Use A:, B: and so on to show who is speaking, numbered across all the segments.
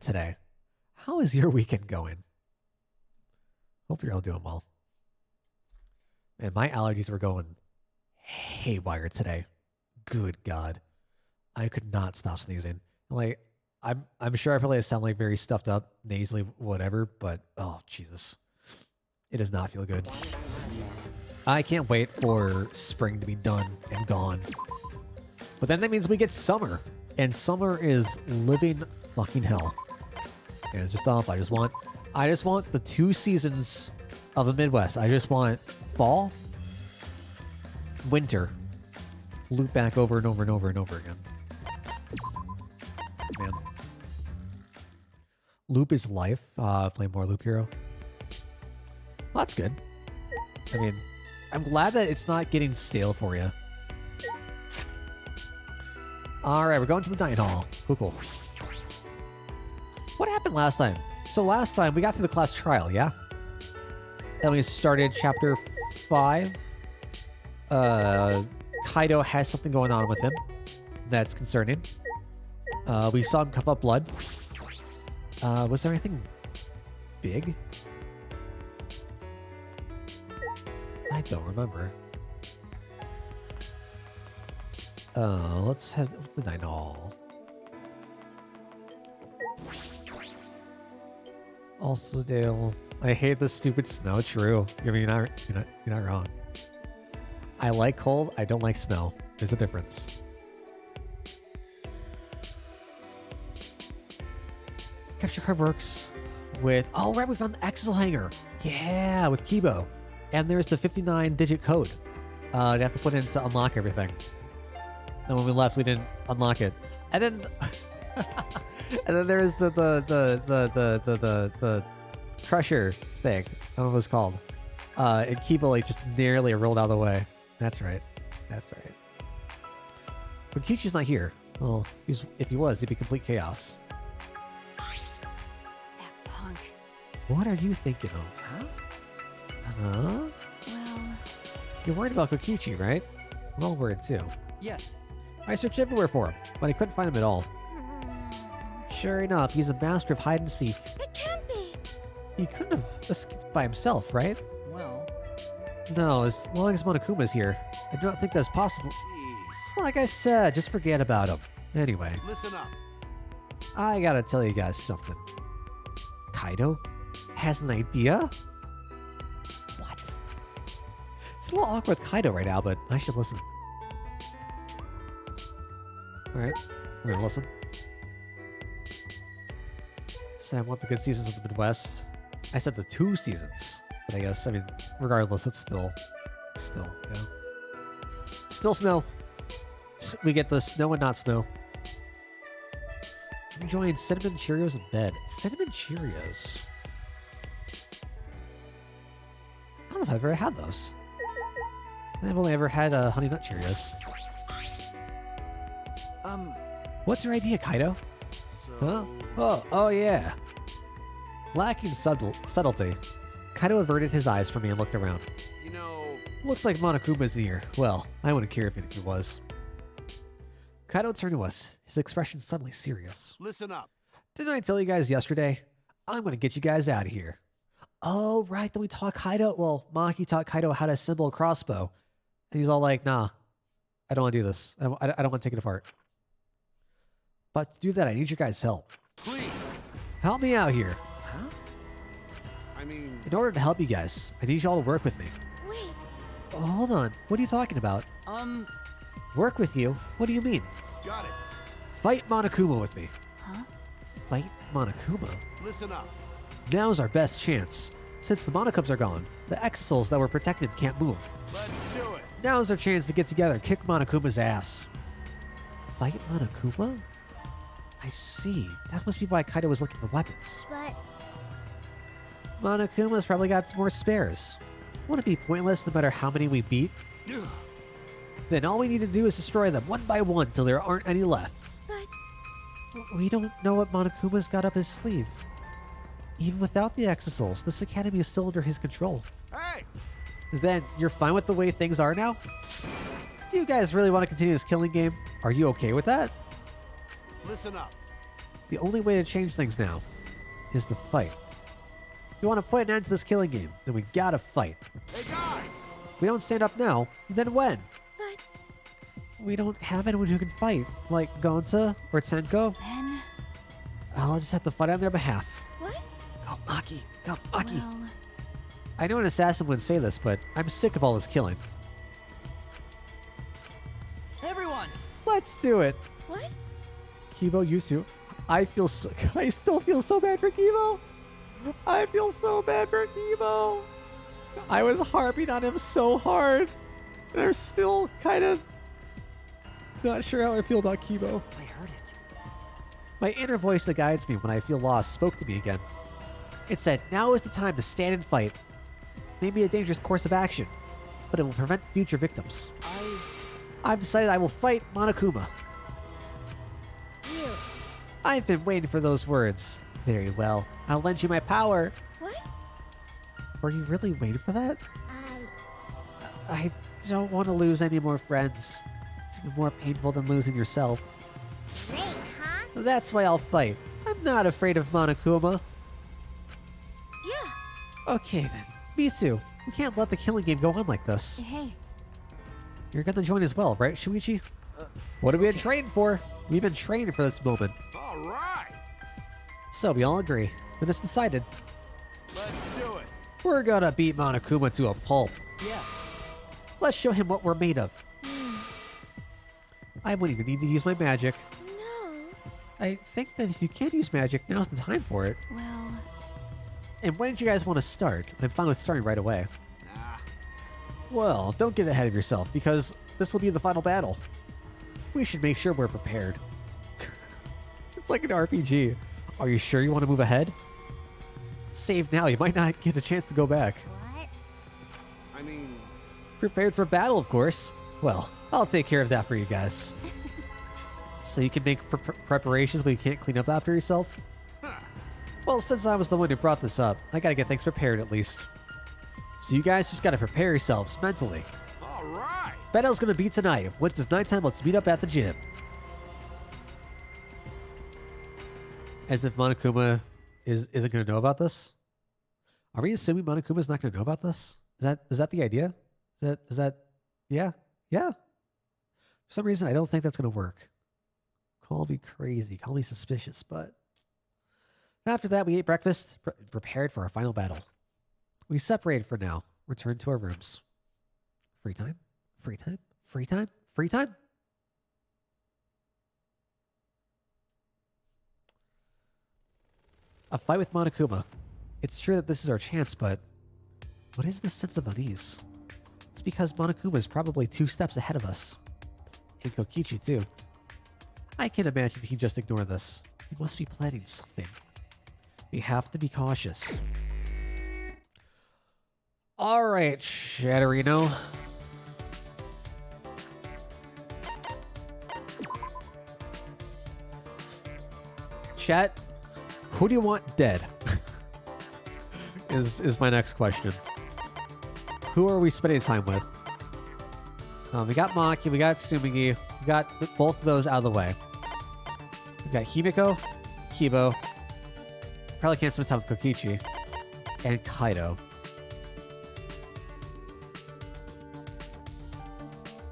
A: today. How is your weekend going? Hope you're all doing well. Man, my allergies were going haywire today. Good God. I could not stop sneezing. Like, I'm sure I probably sound like very stuffed up, nasally, whatever, but oh, Jesus. It does not feel good. I can't wait for spring to be done and gone. But then that means we get summer. And summer is living fucking hell. And it's just off. I just want the 2 seasons of the Midwest. I just want fall, winter, loop back over and over and over and over again. Man. Loop is life. Play more Loop Hero. Well, that's good. I mean, I'm glad that it's not getting stale for you. Alright, we're going to the dining hall. Cool. What happened last time? So last time, we got through the class trial, yeah? Then we started chapter 5. Kaido has something going on with him that's concerning. We saw him cough up blood. Was there anything big? I don't remember. Let's head to the dining hall. Also, Dale, I hate the stupid snow. True. I mean, you're not wrong. I like cold. I don't like snow. There's a difference. Capture card works with... Oh, right, we found the Exo hanger. Yeah, with Kibo. And there's the 59-digit code. You have to put in to unlock everything. And when we left, we didn't unlock it. And then... and then there's the crusher thing. I don't know what it's called. And Kibo like just nearly rolled out of the way. That's right. That's right. But Kichi's not here. Well, if he was, it'd be complete chaos.
B: That punk.
A: What are you thinking of?
B: Huh?
A: Huh?
B: Well...
A: You're worried about Kokichi, right? I'm all worried too.
C: Yes.
A: I searched everywhere for him, but I couldn't find him at all. Sure enough, he's a master of hide and seek.
B: It can't be!
A: He couldn't have escaped by himself, right?
C: Well...
A: No, as long as Monokuma's here, I do not think that's possible.
D: Jeez.
A: Like I said, just forget about him. Anyway,
D: Listen up.
A: I gotta tell you guys something. Kaido has an idea? What? It's a little awkward with Kaido right now, but I should listen. Alright, we're gonna listen. So I want the good seasons of the Midwest. I said the 2 seasons. But I guess, I mean, regardless, it's still, yeah. Still snow. We get the snow and not snow. I'm enjoying Cinnamon Cheerios in bed. Cinnamon Cheerios. I don't know if I've ever had those. I've only ever had Honey Nut Cheerios. What's your idea, Kaido?
D: So...
A: Huh? Oh yeah. Lacking subtlety, Kaido averted his eyes from me and looked around.
D: You know...
A: Looks like Monokuma's here. Well, I wouldn't care if he was. Kaido turned to us, his expression suddenly serious.
D: Listen up.
A: Didn't I tell you guys yesterday? I'm gonna get you guys out of here. Oh, right, then we taught Kaido... Well, Maki taught Kaido how to assemble a crossbow. And he's all like, nah, I don't want to do this. I don't want to take it apart. But to do that, I need your guys' help.
D: Please.
A: Help me out here.
D: Huh? I mean...
A: In order to help you guys, I need you all to work with me.
B: Wait.
A: Oh, hold on. What are you talking about? Work with you? What do you mean?
D: Got it.
A: Fight Monokuma with me.
B: Huh?
A: Fight Monokuma?
D: Listen up.
A: Now's our best chance. Since the Monokubs are gone, the Exosouls that were protected can't move.
D: Let's do it.
A: Now's our chance to get together and kick Monokuma's ass. Fight Monokuma? I see. That must be why Kaido was looking for weapons.
B: But...
A: Monokuma's probably got more spares. Won't it be pointless no matter how many we beat? Then all we need to do is destroy them one by one till there aren't any left.
B: But...
A: We don't know what Monokuma's got up his sleeve. Even without the Exosouls, this academy is still under his control.
D: Hey!
A: Then, you're fine with the way things are now? Do you guys really want to continue this killing game? Are you okay with that?
D: Listen up.
A: The only way to change things now is to fight. If we want to put an end to this killing game, then we gotta fight.
D: Hey guys!
A: If we don't stand up now, then when?
B: But
A: We don't have anyone who can fight, like Gonta or Tenko.
B: then,
A: I'll just have to fight on their behalf.
B: what?
A: Go Maki! Go Maki!
B: Well,
A: I know an assassin wouldn't say this, but I'm sick of all this killing.
C: Everyone!
A: Let's do it!
B: what?
A: Kibo, you too. I still feel so bad for Kibo. I feel so bad for Kibo. I was harping on him so hard. And I'm still kind of not sure how I feel about Kibo.
C: I heard it.
A: My inner voice that guides me when I feel lost spoke to me again. It said, now is the time to stand and fight. It may be a dangerous course of action, but it will prevent future victims. I've decided I will fight Monokuma.
B: You.
A: I've been waiting for those words. Very well. I'll lend you my power.
B: What?
A: Were you really waiting for that? I don't want to lose any more friends. It's even more painful than losing yourself.
B: Great, huh?
A: That's why I'll fight. I'm not afraid of Monokuma.
B: Yeah.
A: Okay then. Me too. We can't let the killing game go on like this.
B: Hey.
A: You're gonna join as well, right, Shuichi? What have we been training for? We've been training for this moment.
D: All right!
A: So we all agree. Then it's decided.
D: Let's do it!
A: We're gonna beat Monokuma to a pulp.
C: Yeah.
A: Let's show him what we're made of. I wouldn't even need to use my magic.
B: No.
A: I think that if you can use magic, now's the time for it.
B: Well,
A: And when did you guys want to start? I'm fine with starting right away.
D: Nah.
A: Well, don't get ahead of yourself, because this will be the final battle. We should make sure we're prepared. It's like an RPG. Are you sure you want to move ahead? Save now, you might not get a chance to go back.
B: what?
D: I mean,
A: Prepared for battle, of course. Well, I'll take care of that for you guys. So you can make preparations, but you can't clean up after yourself? Well, since I was the one who brought this up, I gotta get things prepared at least. So you guys just gotta prepare yourselves mentally.
D: all right!
A: Battle's gonna be tonight. Once it's nighttime, let's meet up at the gym. As if Monokuma isn't gonna know about this? Are we assuming Monokuma's not gonna know about this? Is that the idea? Is that yeah? Yeah. For some reason I don't think that's gonna work. Call me crazy, call me suspicious, but after that we ate breakfast, prepared for our final battle. We separated for now, returned to our rooms. Free time? Free time? Free time? Free time? A fight with Monokuma. It's true that this is our chance, but what is this sense of unease? It's because Monokuma is probably 2 steps ahead of us. And Kokichi too. I can't imagine he'd just ignore this. He must be planning something. We have to be cautious. Alright, Shatterino. Chat, who do you want dead? is my next question. Who are we spending time with? We got Maki, we got Tsumigi, we got both of those out of the way. We got Himiko, Kibo, probably can't spend time with Kokichi, and Kaido.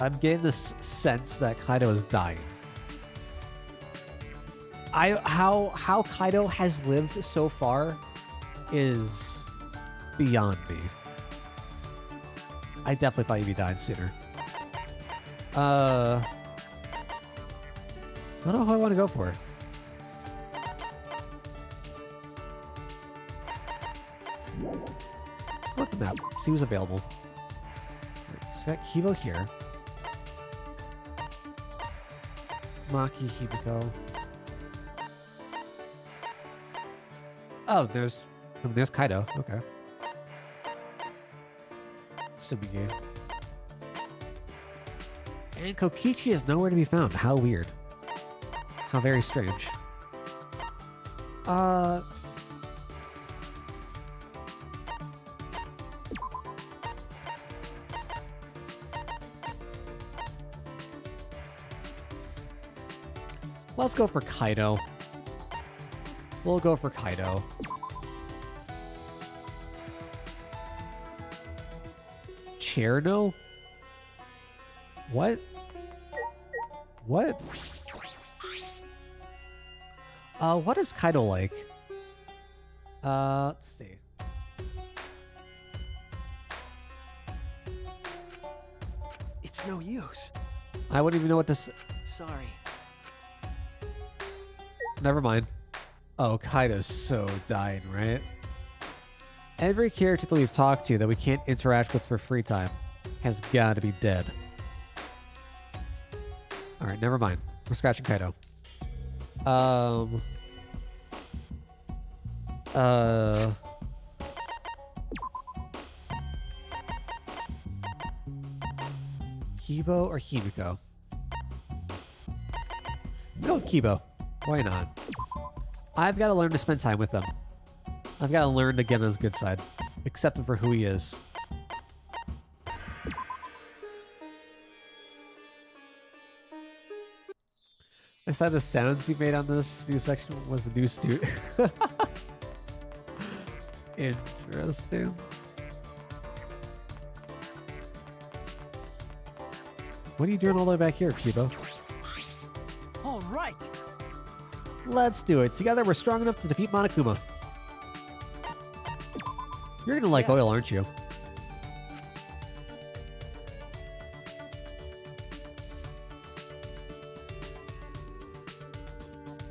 A: I'm getting this sense that Kaido is dying. How Kaido has lived so far is beyond me. I definitely thought he'd be dying sooner. I don't know who I want to go for. Look at the map, see who's available. So got Kibo here. Maki, Himiko. Oh, there's Kaido. Okay. Tsumigi. And Kokichi is nowhere to be found. How weird. How very strange. Let's go for Kaido. We'll go for Kaido. Cherno? What? What? What is Kaido like? Let's see.
C: It's no use.
A: I wouldn't even know what to say.
C: Sorry.
A: Never mind. Oh, Kaido's so dying, right? Every character that we've talked to that we can't interact with for free time has got to be dead. Alright, never mind. We're scratching Kaido. Kibo or Himiko? Let's go with Kibo. Why not? I've got to learn to spend time with them. I've got to learn to get on his good side. Accept him for who he is. I saw the sounds you made on this new section was the new student. Interesting. What are you doing all the way back here, Kibo?
C: All right.
A: Let's do it. Together we're strong enough to defeat Monokuma. You're gonna like oil, aren't you?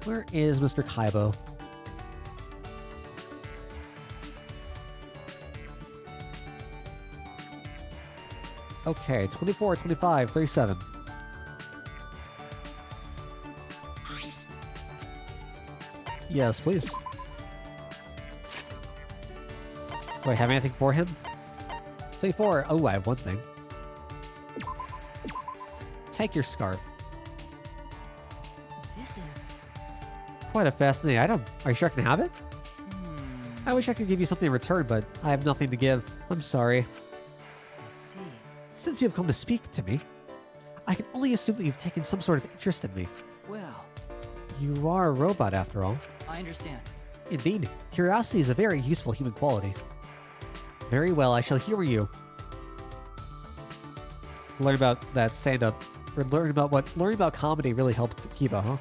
A: Where is Mr. Kaibo? Okay, 24, 25, 37. Yes, please. Do I have anything for him? 24. Oh, I have one thing. Take your scarf.
C: This is...
A: Quite a fascinating item. Are you sure I can have it? I wish I could give you something in return, but I have nothing to give. I'm sorry.
C: I see.
A: Since you have come to speak to me, I can only assume that you've taken some sort of interest in me.
C: Well,
A: You are a robot, after all.
C: I understand.
A: Indeed, curiosity is a very useful human quality. Very well, I shall humor you. Learn about that stand-up, or learn about comedy really helped Kiba, huh?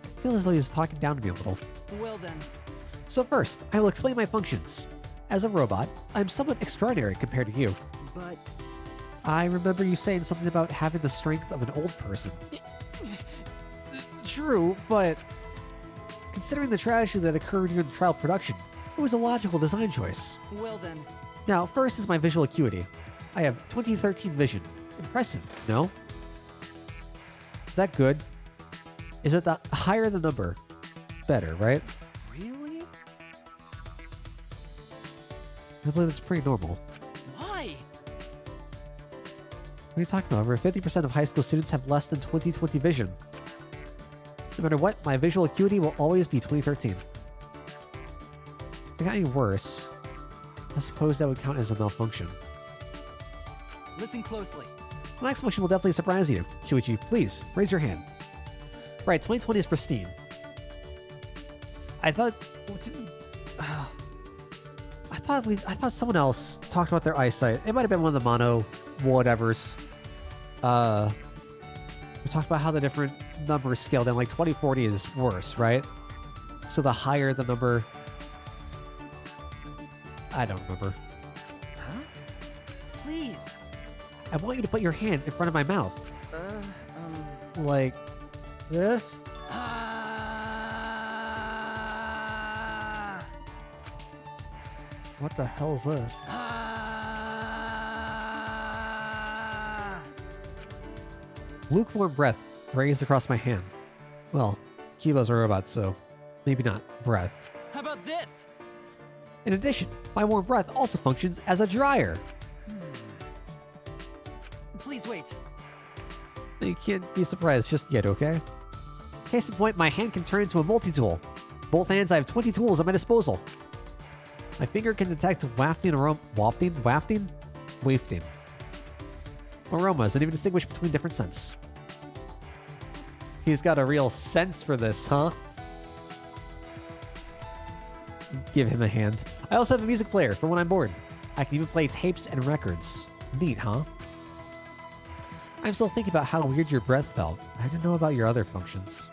A: I feel as though he's talking down to me a little.
C: Well then.
A: So first, I will explain my functions. As a robot, I'm somewhat extraordinary compared to you.
C: But...
A: I remember you saying something about having the strength of an old person. True, but considering the tragedy that occurred during the trial production, it was a logical design choice.
C: Well then.
A: Now, first is my visual acuity. I have 2013 vision. Impressive, no? Is that good? Is it the higher the number, better, right?
C: Really?
A: I believe it's pretty normal.
C: Why?
A: What are you talking about? Over 50% of high school students have less than 20/20 vision. No matter what, my visual acuity will always be 2013. If it got any worse, I suppose that would count as a malfunction.
C: Listen closely.
A: The next function will definitely surprise you. Shuichi, please, raise your hand. Right, 2020 is pristine. I thought... I thought someone else talked about their eyesight. It might have been one of the mono whatevers. We talked about how the different numbers scale down. Like 2040 is worse, right? So the higher the number... I don't remember.
C: Huh? Please.
A: I want you to put your hand in front of my mouth. Like this? What the hell is this? Lukewarm breath raised across my hand. Well, Kibo's a robot, so maybe not breath.
C: How about this?
A: In addition, my warm breath also functions as a dryer.
C: Please wait.
A: You can't be surprised just yet, okay? Case in point, my hand can turn into a multi-tool. Both hands, I have 20 tools at my disposal. My finger can detect wafting aromas and even distinguish between different scents. He's got a real sense for this, huh? give him a hand. I also have a music player for when I'm bored. I can even play tapes and records. Neat, huh? I'm still thinking about how weird your breath felt. I didn't know about your other functions.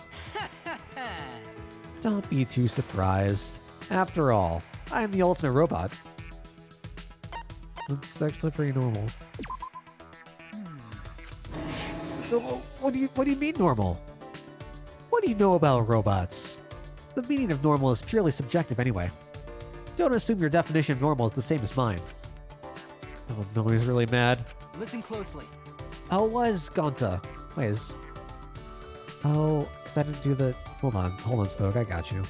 A: Don't be too surprised. After all, I'm the ultimate robot. It's actually pretty normal. What do you mean normal? What do you know about robots? The meaning of normal is purely subjective anyway. Don't assume your definition of normal is the same as mine. Oh no, he's really mad.
C: Listen closely.
A: Oh, it was Gonta. Wait, is... Oh, because I didn't do the... Hold on, Stoke. I got you.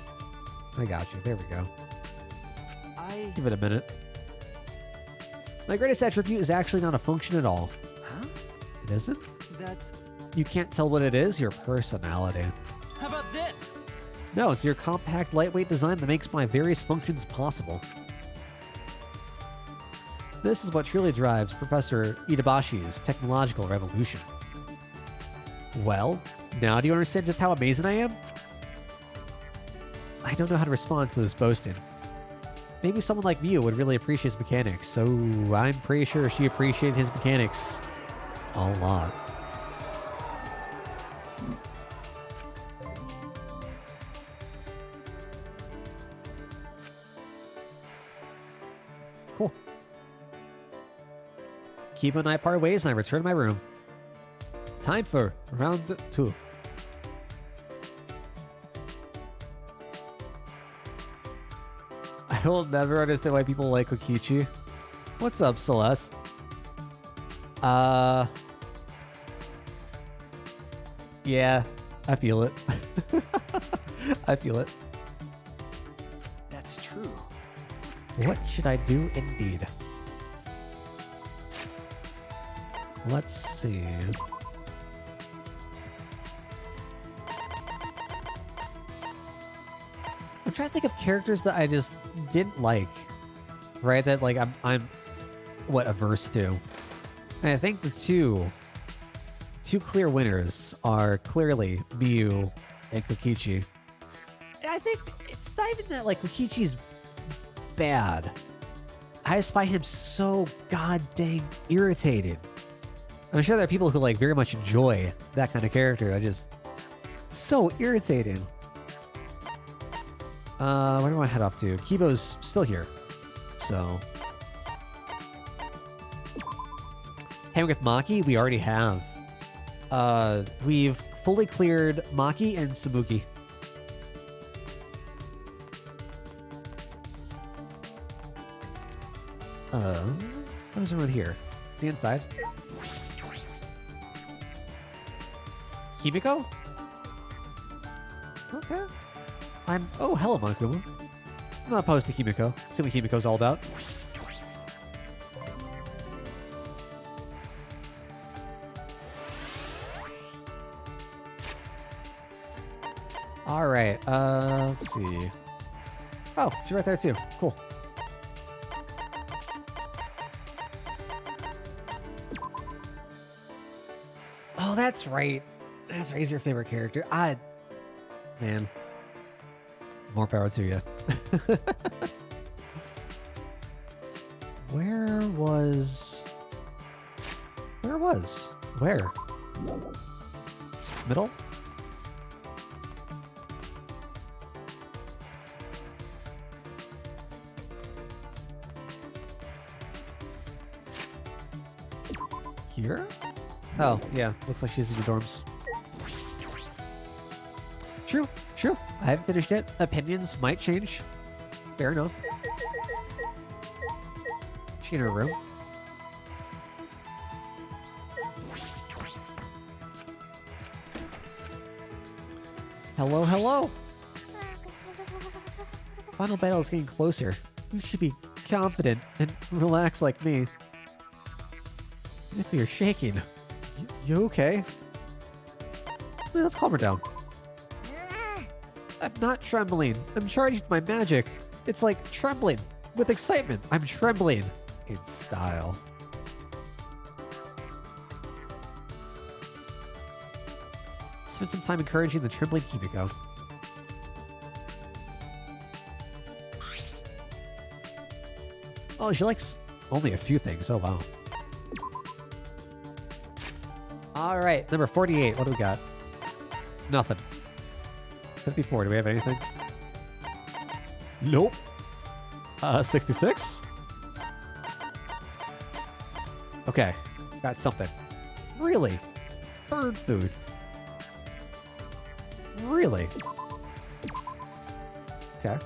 A: There we go. Give it a minute. My greatest attribute is actually not a function at all.
C: Huh?
A: It isn't?
C: That's...
A: You can't tell what it is? Your personality.
C: How about this?
A: No, it's your compact, lightweight design that makes my various functions possible. This is what truly drives Professor Itabashi's technological revolution. Well, now do you understand just how amazing I am? I don't know how to respond to this boasting. Maybe someone like Miu would really appreciate his mechanics, so I'm pretty sure she appreciated his mechanics a lot. Cool. Keep and I part ways and I return to my room. Time for round 2. I will never understand why people like Kokichi. What's up, Celeste? Yeah, I feel it. I feel it.
C: That's true.
A: What should I do indeed? Let's see. I'm trying to think of characters that I just didn't like, right? That like I'm averse to. And I think the two clear winners are clearly Miu and Kokichi. And I think it's not even that like Kokichi's bad. I just find him so goddamn irritating. I'm sure there are people who like very much enjoy that kind of character. I just so irritating. Where do I head off to? Kibo's still here, so hang with Maki. We already have. We've fully cleared Maki and Samuki. What is around here? Is he inside? Himiko? Okay. Oh, hello, Monokuma. I'm not opposed to Himiko. See what Himiko's all about. Alright, let's see. Oh, she's right there too. Cool. Oh, that's right. That's right. He's your favorite character. Man. More power to you. Where? Middle? Here? Oh, yeah. Looks like she's in the dorms. True. I haven't finished yet. Opinions might change. Fair enough. She in her room? Hello. Final battle is getting closer. You should be confident and relaxed like me. If you're shaking, you okay? Let's calm her down. I'm not trembling. I'm charged with my magic. It's like trembling with excitement. I'm trembling in style. Spend some time encouraging the trembling Himiko. Oh, she likes only a few things. Oh, wow. All right, number 48. What do we got? Nothing. 54. Do we have anything? Nope. 66? Okay, got something. Really? Bird food. Really? Okay.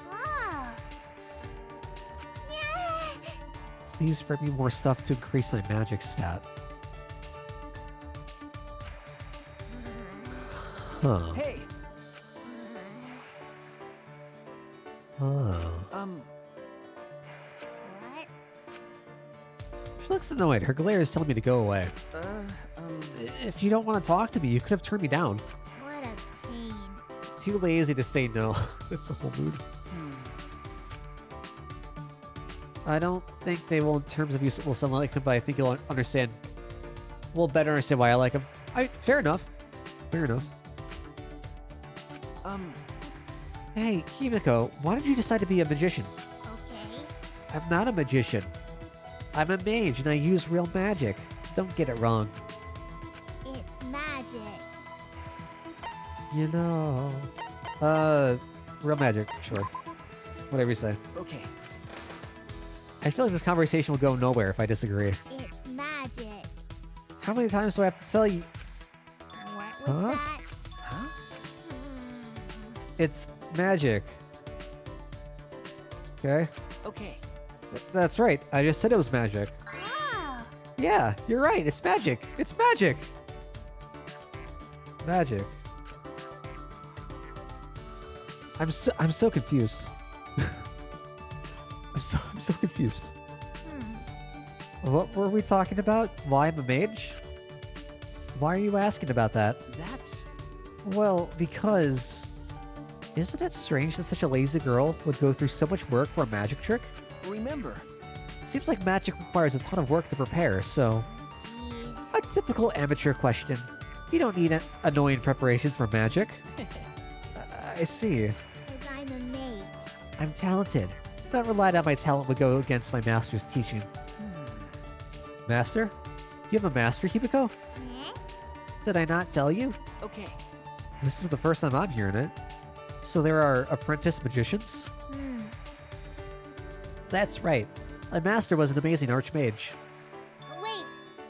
B: Oh. Yeah.
A: Please bring me more stuff to increase my magic stat. Huh.
C: Hey,
A: Oh.
B: What?
A: She looks annoyed. Her glare is telling me to go away. If you don't want to talk to me, you could have turned me down.
B: What a pain.
A: Too lazy to say no. That's the whole mood. I don't think they will in terms of you will sound like him, but I think you'll understand. We'll better understand why I like him. Fair enough. Fair enough. Hey, Himiko, why did you decide to be a magician?
B: Okay.
A: I'm not a magician. I'm a mage and I use real magic. Don't get it wrong.
B: It's magic.
A: You know. Real magic, sure. Whatever you say.
C: okay.
A: I feel like this conversation will go nowhere if I disagree.
B: It's magic.
A: How many times do I have to tell you?
B: What was
A: Huh?
B: that?
C: Huh?
A: It's magic. Okay?
C: Okay.
A: That's right. I just said it was magic.
B: Oh.
A: Yeah, you're right. It's magic. It's magic. Magic. I'm so confused. I'm so confused. What were we talking about? Why I'm a mage? Why are you asking about that?
C: That's...
A: Well, because... Isn't it strange that such a lazy girl would go through so much work for a magic trick?
C: Remember.
A: Seems like magic requires a ton of work to prepare, so...
B: Jeez.
A: A typical amateur question. You don't need annoying preparations for magic. I see.
B: Because I'm a mage.
A: I'm talented. Not relied on my talent would go against my master's teaching. Master? You have a master, Himiko?
B: Eh?
A: Did I not tell you?
C: Okay.
A: This is the first time I'm hearing it. So there are apprentice magicians? That's right. My master was an amazing archmage.
B: Wait.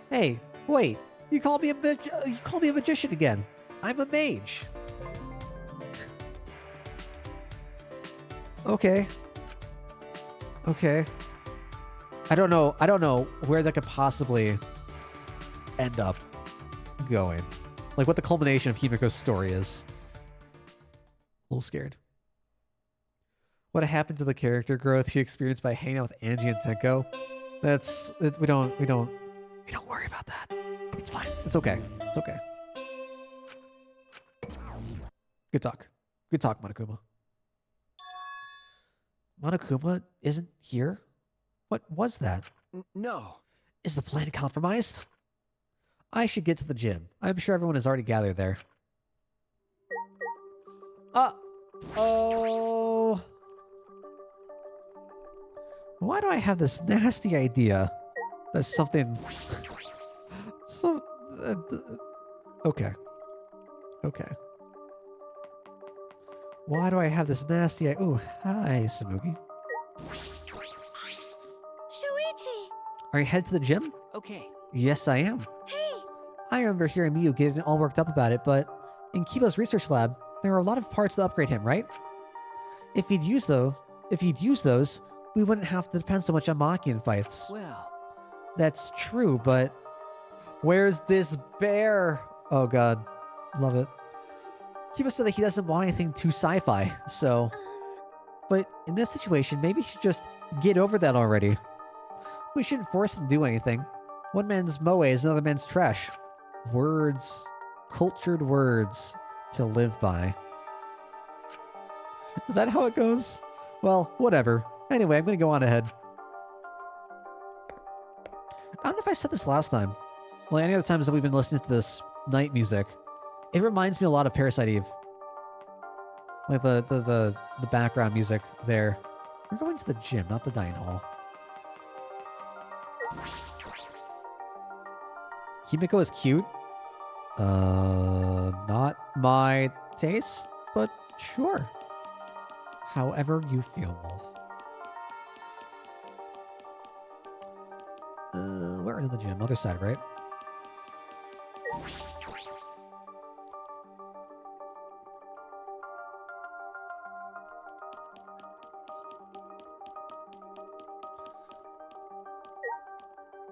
A: Hey, wait. You call me a magician again. I'm a mage. Okay. Okay. I don't know where that could possibly end up going. Like what the culmination of Himiko's story is. A little scared. What happened to the character growth she experienced by hanging out with Angie and Tenko? We don't worry about that. It's fine. It's okay. It's okay. Good talk. Good talk, Monokuma. Monokuma isn't here? What was that?
C: No.
A: Is the plan compromised? I should get to the gym. I'm sure everyone has already gathered there. Oh. Why do I have this nasty idea that something... Okay. Okay. Why do I have this nasty... Ooh, hi, Samugi.
B: Shuichi.
A: Are you headed to the gym?
C: Okay.
A: Yes, I am.
B: Hey.
A: I remember hearing Miyu getting all worked up about it, but in Kibo's research lab, there are a lot of parts to upgrade him, right? If he'd use those, we wouldn't have to depend so much on Makian fights.
C: Well.
A: That's true, but where's this bear? Oh god, love it. Kibo said that he doesn't want anything too sci-fi, so... But in this situation, maybe he should just get over that already. We shouldn't force him to do anything. One man's moe is another man's trash. Words. Cultured words to live by. Is that how it goes? Well, whatever. Anyway, I'm gonna go on ahead. I don't know if I said this last time. Well, any other times that we've been listening to this night music, it reminds me a lot of Parasite Eve. Like the background music there. We're going to the gym, not the dining hall. Himiko is cute. Not my taste, but sure. However you feel, Wolf. Where is the gym? Other side, right?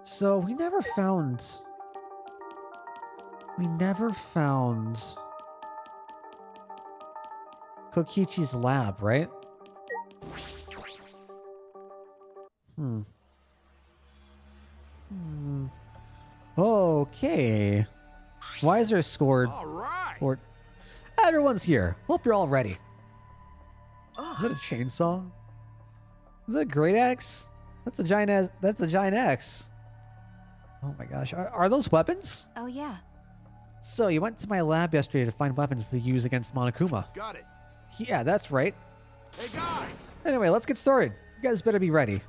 A: So we never found Kokichi's lab, right? Okay. Why is there a score?
D: All right.
A: Or everyone's here. Hope you're all ready. Is that a chainsaw? Is that a great axe? That's a giant axe. That's a giant axe. Oh my gosh. Are those weapons?
E: Oh, yeah.
A: So you went to my lab yesterday to find weapons to use against Monokuma.
D: Got it.
A: Yeah, that's right.
D: Hey guys.
A: Anyway, let's get started. You guys better be ready.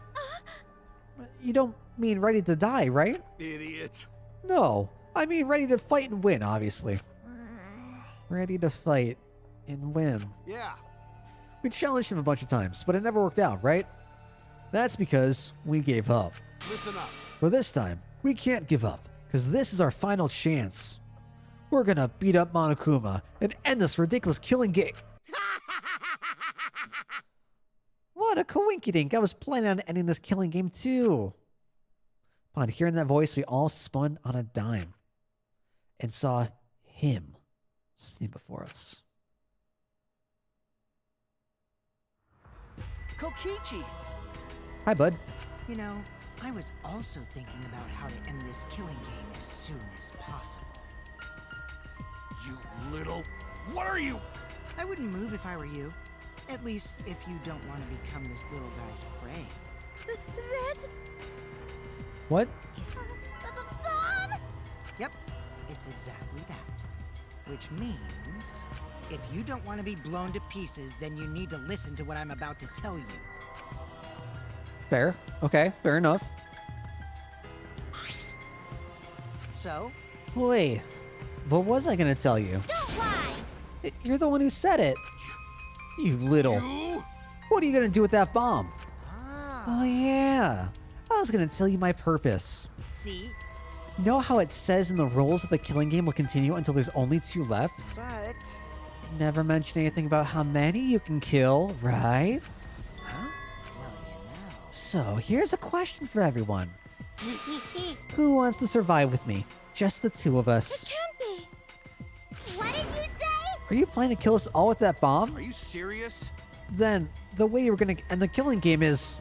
A: You don't mean ready to die, right?
D: Idiot.
A: No, I mean ready to fight and win, obviously. Ready to fight and win.
D: Yeah.
A: We challenged him a bunch of times, but it never worked out, right? That's because we gave up.
D: Listen up.
A: But this time, we can't give up, because this is our final chance. We're gonna beat up Monokuma and end this ridiculous killing game. What a coinkydink. I was planning on ending this killing game too. Upon hearing that voice, we all spun on a dime and saw him stand before us.
C: Kokichi!
A: Hi, bud.
F: You know, I was also thinking about how to end this killing game as soon as possible.
D: You little. What are you?
F: I wouldn't move if I were you. At least if you don't want to become this little guy's prey.
B: That's
A: What?
B: a bomb!
F: Yep, it's exactly that. Which means, if you don't want to be blown to pieces, then you need to listen to what I'm about to tell you.
A: Fair. Okay, fair enough.
F: So,
A: Wait, what was I gonna tell you?
B: Don't lie!
A: You're the one who said it. You little.
D: You?
A: What are you gonna do with that bomb?
F: ah,
A: Oh yeah. I was gonna tell you my purpose.
F: see?
A: You know how it says in the rules that the killing game will continue until there's only 2 left?
F: But,
A: It never mentioned anything about how many you can kill, right?
F: huh? Well, you know.
A: So here's a question for everyone. Who wants to survive with me? Just the 2 of us.
B: Can't be! What did you say?
A: Are you planning to kill us all with that bomb?
D: Are you serious?
A: Then the way you were gonna end the killing game is...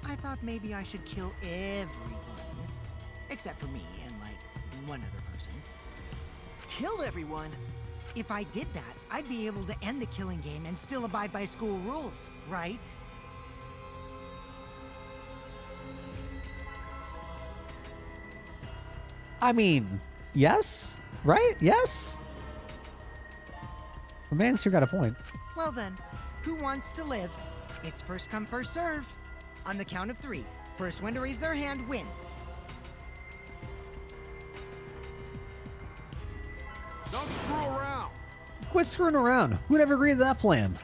F: I thought maybe I should kill everyone. Except for me and, like, one other person.
C: Kill everyone!
F: If I did that, I'd be able to end the killing game and still abide by school rules, right?
A: I mean, yes? Right? Yes? The man's here got a point.
F: Well then, who wants to live? It's first come, first serve. On the count of 3, first one to raise their hand wins.
D: Don't screw around.
A: Quit screwing around. Who'd ever agree to that plan?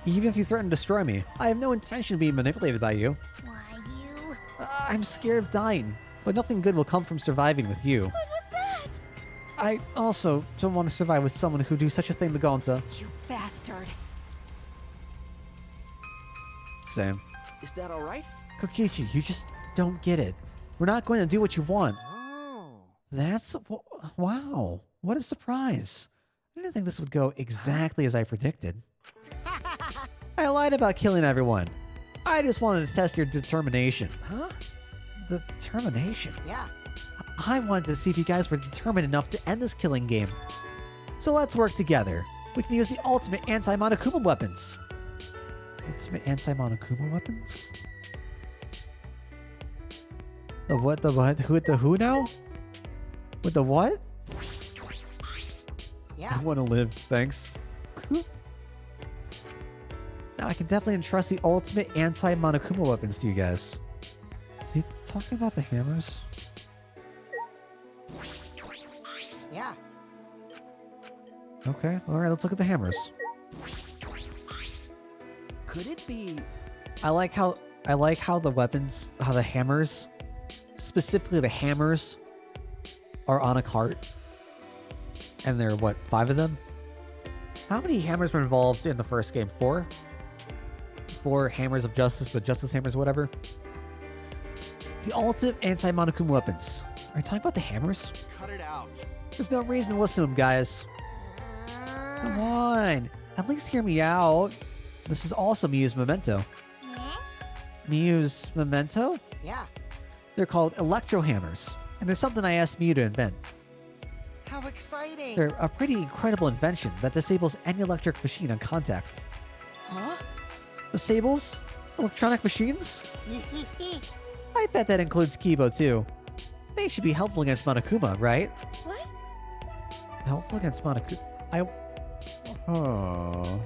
A: Even if you threaten to destroy me, I have no intention of being manipulated by you.
B: Why you?
A: I'm scared of dying, but nothing good will come from surviving with you.
B: What was that?
A: I also don't want to survive with someone who do such a thing to Gonza.
E: You bastard.
A: Same.
C: Is that alright?
A: Kokichi, you just don't get it. We're not going to do what you want.
F: Oh.
A: That's... wow. What a surprise. I didn't think this would go exactly as I predicted. I lied about killing everyone. I just wanted to test your determination.
C: Huh?
A: Determination?
F: Yeah.
A: I wanted to see if you guys were determined enough to end this killing game. So let's work together. We can use the ultimate anti-Monokuma weapons. Ultimate anti-Monokuma weapons? The what? The what? Who? The who now? With the what?
F: Yeah.
A: I want to live, thanks. I can definitely entrust the ultimate anti-Monokuma weapons to you guys. Is he talking about the hammers?
F: Yeah.
A: Okay, alright, let's look at the hammers.
C: Could it be?
A: I like how the weapons, how the hammers, specifically the hammers, are on a cart. And there are, what, 5 of them? How many hammers were involved in the first game? 4? 4 hammers of justice, the justice hammers, whatever. The ultimate anti-Monokuma weapons. Are you talking about the hammers?
D: Cut it out.
A: There's no reason to listen to them, guys. Come on. At least hear me out. This is also Miu's memento. Miu's memento?
F: Yeah.
A: They're called electro hammers. And there's something I asked Miu to invent.
F: How exciting.
A: They're a pretty incredible invention that disables any electric machine on contact.
F: Huh?
A: Disables? Electronic machines? I bet that includes Kibo too. They should be helpful against Monokuma, right?
B: What?
A: Helpful against Monokuma? Oh.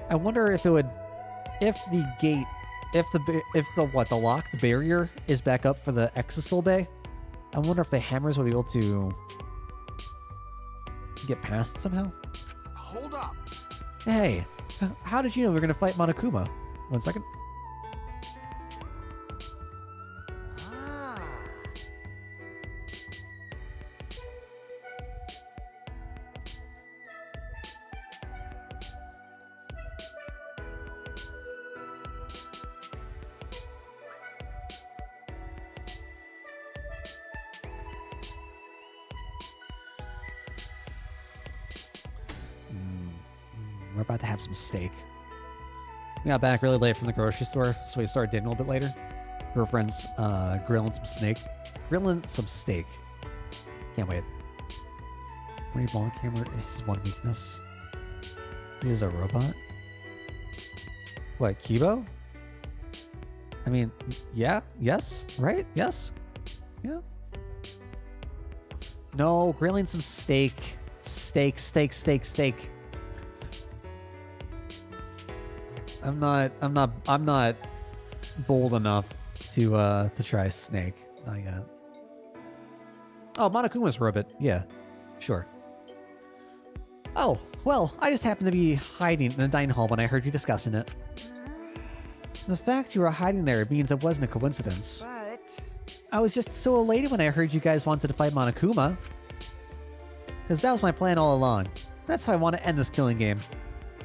A: I wonder if it would, if the gate, if the lock, the barrier is back up for the Exisal Bay. I wonder if the hammers will be able to get past somehow.
D: Hold up.
A: Hey, how did you know we were gonna fight Monokuma? 1 second.
F: Ah.
A: We're about to have some steak. We got back really late from the grocery store, so we started dating a little bit later. Girlfriend's grilling some steak. Can't wait. Reborn camera is one weakness. He is a robot. What, Kibo? I mean, yeah, yes, right? Yes, yeah. No, grilling some steak. Steak. I'm not bold enough to try snake. Not yet. Oh, Monokuma's robot. Yeah, sure. Oh, well, I just happened to be hiding in the dining hall when I heard you discussing it. The fact you were hiding there means it wasn't a coincidence.
F: But
A: I was just so elated when I heard you guys wanted to fight Monokuma. Because that was my plan all along. That's how I want to end this killing game.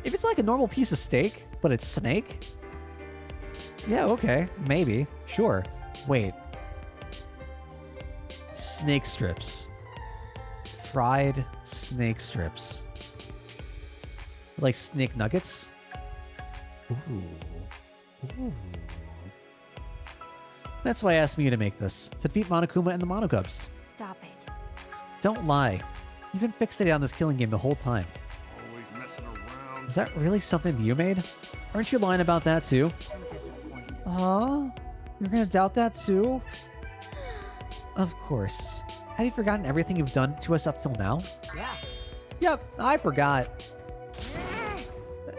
A: If it's like a normal piece of steak, but it's snake? Yeah, okay, maybe, sure. Wait. Snake strips. Fried snake strips. Like snake nuggets? Ooh. That's why I asked Miu to make this, to defeat Monokuma and the Monokubs.
B: Stop it.
A: Don't lie. You've been fixated on this killing game the whole time.
D: Always messing around.
A: Is that really something you made? Aren't you lying about that too?
F: I'm disappointed.
A: You're gonna doubt that too? Of course. Have you forgotten everything you've done to us up till now?
F: Yeah.
A: Yep, I forgot.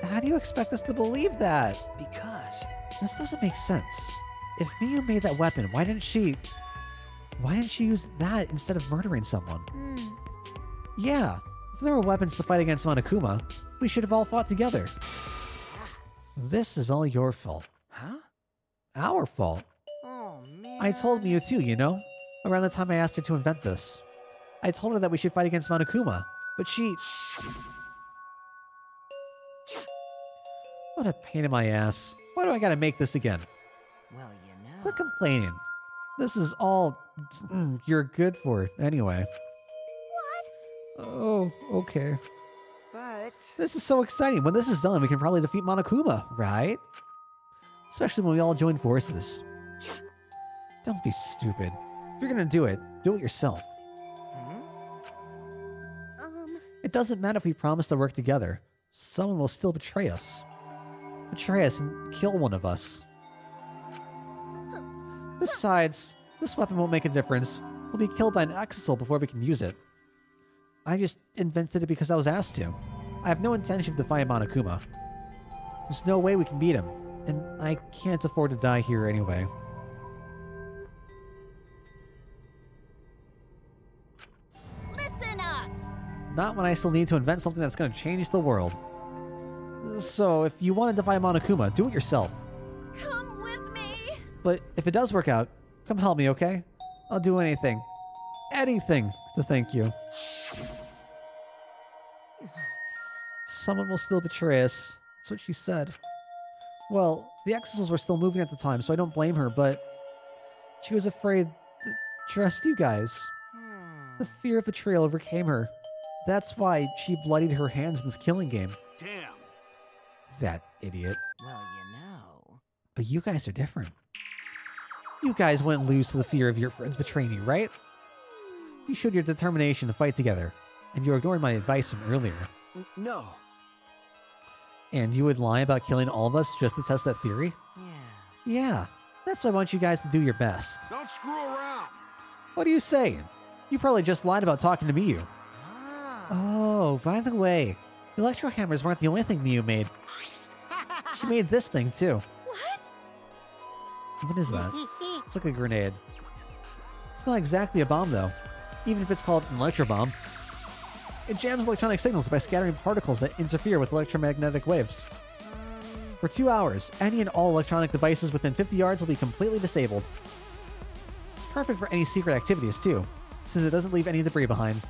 A: How do you expect us to believe that?
C: Because
A: This doesn't make sense. If Miu made that weapon, why didn't she use that instead of murdering someone? Yeah, if there were weapons to fight against Monokuma, we should have all fought together. This is all your fault.
C: huh?
A: Our fault.
F: Oh man.
A: I told Miu too, you know? Around the time I asked her to invent this. I told her that we should fight against Monokuma, but she... What a pain in my ass. Why do I gotta make this again?
F: Well, you know.
A: Quit complaining. This is all you're good for anyway.
B: What?
A: Oh, okay.
F: But
A: This is so exciting. When this is done, we can probably defeat Monokuma, right? Especially when we all join forces. Don't be stupid. If you're gonna do it yourself. It doesn't matter if we promise to work together. Someone will still betray us. Betray us and kill one of us. Besides, this weapon won't make a difference. We'll be killed by an Exisal before we can use it. I just invented it because I was asked to. I have no intention of defying Monokuma. There's no way we can beat him, and I can't afford to die here anyway.
B: Listen up!
A: Not when I still need to invent something that's going to change the world. So, if you want to defy Monokuma, do it yourself.
B: Come with me!
A: But if it does work out, come help me, okay? I'll do anything. Anything to thank you. Someone will still betray us. That's what she said. Well, the Exils were still moving at the time, so I don't blame her, but she was afraid to trust you guys. The fear of betrayal overcame her. That's why she bloodied her hands in this killing game.
D: Damn.
A: That idiot.
F: Well, you know.
A: But you guys are different. You guys wouldn't lose to the fear of your friends betraying you, right? You showed your determination to fight together, and you ignored my advice from earlier.
C: No.
A: And you would lie about killing all of us just to test that theory?
F: Yeah.
A: Yeah, that's why I want you guys to do your best.
D: Don't screw around.
A: What are you saying? You probably just lied about talking to Miyu.
F: Ah.
A: Oh, by the way, the electro hammers weren't the only thing Miyu made. She made this thing too.
B: What?
A: What is that? It's like a grenade. It's not exactly a bomb though, even if it's called an electro bomb. It jams electronic signals by scattering particles that interfere with electromagnetic waves. For 2 hours, any and all electronic devices within 50 yards will be completely disabled. It's perfect for any secret activities too, since it doesn't leave any debris behind.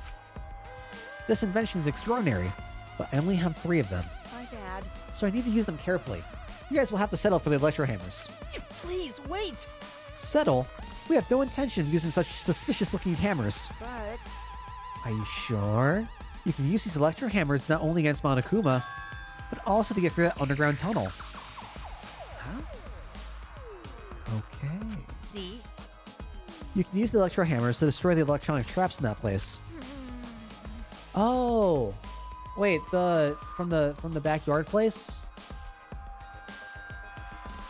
A: This invention is extraordinary, but I only have 3 of them,
B: My bad.
A: so I need to use them carefully. You guys will have to settle for the electro hammers.
C: Please, wait!
A: Settle? We have no intention of using such suspicious-looking hammers.
F: But
A: Are you sure? You can use these electro hammers not only against Monokuma, but also to get through that underground tunnel.
F: huh?
A: Okay.
F: See?
A: You can use the electro hammers to destroy the electronic traps in that place. Oh, wait, from the backyard place,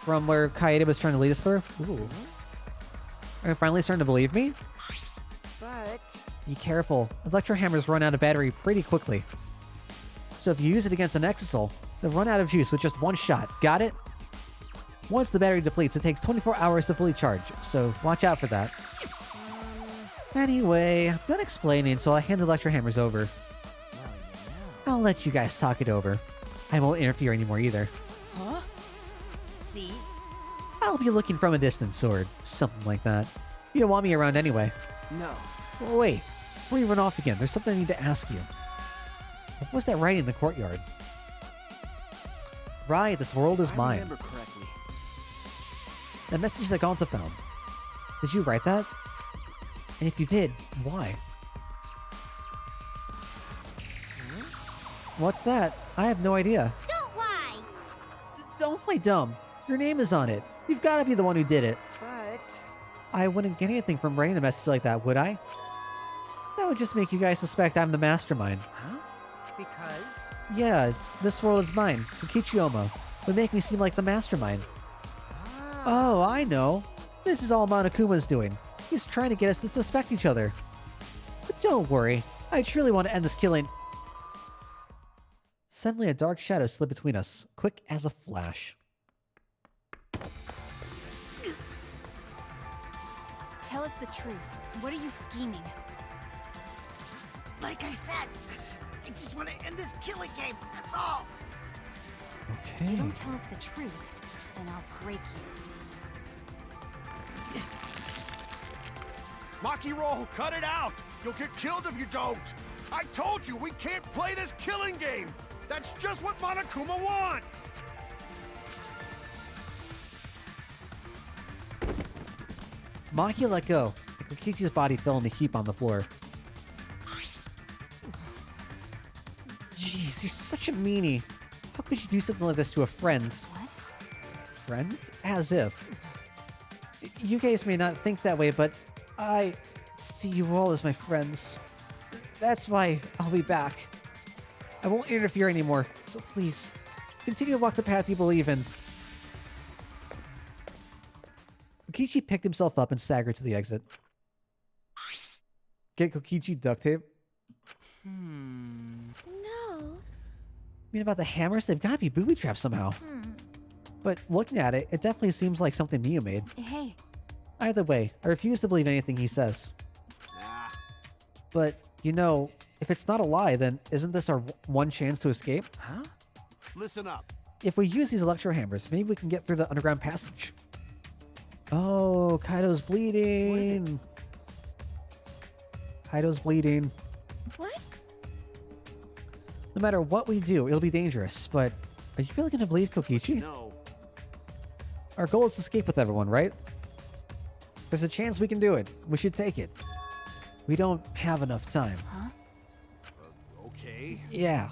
A: from where Kaede was trying to lead us through. Ooh. Are you finally starting to believe me?
F: But
A: Be careful. Electro hammers run out of battery pretty quickly. So if you use it against an Exisal, they'll run out of juice with just one shot. Got it? Once the battery depletes, it takes 24 hours to fully charge, so watch out for that. Anyway, I'm done explaining, so I'll hand the electro hammers over.
F: well, you know.
A: I'll let you guys talk it over. I won't interfere anymore either.
F: Huh? See?
A: I'll be looking from a distance or something like that. You don't want me around anyway.
C: No.
A: Oh, wait, before you run off again, there's something I need to ask you. What was that writing in the courtyard? Right, this world is
C: I
A: mine.
C: remember correctly.
A: That message that Gonza found. Did you write that? And if you did, why? What's that? I have no idea.
B: Don't lie!
A: Don't play dumb. Your name is on it. You've got to be the one who did it.
F: But
A: I wouldn't get anything from writing a message like that, would I? That would just make you guys suspect I'm the mastermind.
F: huh? Because
A: Yeah, this world is mine. Kokichiyama would make me seem like the mastermind. Oh, I know. This is all Monokuma's doing. He's trying to get us to suspect each other. But don't worry. I truly want to end this killing. Suddenly a dark shadow slid between us, quick as a flash.
B: Tell us the truth. What are you scheming?
F: like I said, I just want to end this killing game. That's all.
A: Okay.
B: You don't tell us the truth, and I'll break you.
D: Maki roll, cut it out! You'll get killed if you don't! I told you, we can't play this killing game! That's just what Monokuma wants!
A: Maki let go. Kokichi's body fell in a heap on the floor. Jeez, you're such a meanie. How could you do something like this to a friend?
B: What?
A: Friend? As if. You guys may not think that way, but I see you all as my friends. That's why I'll be back. I won't interfere anymore, so please, continue to walk the path you believe in. Kokichi picked himself up and staggered to the exit. Get Kokichi duct tape?
B: No.
A: mean, about the hammers, they've got to be booby trapped somehow. But looking at it, it definitely seems like something Mio made.
B: Hey,
A: Either way, I refuse to believe anything he says.
D: Nah.
A: But, you know, if it's not a lie, then isn't this our one chance to escape?
C: Huh?
D: Listen up.
A: If we use these electro hammers, maybe we can get through the underground passage. Oh, Kaido's bleeding. Kaido's bleeding.
B: what?
A: No matter what we do, it'll be dangerous, but are you really going to believe Kokichi?
D: No.
A: Our goal is to escape with everyone, right? There's a chance we can do it. We should take it. We don't have enough time.
D: Okay.
A: Yeah.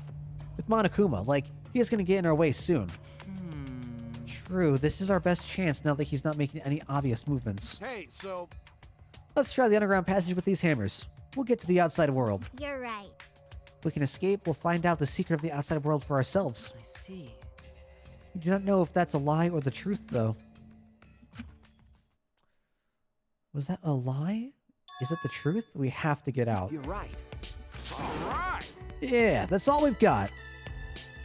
A: With Monokuma, like, he's going to get in our way soon. True, this is our best chance now that he's not making any obvious movements.
D: Hey, so
A: Let's try the underground passage with these hammers. We'll get to the outside world.
B: You're right.
A: If we can escape, we'll find out the secret of the outside world for ourselves.
F: I see.
A: We do not know if that's a lie or the truth, though. Was that a lie? Is it the truth? We have to get out.
C: You're right.
D: all right.
A: Yeah, that's all we've got.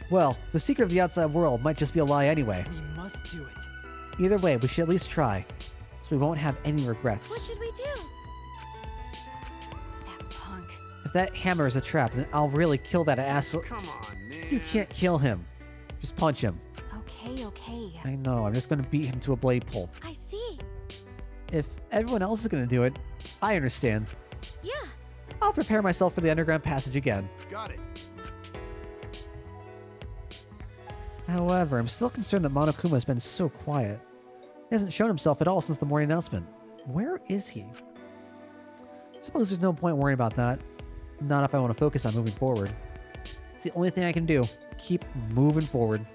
A: Well, the secret of the outside world might just be a lie anyway.
C: We must do it.
A: Either way, we should at least try, so we won't have any regrets.
B: What should we do? That punk.
A: If that hammer is a trap, then I'll really kill that asshole.
D: Come on, man.
A: You can't kill him. Just punch him.
B: Okay.
A: I know, I'm just gonna beat him to a blade pulp.
B: I see.
A: If everyone else is gonna do it, I understand.
B: Yeah.
A: I'll prepare myself for the underground passage again.
D: Got it.
A: However, I'm still concerned that Monokuma has been so quiet. He hasn't shown himself at all since the morning announcement. Where is he? Suppose there's no point worrying about that. Not if I want to focus on moving forward. It's the only thing I can do. Keep moving forward.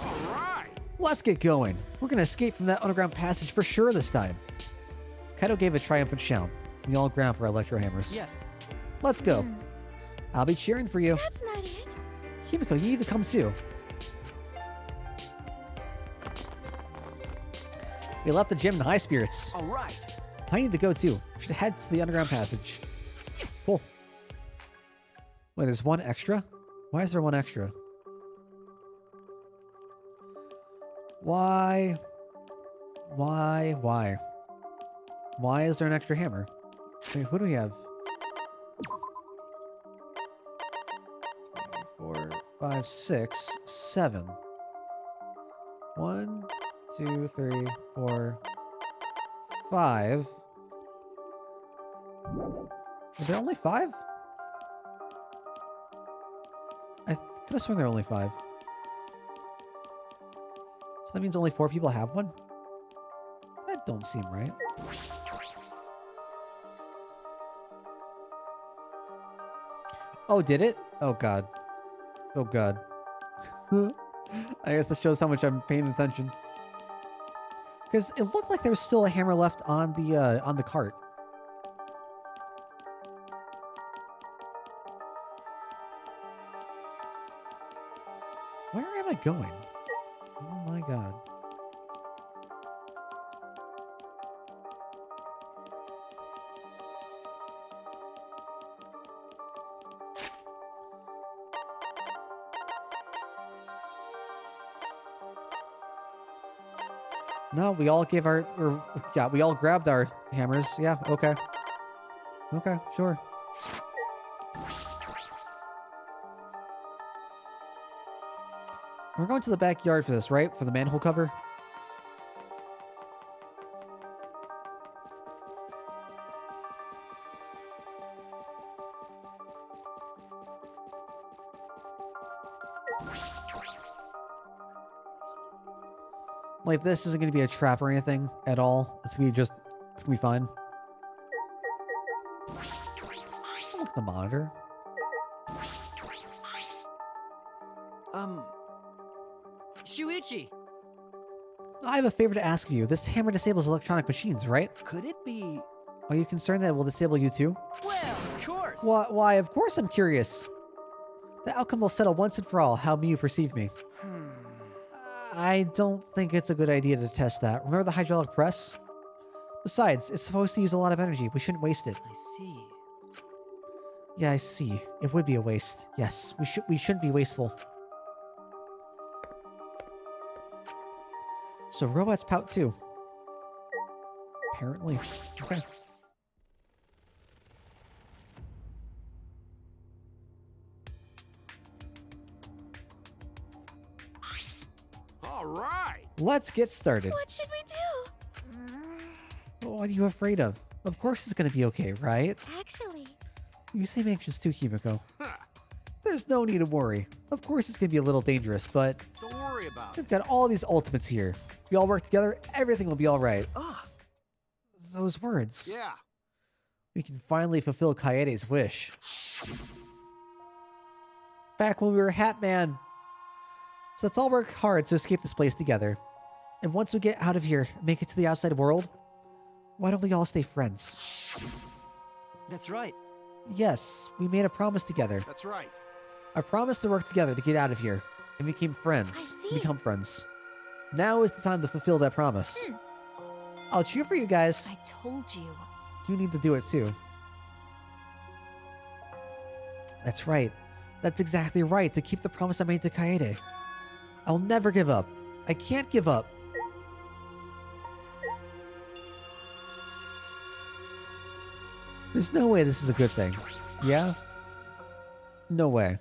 D: All right.
A: Let's get going. We're gonna escape from that underground passage for sure this time. Kaido gave a triumphant shout. We all ground for our electro hammers.
C: Yes.
A: Let's go. I'll be cheering for you.
B: That's not it.
A: Himiko, you need to come too. We left the gym in high spirits.
C: All right.
A: I need to go too. Should head to the underground passage. Cool. Wait, there's one extra? Why is there one extra? Why? Why is there an extra hammer? Wait, who do we have? 3, 4, 5, 6, 7. 1, 2, 3, 4, 5. Are there only 5? I could have sworn there are only 5. So that means only 4 people have one? That don't seem right. Oh, did it? Oh, God. Oh, God. I guess this shows how much I'm paying attention. Because it looked like there was still a hammer left on the cart. Where am I going? Oh my God. No, we all gave we all grabbed our hammers. Yeah, okay. Okay, sure. We're going to the backyard for this, right? For the manhole cover? Like, this isn't going to be a trap or anything at all. It's going to be fine. Look at the monitor.
C: Shuichi,
A: I have a favor to ask of you. This hammer disables electronic machines, right?
C: could it be?
A: Are you concerned that it will disable you too?
C: Well, of course.
A: Why, of course I'm curious. The outcome will settle once and for all how you perceive me. I don't think it's a good idea to test that. Remember the hydraulic press? Besides, it's supposed to use a lot of energy. We shouldn't waste it.
C: I see.
A: Yeah, I see. It would be a waste. Yes, we shouldn't be wasteful. So robots pout too. Apparently. Okay.
D: All right.
A: Let's get started.
B: What should we do?
A: What are you afraid of? Of course it's gonna be okay, right?
B: Actually,
A: You seem anxious too, Kimiko.
D: Huh.
A: There's no need to worry. Of course it's gonna be a little dangerous, but
D: Don't worry about it.
A: we've got all these ultimates here. If we all work together, everything will be alright. Ah, those words.
D: Yeah.
A: We can finally fulfill Kaede's wish. Back when we were Hat Man. So let's all work hard to escape this place together. And once we get out of here and make it to the outside world, why don't we all stay friends?
C: That's right.
A: Yes, we made a promise together.
D: That's right.
A: I promised to work together to get out of here and became friends.
B: I see.
A: Become friends. Now is the time to fulfill that promise. I'll cheer for you guys.
B: I told you.
A: You need to do it too. That's right. That's exactly right, to keep the promise I made to Kaede. I'll never give up. I can't give up. There's no way this is a good thing. Yeah? No way.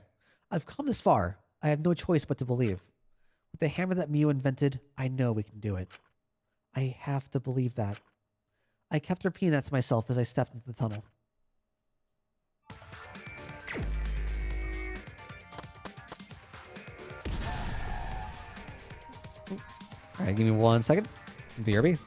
A: I've come this far. I have no choice but to believe. With the hammer that Miu invented, I know we can do it. I have to believe that. I kept repeating that to myself as I stepped into the tunnel. Alright, give me 1 second. BRB.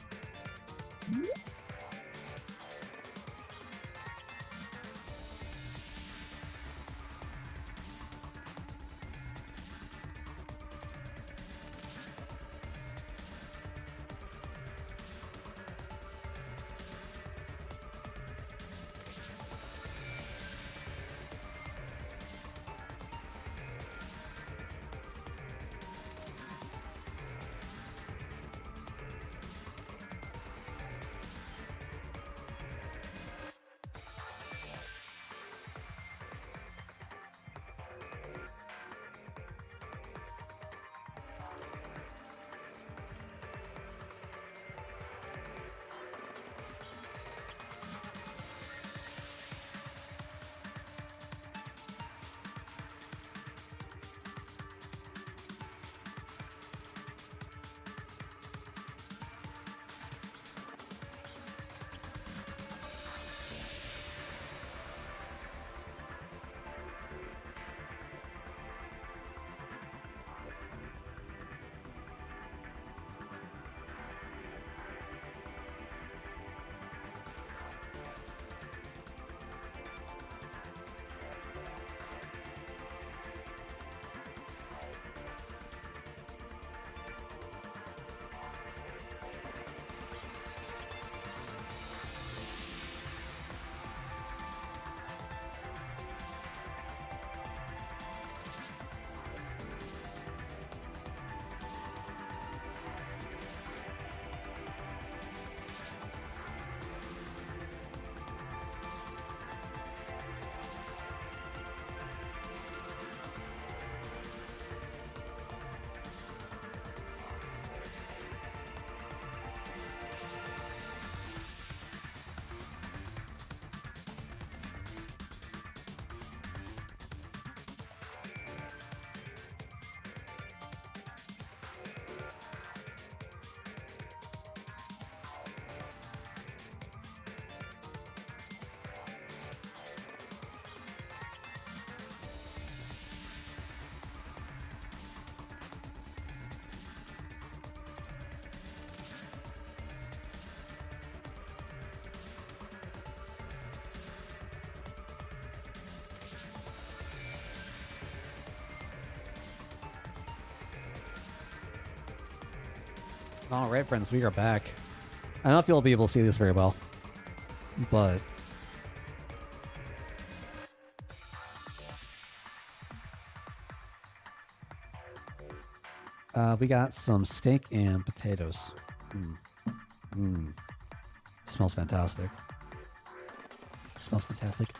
A: All right, friends, we are back. I don't know if you'll be able to see this very well, but we got some steak and potatoes. Smells fantastic. Smells fantastic.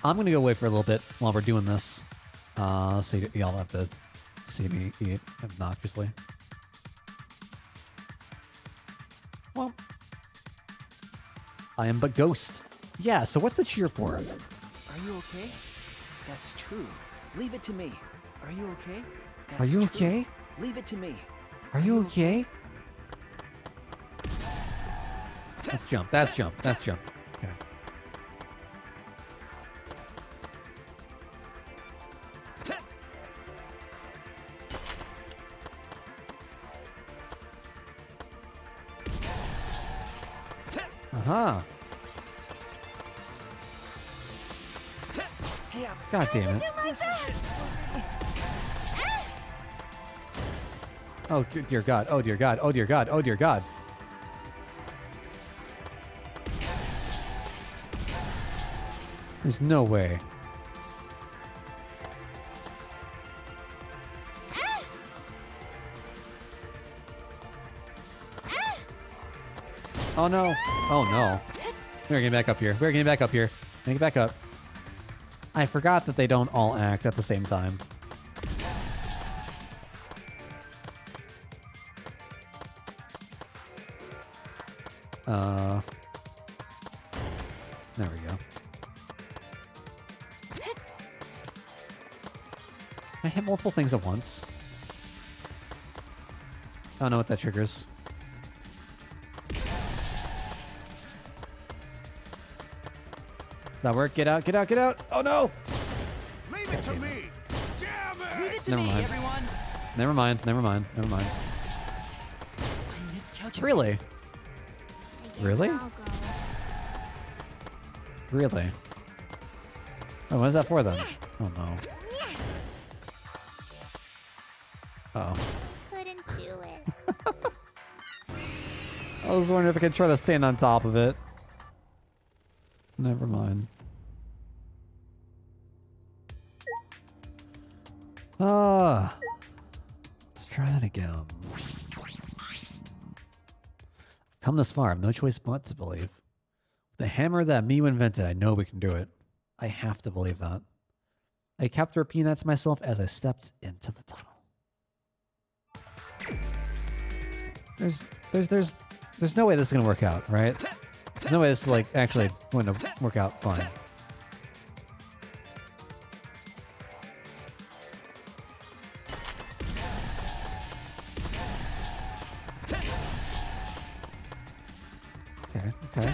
A: I'm gonna go away for a little bit while we're doing this. So y'all have to see me eat obnoxiously. Well, I am but Ghost. Yeah, so what's the cheer for?
C: Are you okay? That's true. Leave it to me. Are you okay? That's
A: Are you
C: true.
A: okay?
C: Leave it to me.
A: Are you okay? Let's jump. That's jump. That's jump. Okay. Uh-huh. God damn it. Oh, dear God. Oh, dear God. Oh, dear God. Oh, dear God. There's no way. Oh, no. Oh, no. We're getting back up here. We're getting back up here. Make it back up. I forgot that they don't all act at the same time. There we go. I hit multiple things at once. I don't know what that triggers. Does that work? Get out, get out, get out! Oh no!
D: Leave it to me! Damn it!
C: Leave it to
A: Never
C: me,
A: mind.
C: everyone.
A: Never mind, never mind, never mind.
C: I miscalculated.
A: Really? Really?
B: I'll go.
A: Really? Oh, what is that for then? Oh no. Uh-oh.
B: Couldn't do it.
A: I was wondering if I could try to stand on top of it. Never mind. Let's try that again. Come this far, I've no choice but to believe. The hammer that Miu invented, I know we can do it. I have to believe that. I kept repeating that to myself as I stepped into the tunnel. There's no way this is gonna work out, right? There's no way this is like actually going to work out fine. Okay, okay.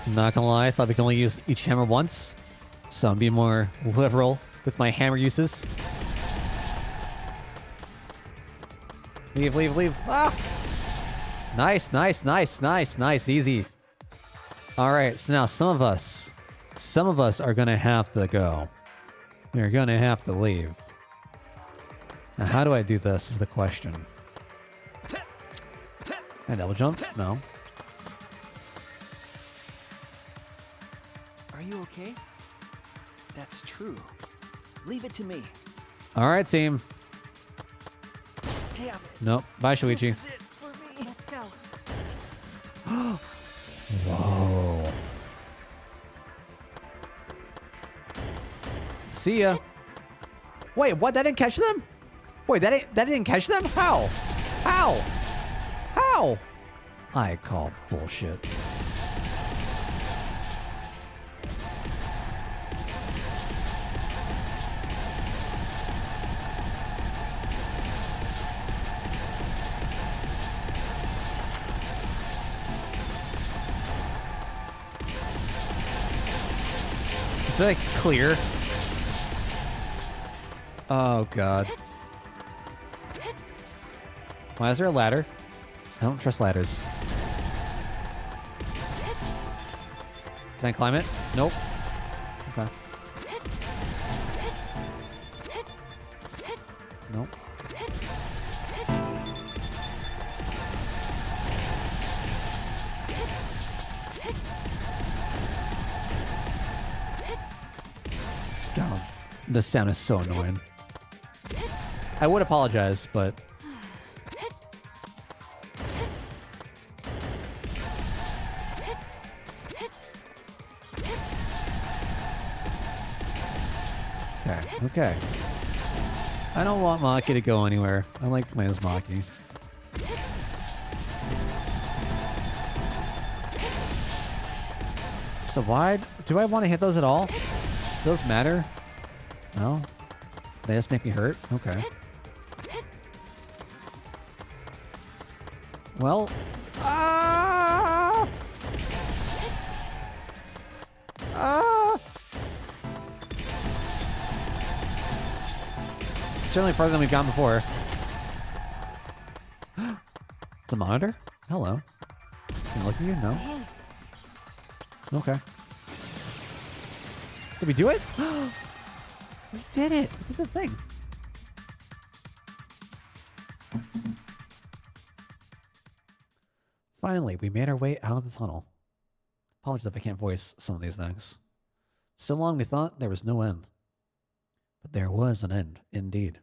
A: I'm not gonna lie, I thought we could only use each hammer once. So I'm being more liberal with my hammer uses. Leave, leave, leave. Ah! Nice, nice, nice, nice, nice, easy. Alright, so now some of us are gonna have to go. We're gonna have to leave. Now how do I do this is the question. Can I double jump? No.
C: Are you okay? That's true. Leave it to me.
A: Alright, team.
C: Damn it.
A: Nope. Bye, Shuichi.
C: This is it for me.
B: Let's go.
A: Whoa. See ya. Wait, what? That didn't catch them? Wait, that didn't catch them? How? How? How? I call bullshit. Is that clear? Oh god. Why is there a ladder? I don't trust ladders. Can I climb it? Nope. Okay. Nope. God, this sound is so annoying. I would apologize, but Okay. I don't want Maki to go anywhere. I like playing as Maki. So why do I want to hit those at all? Those matter? No? They just make me hurt? Okay. Well, ah! Ah! Certainly farther than we've gone before. It's a monitor? Hello. Can I look at you? No? Okay. Did we do it? We did it! We did the thing. Finally, we made our way out of the tunnel. Apologies if I can't voice some of these things. So long we thought there was no end. But there was an end, indeed.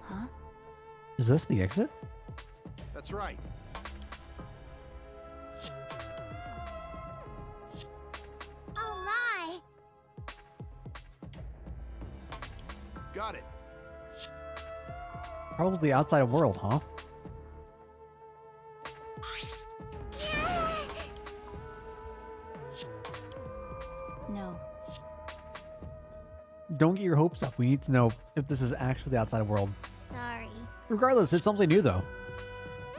B: Huh?
A: Is this the exit?
D: That's right.
B: Oh my!
D: Got it.
A: Probably the outside world, huh?
B: No.
A: Don't get your hopes up. We need to know if this is actually the outside world.
B: Sorry.
A: Regardless, it's something new, though.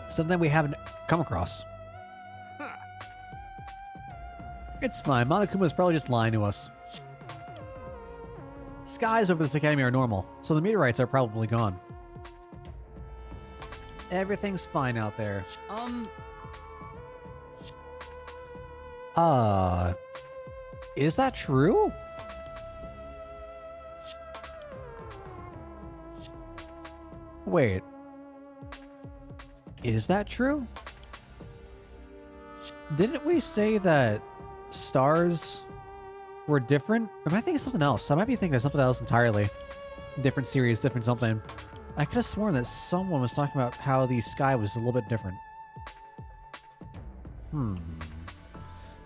A: Something we haven't come across.
D: Huh.
A: It's fine. Monokuma's probably just lying to us. Skies over this academy are normal, so the meteorites are probably gone. Everything's fine out there. Is that true? Wait. Is that true? Didn't we say that stars were different? Or am I thinking something else? I might be thinking of something else entirely. Different series, different something. I could have sworn that someone was talking about how the sky was a little bit different.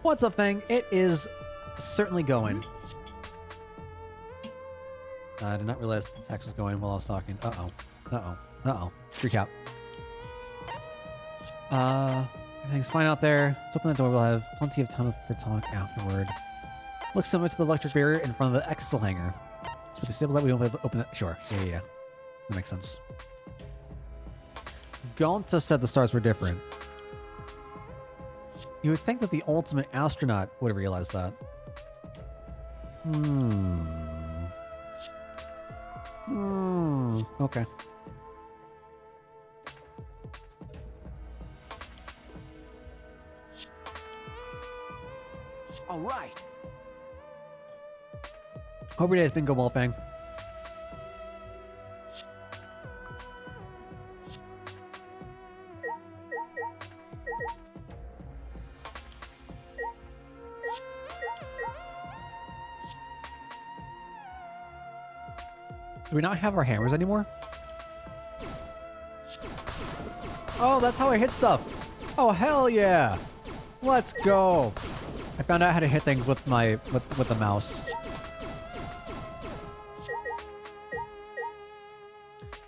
A: What's up, Fang? It is certainly going. I did not realize the text was going while I was talking. Uh-oh. Uh-oh. Uh-oh. Tree cap. Everything's fine out there. Let's open the door. We'll have plenty of time for talk afterward. Looks similar to the electric barrier in front of the Exel hangar. So we disable that, we won't be able to open it. Sure. Yeah. That makes sense. Gonta said the stars were different. You would think that the ultimate astronaut would have realized that. Okay.
C: All right.
A: Hope your day has been good, Wolfang. Do we not have our hammers anymore? Oh, that's how I hit stuff. Oh, hell yeah. Let's go. I found out how to hit things with my with the mouse.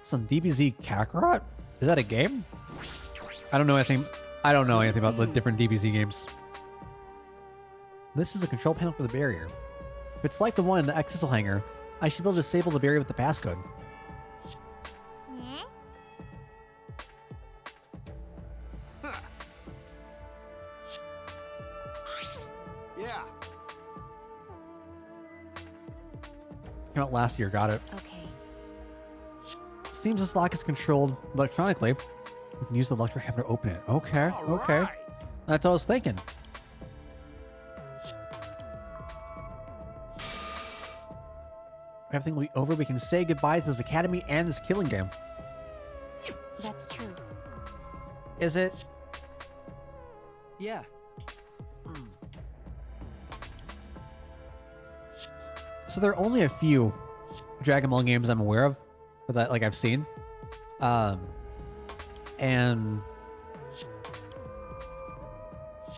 A: Some DBZ Kakarot? Is that a game? I don't know anything. I don't know anything about the different DBZ games. This is a control panel for the barrier. If it's like the one in the Exisal hangar, I should be able to disable the barrier with the passcode.
B: Eh?
D: Yeah.
A: Came out last year, got it.
B: Okay.
A: Seems this lock is controlled electronically. We can use the electric hammer to open it. Okay, okay.
D: Alright.
A: That's what I was thinking. Everything will be over. We can say goodbye to this academy and this killing game.
B: That's true.
A: Is it?
C: Yeah.
A: So there are only a few Dragon Ball games I'm aware of, or that like I've seen, and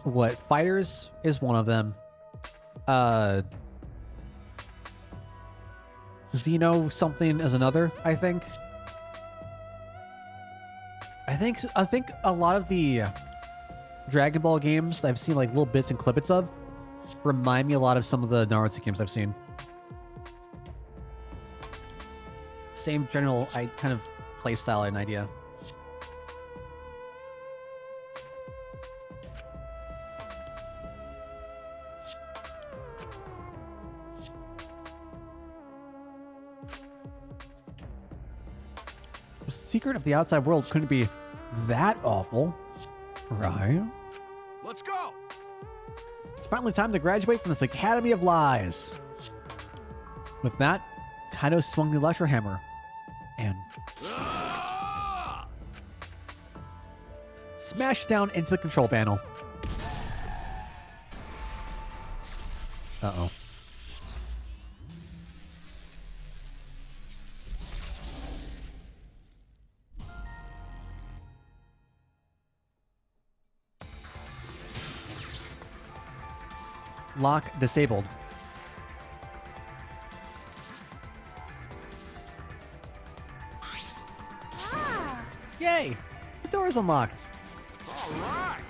A: What, Fighters is one of them. Xeno something is another, I think. I think a lot of the Dragon Ball games that I've seen like little bits and clippets of remind me a lot of some of the Naruto games I've seen. Same general kind of playstyle and idea. The secret of the outside world couldn't be that awful, right?
D: Let's go.
A: It's finally time to graduate from this Academy of Lies. With that, Kaido swung the Electro Hammer and smashed down into the control panel. Uh-oh. Lock disabled. Yay! The door is unlocked.
D: All right.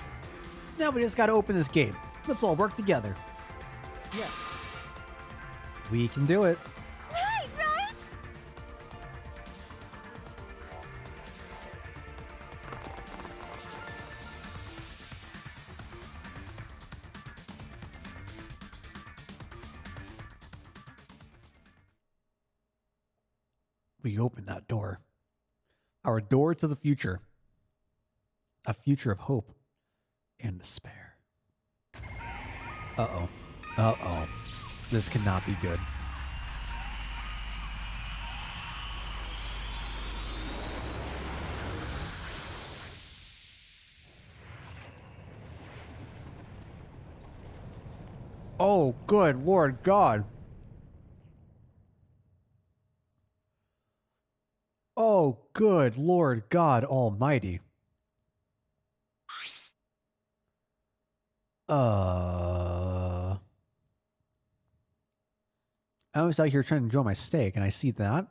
A: Now we just gotta open this gate. Let's all work together.
C: Yes.
A: We can do it.
B: Right, right?
A: We open that door. Our door to the future. A future of hope and despair. Uh-oh. Uh-oh. This cannot be good. Oh, good Lord God. Oh, good Lord God Almighty. I was out here trying to enjoy my steak and I see that.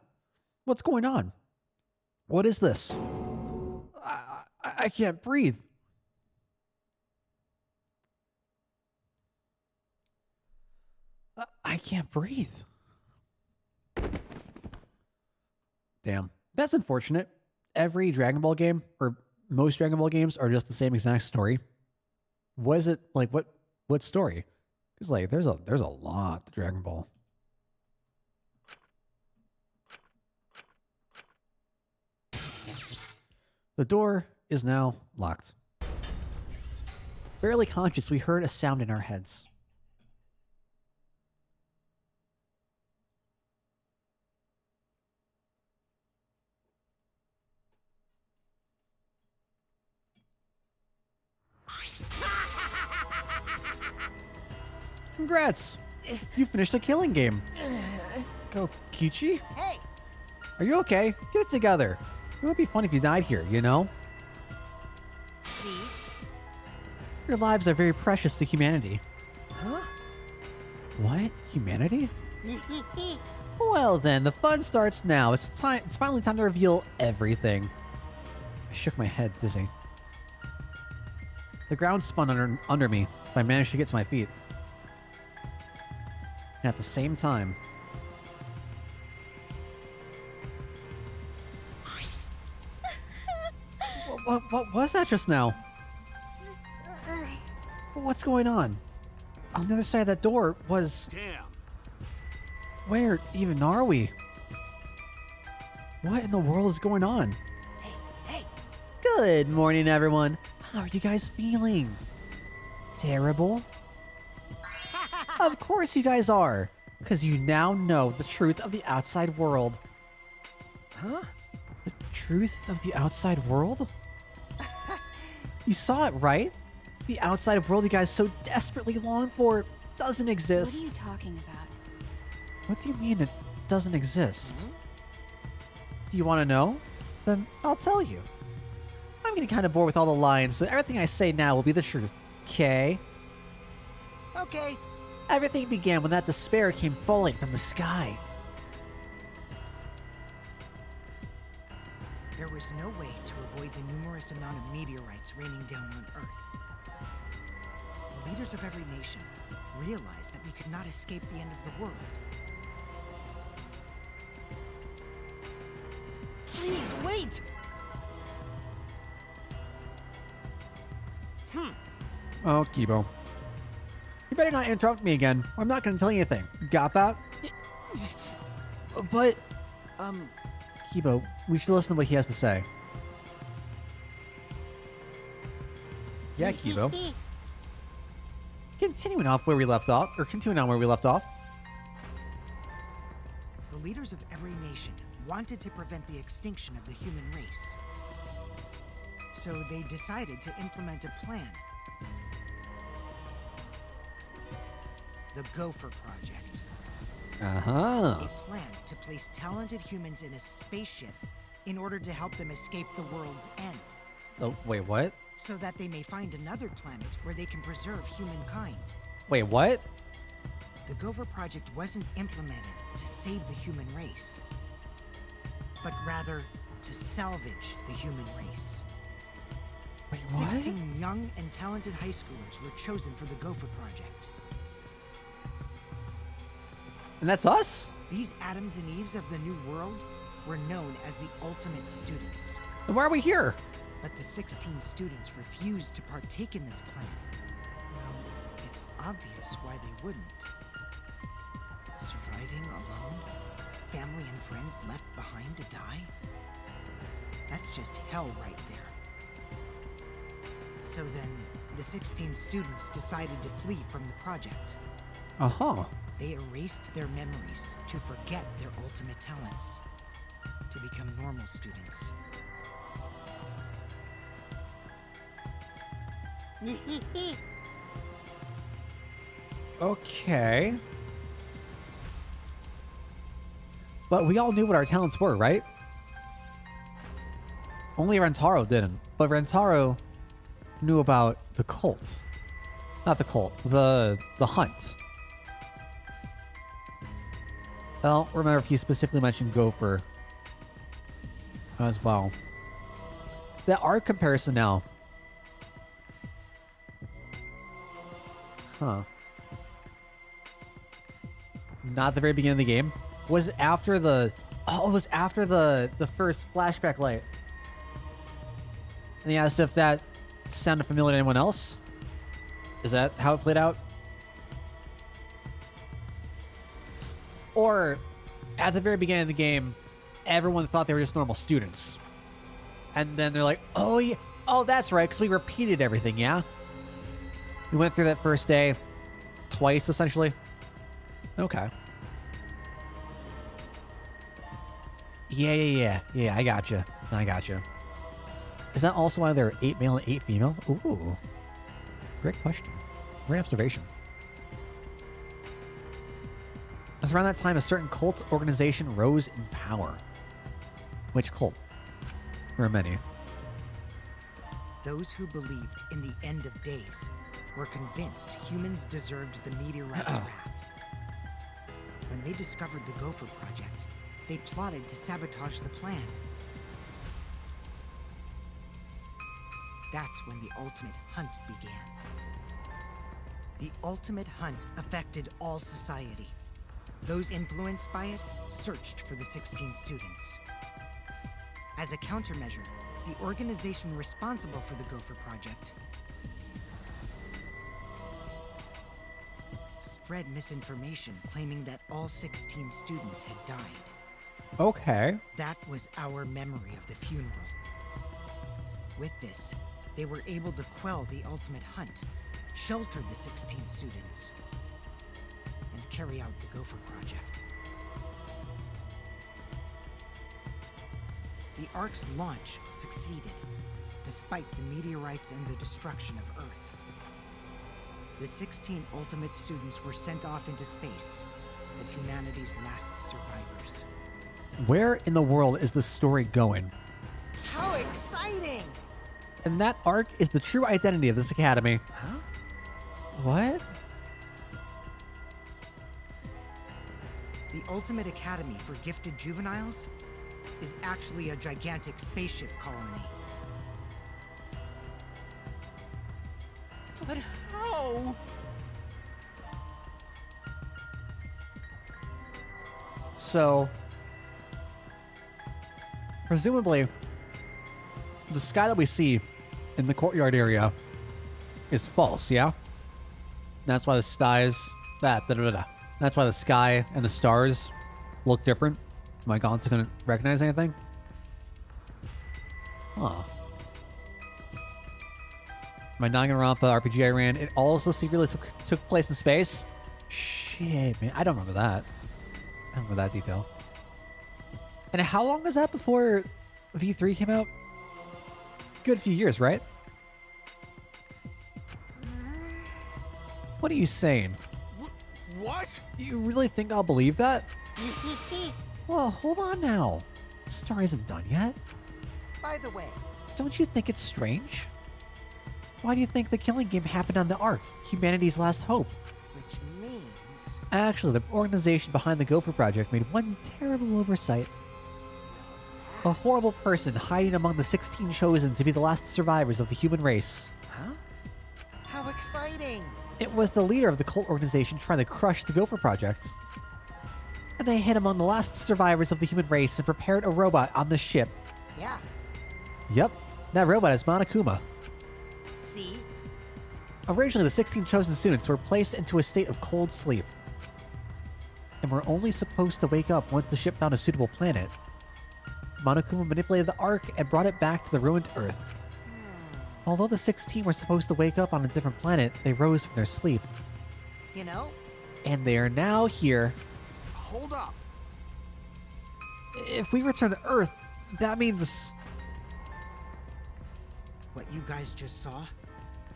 A: What's going on? What is this? I can't breathe. I can't breathe. Damn. That's unfortunate. Every Dragon Ball game, or most Dragon Ball games, are just the same exact story. What is it like? What story? Because like there's a lot to Dragon Ball. The door is now locked. Barely conscious, we heard a sound in our heads. Congrats! You finished the killing game. Go, Kichi?
F: Hey!
A: Are you okay? Get it together. It would be fun if you died here, you know?
F: See?
A: Your lives are very precious to humanity.
F: Huh?
A: What? Humanity? Well then, the fun starts now. It's finally time to reveal everything. I shook my head, dizzy. The ground spun under me, but I managed to get to my feet. And at the same time, what was that just now? What's going on? On the other side of that door was...
D: Damn.
A: Where even are we? What in the world is going on?
F: Hey!
A: Good morning, everyone. How are you guys feeling? Terrible? Of course you guys are, because you now know the truth of the outside world.
F: Huh?
A: The truth of the outside world? You saw it, right? The outside world you guys so desperately long for doesn't
B: What are
A: exist.
B: you talking about?
A: What do you mean it doesn't exist? Do you want to know? Then I'll tell you. I'm getting kind of bored with all the lines, so everything I say now will be the truth. Okay.
F: Okay.
A: Everything began when that despair came falling from the sky.
F: There was no way to avoid the numerous amount of meteorites raining down on Earth. The leaders of every nation realized that we could not escape the end of the world.
B: Please, wait!
A: Oh, Kibo. You better not interrupt me again, or I'm not going to tell you anything. Got that? But, Kibo, we should listen to what he has to say. Yeah, Kibo. Continuing on where we left off.
F: The leaders of every nation wanted to prevent the extinction of the human race. So they decided to implement a plan. The Gopher Project.
A: Uh-huh.
F: A plan to place talented humans in a spaceship in order to help them escape the world's end,
A: Oh, wait, what?
F: so that they may find another planet where they can preserve humankind.
A: Wait, what?
F: The Gopher Project wasn't implemented to save the human race, but rather to salvage the human race.
A: Wait, what?
F: 16 young and talented high schoolers were chosen for the Gopher Project.
A: And that's us?
F: These Adams and Eves of the New World were known as the ultimate students.
A: Then why are we here?
F: But the 16 students refused to partake in this plan. Well, it's obvious why they wouldn't. Surviving alone? Family and friends left behind to die? That's just hell right there. So then, the 16 students decided to flee from the project.
A: Uh-huh.
F: They erased their memories to forget their ultimate talents, to become normal students.
A: Okay. But we all knew what our talents were, right? Only Rentaro didn't. But Rentaro knew about the cult. Not the cult, the hunt. I don't remember if he specifically mentioned Gopher as well. The art comparison now. Huh. Not the very beginning of the game. Was it after the... Oh, it was after the first flashback light. And he asked if that sounded familiar to anyone else. Is that how it played out? Or at the very beginning of the game, everyone thought they were just normal students. And then they're like, oh, yeah. Oh, that's right, because we repeated everything, yeah? We went through that first day twice, essentially. Okay. Yeah, I gotcha. Is that also why there are 8 male and 8 female? Ooh. Great question. Great observation. It was around that time a certain cult organization rose in power. Which cult? There are many.
F: Those who believed in the end of days were convinced humans deserved the meteorite's wrath. When they discovered the Gopher Project, they plotted to sabotage the plan. That's when the ultimate hunt began. The ultimate hunt affected all society. Those influenced by it searched for the 16 students. As a countermeasure, the organization responsible for the Gopher Project spread misinformation claiming that all 16 students had died.
A: Okay.
F: That was our memory of the funeral. With this, they were able to quell the ultimate hunt, shelter the 16 students, and carry out the Gopher Project. The Ark's launch succeeded, despite the meteorites and the destruction of Earth. The 16 ultimate students were sent off into space as humanity's last survivors.
A: Where in the world is this story going?
F: How exciting!
A: And that arc is the true identity of this academy.
C: Huh?
A: What?
F: The ultimate academy for gifted juveniles is actually a gigantic spaceship colony.
C: But how?
A: So, presumably, the sky that we see in the courtyard area is false, yeah? That's why the skies, that's why the sky and the stars look different. Am I gone to gonna recognize anything? Huh. My Danganronpa RPG I ran, it also secretly took place in space? Shit, man. I don't remember that. I don't remember that detail. And how long was that before V3 came out? Good few years, right? What are you saying?
D: What?
A: You really think I'll believe that? Well, hold on now. The story isn't done yet.
F: By the way,
A: Don't you think it's strange? Why do you think the killing game happened on the Ark, humanity's last hope?
F: which means
A: Actually, the organization behind the Gopher Project made one terrible oversight. A horrible person hiding among the 16 chosen to be the last survivors of the human race.
F: huh? How exciting!
A: It was the leader of the cult organization trying to crush the Gopher Project. And they hid among the last survivors of the human race and prepared a robot on the ship.
F: Yeah.
A: Yep, that robot is Monokuma.
F: See?
A: Originally, the 16 chosen students were placed into a state of cold sleep, and were only supposed to wake up once the ship found a suitable planet. Monokuma manipulated the Ark and brought it back to the ruined Earth. Although the 16 were supposed to wake up on a different planet, they rose from their sleep,
F: You know?
A: and they are now here.
D: Hold up.
A: If we return to Earth, that means...
F: What you guys just saw?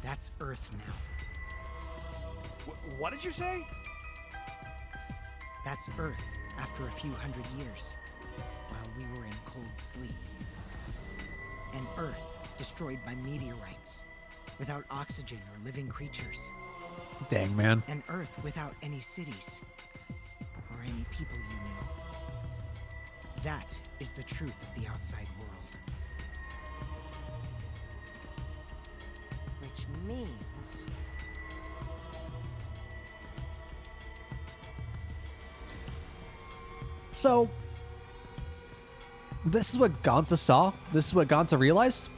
F: That's Earth now.
D: What did you say?
F: That's Earth after a few hundred years, while we were in cold sleep. An Earth destroyed by meteorites, without oxygen or living creatures.
A: Dang, man.
F: An Earth without any cities, or any people you knew. That is the truth of the outside world. Which means...
A: So, this is what Ganta saw? This is what Ganta realized?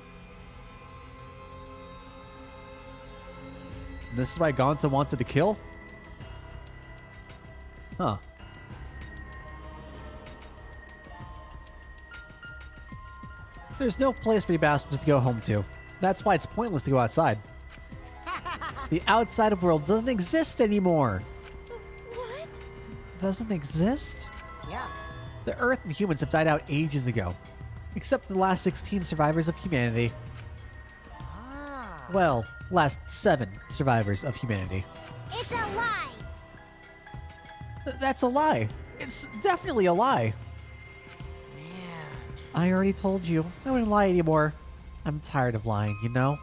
A: This is why Ganta wanted to kill? Huh. There's no place for you bastards to go home to. That's why it's pointless to go outside. The outside world doesn't exist anymore.
B: What?
A: Doesn't exist?
F: Yeah.
A: The Earth and humans have died out ages ago. Except for the last 16 survivors of humanity.
F: Ah.
A: Well, last 7 survivors of humanity.
B: It's a lie.
A: That's a lie. It's definitely a lie.
F: Man.
A: I already told you. I wouldn't lie anymore. I'm tired of lying, you know?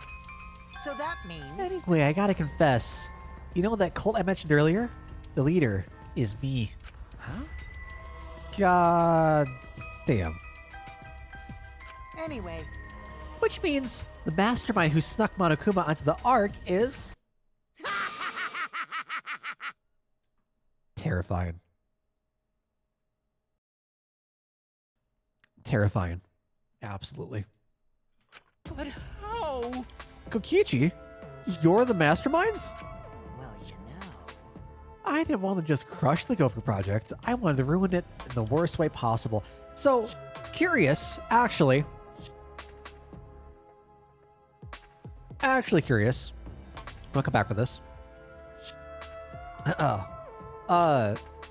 F: So that means...
A: Anyway, I gotta confess. You know that cult I mentioned earlier? The leader is me.
F: Huh?
A: God damn.
F: Anyway,
A: Which means the mastermind who snuck Monokuma onto the Ark is... terrifying. Terrifying. Absolutely.
C: But how?
A: Kokichi, you're the masterminds?
F: well, you know...
A: I didn't want to just crush the Gopher Project. I wanted to ruin it in the worst way possible. So, curious, actually curious. I'm gonna come back for this.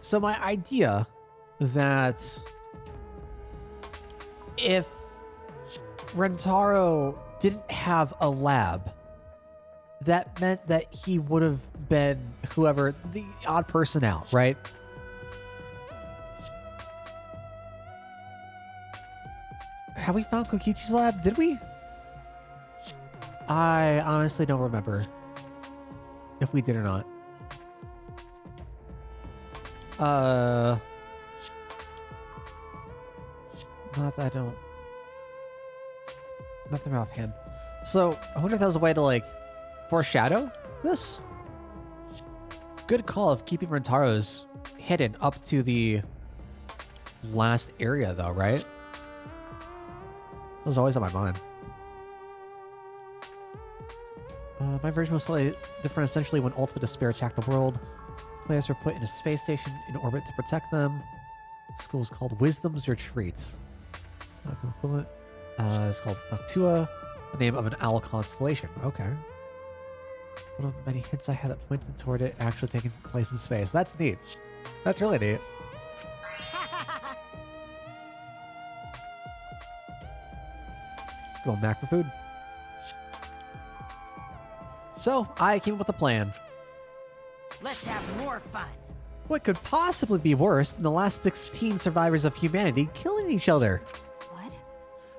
A: So my idea that if Rentaro didn't have a lab, that meant that he would have been whoever, the odd person out, right? Have we found Kokichi's lab? Did we? I honestly don't remember. if we did or not. Not that I don't. Nothing offhand. So, I wonder if that was a way to, like, foreshadow this? Good call of keeping Rentaro's hidden up to the last area, though, right? That was always on my mind. My version was slightly different. Essentially, when Ultimate Despair attacked the world, players were put in a space station in orbit to protect them. The school is called Wisdom's Retreats. It's called Noctua, the name of an owl constellation. Okay. One of the many hints I had that pointed toward it actually taking place in space. That's neat. That's really neat. Going back for food. So, I came up with a plan.
F: Let's have more fun.
A: What could possibly be worse than the last 16 survivors of humanity killing each other?
B: What?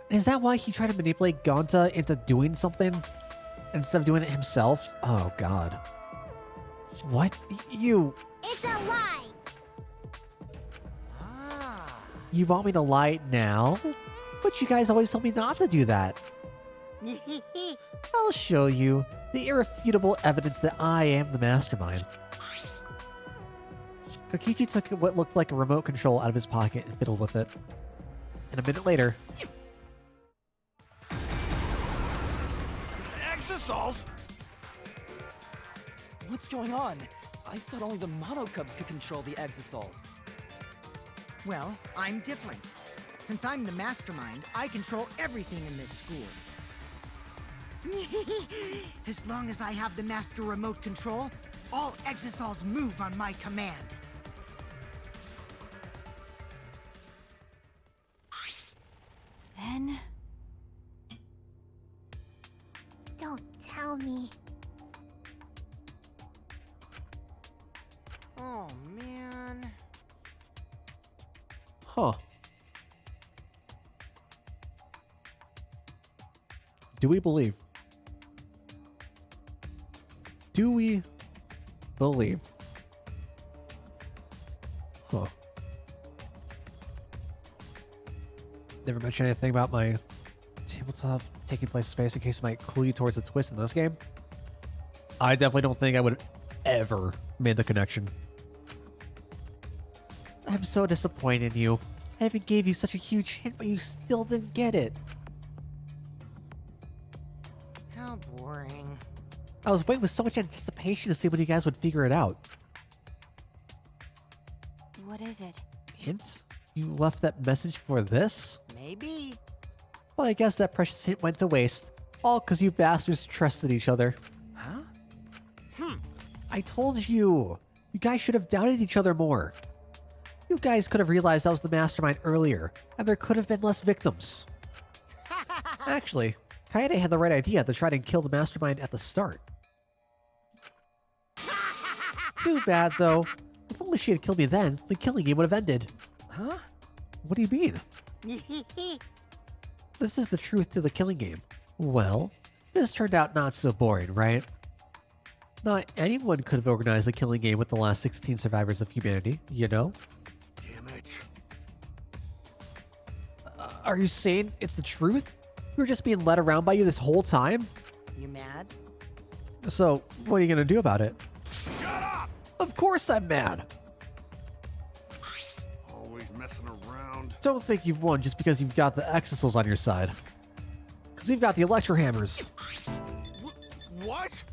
A: And is that why he tried to manipulate Gonta into doing something instead of doing it himself? Oh, God. What? You...
B: It's a lie!
A: You want me to lie now? But you guys always tell me not to do that. I'll show you the irrefutable evidence that I am the mastermind. Kokichi took what looked like a remote control out of his pocket and fiddled with it. And a minute later...
D: Exosols?
C: What's going on? I thought only the Monokubs could control the Exosols.
F: Well, I'm different. Since I'm the mastermind, I control everything in this school. As long as I have the master remote control, all Exosols move on my command.
B: Then... Don't tell me.
F: Oh, man.
A: Huh. Do we believe? Do we believe? Huh. Never mentioned anything about my tabletop taking place in space in case it might clue you towards the twist in this game. I definitely don't think I would have ever made the connection. I'm so disappointed in you. I even gave you such a huge hint, but you still didn't get it.
F: How boring.
A: I was waiting with so much anticipation to see when you guys would figure it out.
B: What is it?
A: Hint? You left that message for this?
F: Maybe.
A: Well, I guess that precious hint went to waste. All because you bastards trusted each other.
F: Huh?
A: I told you! You guys should have doubted each other more. You guys could have realized I was the mastermind earlier, and there could have been less victims. Actually, Kaede had the right idea to try to kill the mastermind at the start. Too bad, though. If only she had killed me then, the killing game would have ended.
F: Huh?
A: What do you mean? This is the truth to the killing game. Well, this turned out not so boring, right? Not anyone could have organized a killing game with the last 16 survivors of humanity, you know?
D: Damn it.
A: Are you saying it's the truth? We were just being led around by you this whole time?
F: You mad?
A: So, what are you gonna do about it?
D: Shut up!
A: Of course I'm mad!
D: Always messing around.
A: Don't think you've won just because you've got the Exosols on your side. Because we've got the Electrohammers.
D: What?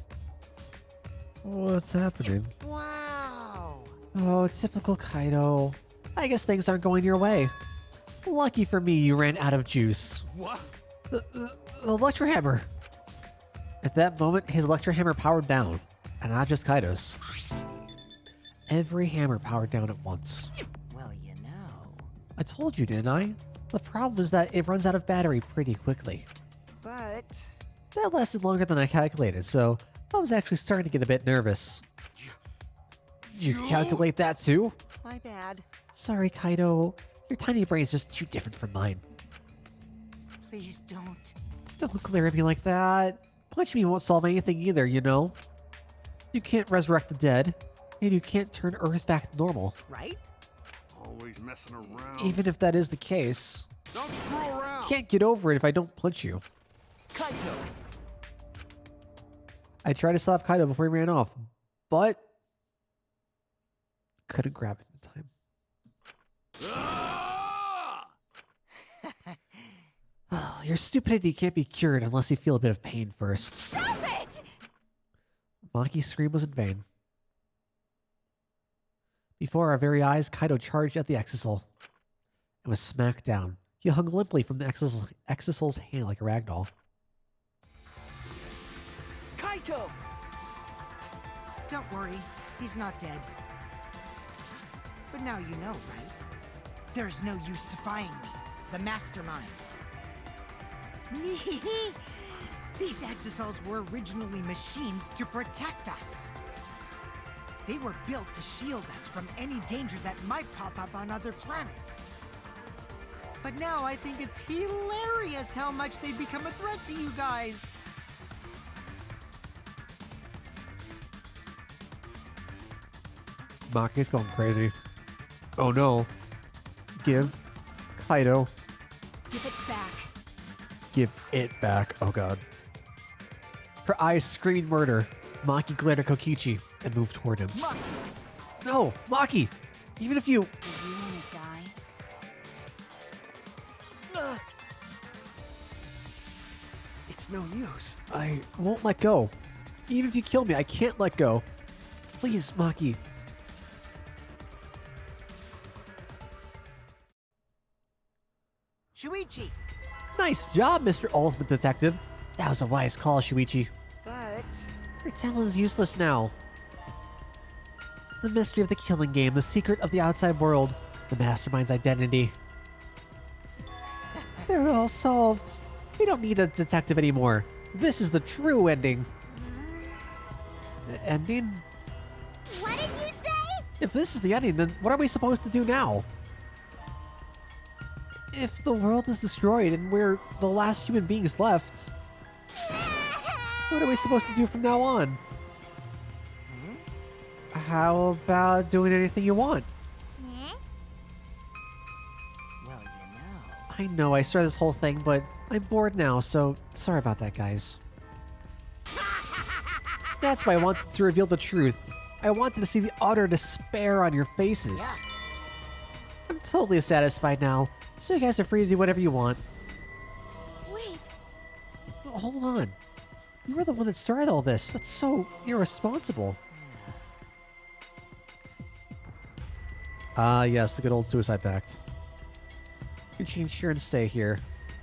A: What's happening?
F: Wow.
A: Oh, typical Kaido. I guess things aren't going your way. Lucky for me, you ran out of juice.
D: What?
A: The Electrohammer! At that moment, his Electrohammer powered down, and not just Kaido's. Every hammer powered down at once.
F: Well, you know.
A: I told you, didn't I? The problem is that it runs out of battery pretty quickly.
F: But...
A: That lasted longer than I calculated, so I was actually starting to get a bit nervous. Did you calculate that too?
F: my bad.
A: Sorry, Kaido. Your tiny brain is just too different from mine.
F: Please don't.
A: Don't glare at me like that. Punching me won't solve anything either, you know? You can't resurrect the dead, and you can't turn Earth back to normal.
F: Right?
D: Always messing around.
A: Even if that is the case,
D: Don't screw around.
A: can't get over it if I don't punch you.
C: Kaito!
A: I tried to stop Kaido before he ran off, but couldn't grab it in time.
D: Ah!
A: Oh, your stupidity can't be cured unless you feel a bit of pain first.
B: Stop it!
A: Maki's scream was in vain. Before our very eyes, Kaido charged at the Exisal and was smacked down. He hung limply from the Exisal's hand like a ragdoll.
C: Kaito!
F: Don't worry, he's not dead. But now you know, right? There's no use defying me, the mastermind. These Exisals were originally machines to protect us. They were built to shield us from any danger that might pop up on other planets. But now I think it's hilarious how much they've become a threat to you guys.
A: Maki's going crazy. Oh no. Give Kaido.
B: Give it back.
A: Give it back. Oh god. Her eyes screamed murder. Maki glared at Kokichi and moved toward him.
C: Maki!
A: No! Maki! Even if you...
B: Do you want to die?
C: It's no use.
A: I won't let go. Even if you kill me, I can't let go. Please, Maki.
F: Shuichi!
A: Nice job, Mr. Ultimate Detective. That was a wise call, Shuichi.
F: But
A: Your talent is useless now. The mystery of the killing game, the secret of the outside world, the mastermind's identity. They're all solved. We don't need a detective anymore. This is the true ending. Ending?
B: What did you say?
A: If this is the ending, then what are we supposed to do now? If the world is destroyed and we're the last human beings left, what are we supposed to do from now on? How about doing anything you want?
F: well, you know.
A: I know I started this whole thing, but I'm bored now, so sorry about that, guys. That's why I wanted to reveal the truth. I wanted to see the utter despair on your faces.
F: Yeah.
A: I'm totally satisfied now, so you guys are free to do whatever you want.
B: Wait,
A: Hold on. You were the one that started all this. That's so irresponsible. Ah, yes, the good old suicide pact. You can change here and stay here.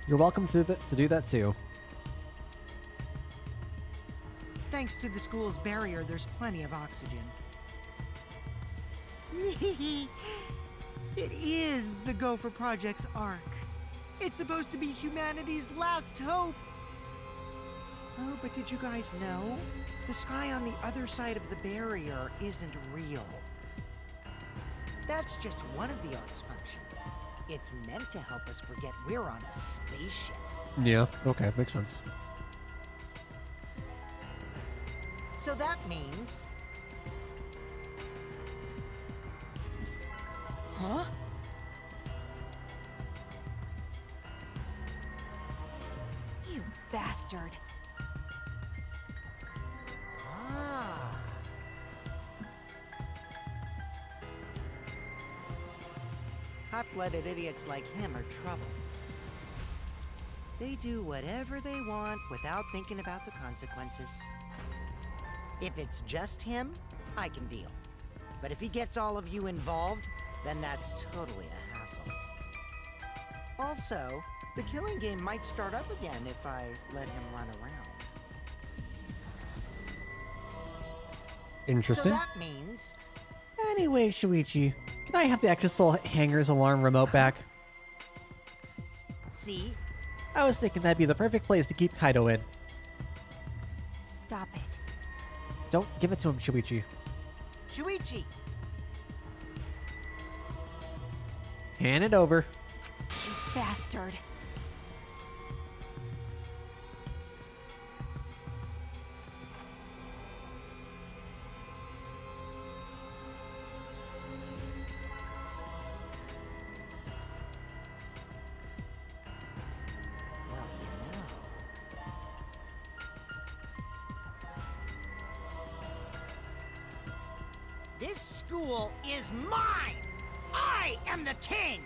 A: You're welcome to do that too.
F: Thanks to the school's barrier, there's plenty of oxygen. It is the Gopher Project's arc. It's supposed to be humanity's last hope. Oh, but did you guys know? The sky on the other side of the barrier isn't real. That's just one of the arc's functions. It's meant to help us forget we're on a spaceship.
A: Yeah, okay, makes sense.
F: So that means...
C: Huh?
B: you bastard.
F: Ah. Hot-blooded idiots like him are trouble. They do whatever they want without thinking about the consequences. If it's just him, I can deal. But if he gets all of you involved, then that's totally a hassle. Also, the killing game might start up again if I let him run around.
A: Interesting.
F: So that means...
A: Anyway, Shuichi, can I have the Exisal Hangar's alarm remote back?
F: See?
A: I was thinking that'd be the perfect place to keep Kaido in.
B: Stop it.
A: Don't give it to him, Shuichi.
F: Shuichi!
A: Hand it over.
B: You bastard.
F: This school is mine! I am the king!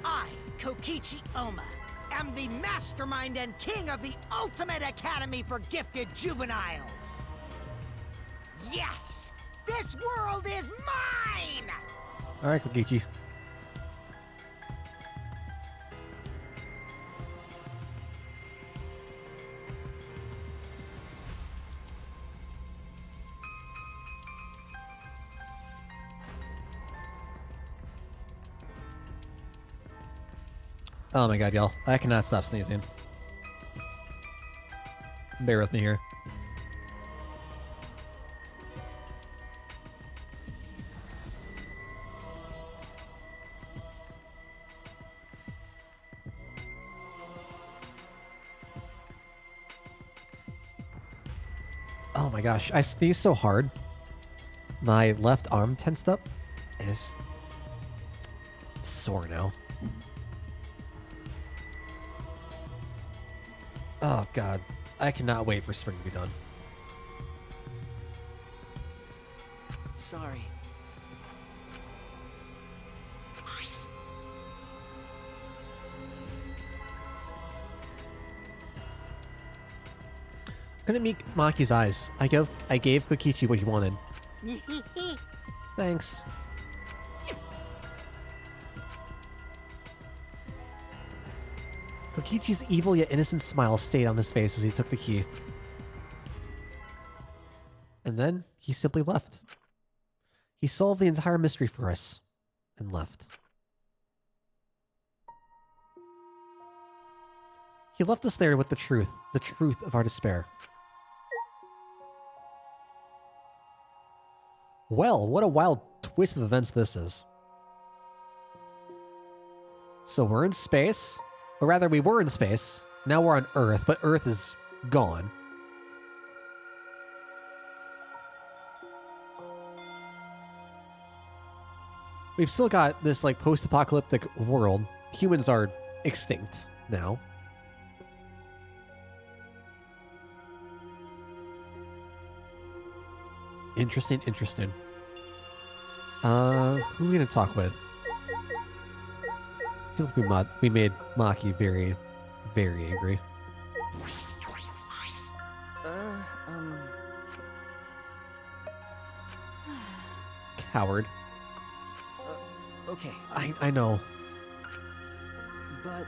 F: I, Kokichi Oma, am the mastermind and king of the ultimate academy for gifted juveniles! Yes! This world is mine!
A: Alright, Kokichi. Oh my god, y'all. I cannot stop sneezing. Bear with me here. Oh my gosh, I sneezed so hard. My left arm tensed up, and it's sore now. Oh god, I cannot wait for spring to be done.
C: Sorry.
A: Couldn't meet Maki's eyes. I gave Kokichi what he wanted. Thanks. Kokichi's evil yet innocent smile stayed on his face as he took the key. And then he simply left. He solved the entire mystery for us and left. He left us there with the truth of our despair. Well, what a wild twist of events this is. So we're in space. Or rather, we were in space. Now we're on Earth, but Earth is gone. We've still got this, like, post-apocalyptic world. Humans are extinct now. Interesting, interesting. Who are we gonna talk with? I feel like we made Maki very, very angry. Coward.
C: Okay.
A: I know.
C: But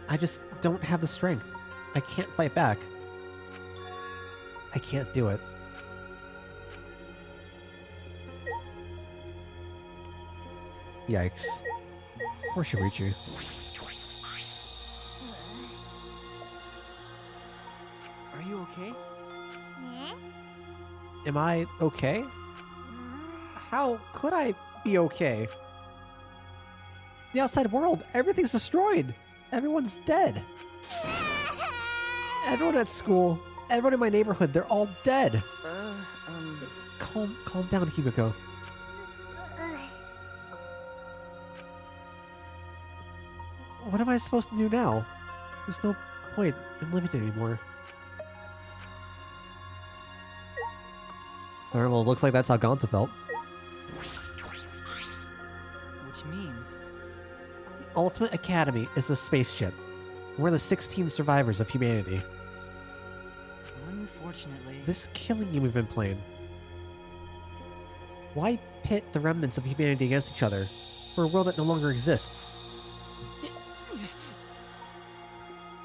A: I just don't have the strength. I can't fight back. I can't do it. Yikes. Poor Shirichi.
C: are you okay?
A: Am I okay? How could I be okay? The outside world, everything's destroyed. Everyone's dead. Everyone at school, everyone in my neighborhood, they're all dead. Calm down, Himiko. What am I supposed to do now? There's no point in living anymore. Alright, well, it looks like that's how Gonta felt.
C: Which means
A: Ultimate Academy is a spaceship. We're the 16 survivors of humanity.
C: unfortunately
A: This killing game we've been playing. Why pit the remnants of humanity against each other for a world that no longer exists?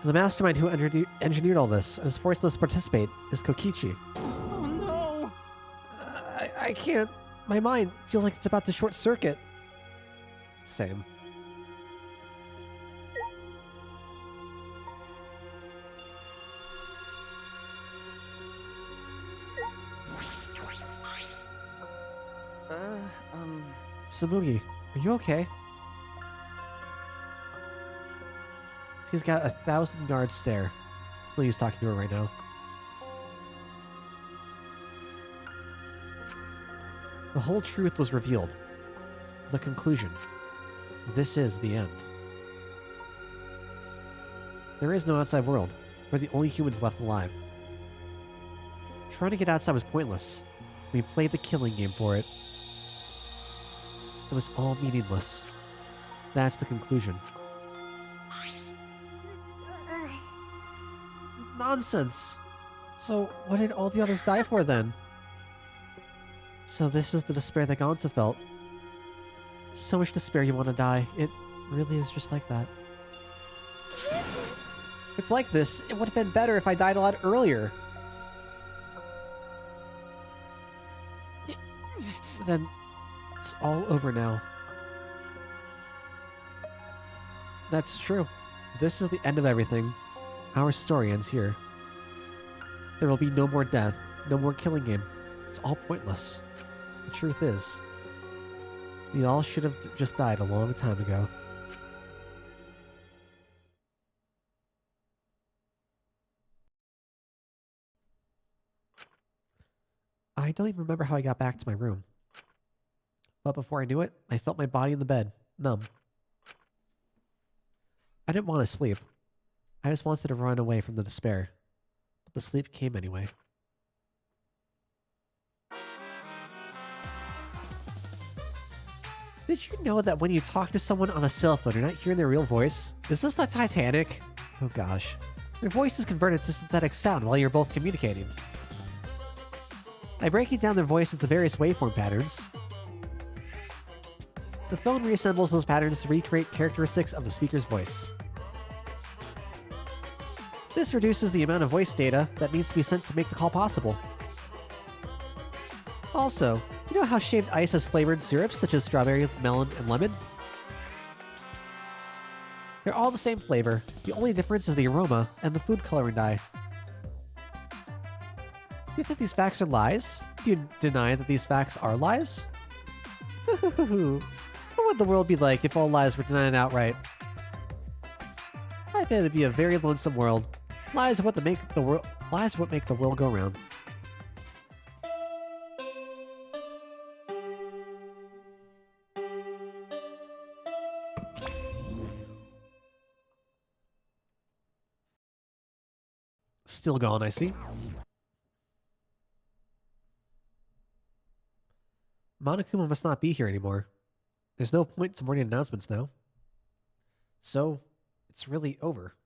A: The mastermind who engineered all this and has forced us to participate is Kokichi.
C: Oh no!
A: I can't. My mind feels like it's about to short circuit. Same. Samugi, are you okay? She's got a 1,000-yard stare. Slee's talking to her right now. The whole truth was revealed. The conclusion. This is the end. There is no outside world. We're the only humans left alive. Trying to get outside was pointless. We played the killing game for it. It was all meaningless. That's the conclusion. Nonsense! So, what did all the others die for then? So this is the despair that Gonta felt. So much despair you want to die. It really is just like that. If it's like this, it would have been better if I died a lot earlier. Then, it's all over now. That's true. This is the end of everything. Our story ends here. There will be no more death, no more killing game. It's all pointless. The truth is, we all should have just died a long time ago. I don't even remember how I got back to my room. But before I knew it, I felt my body in the bed, numb. I didn't want to sleep. I just wanted to run away from the despair. But the sleep came anyway. Did you know that when you talk to someone on a cell phone, you're not hearing their real voice? Is this the Titanic? Oh gosh. Your voice is converted to synthetic sound while you're both communicating. By breaking down their voice into various waveform patterns, the phone reassembles those patterns to recreate characteristics of the speaker's voice. This reduces the amount of voice data that needs to be sent to make the call possible. Also, you know how shaved ice has flavored syrups such as strawberry, melon, and lemon? They're all the same flavor. The only difference is the aroma and the food coloring dye. Do you think these facts are lies? Do you deny that these facts are lies? What would the world be like if all lies were denied outright? I bet it'd be a very lonesome world. Lies are what make the world go round. Still gone, I see. Monokuma must not be here anymore. There's no point to morning announcements now. So, it's really over.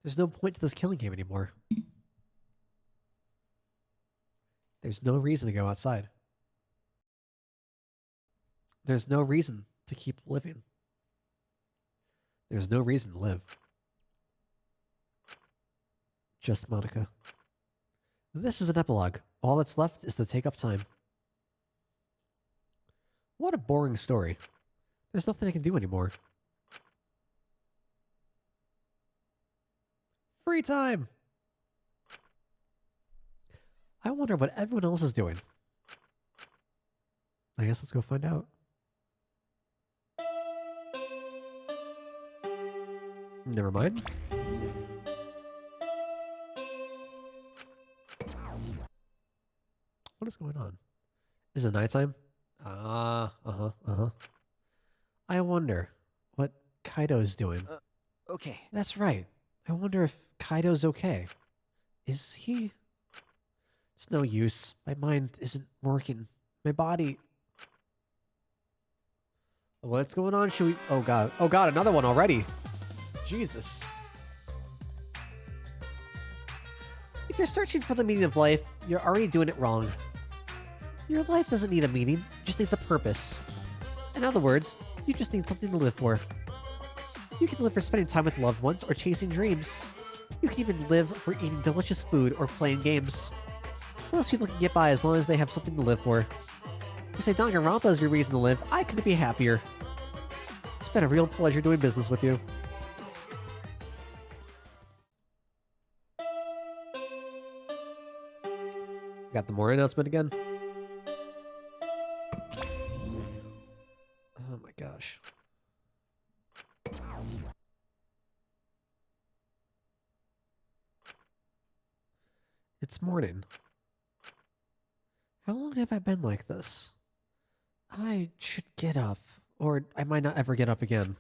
A: There's no point to this killing game anymore. There's no reason to go outside. There's no reason to keep living. There's no reason to live. Just Monica. This is an epilogue. All that's left is to take up time. What a boring story. There's nothing I can do anymore. Free time! I wonder what everyone else is doing. I guess let's go find out. Never mind. What is going on? Is it nighttime? I wonder what Kaido's doing.
C: Okay.
A: That's right. I wonder if Kaido's okay. Is he? It's no use. My mind isn't working. My body. What's going on? Should we? Oh god. Oh god, another one already. Jesus. If you're searching for the meaning of life, you're already doing it wrong. Your life doesn't need a meaning, it just needs a purpose. In other words, you just need something to live for. You can live for spending time with loved ones or chasing dreams. You can even live for eating delicious food or playing games. Most people can get by as long as they have something to live for. If you say Danganronpa is your reason to live, I couldn't be happier. It's been a real pleasure doing business with you. Got the more announcement again. Oh my gosh. It's morning. How long have I been like this? I should get up, or I might not ever get up again.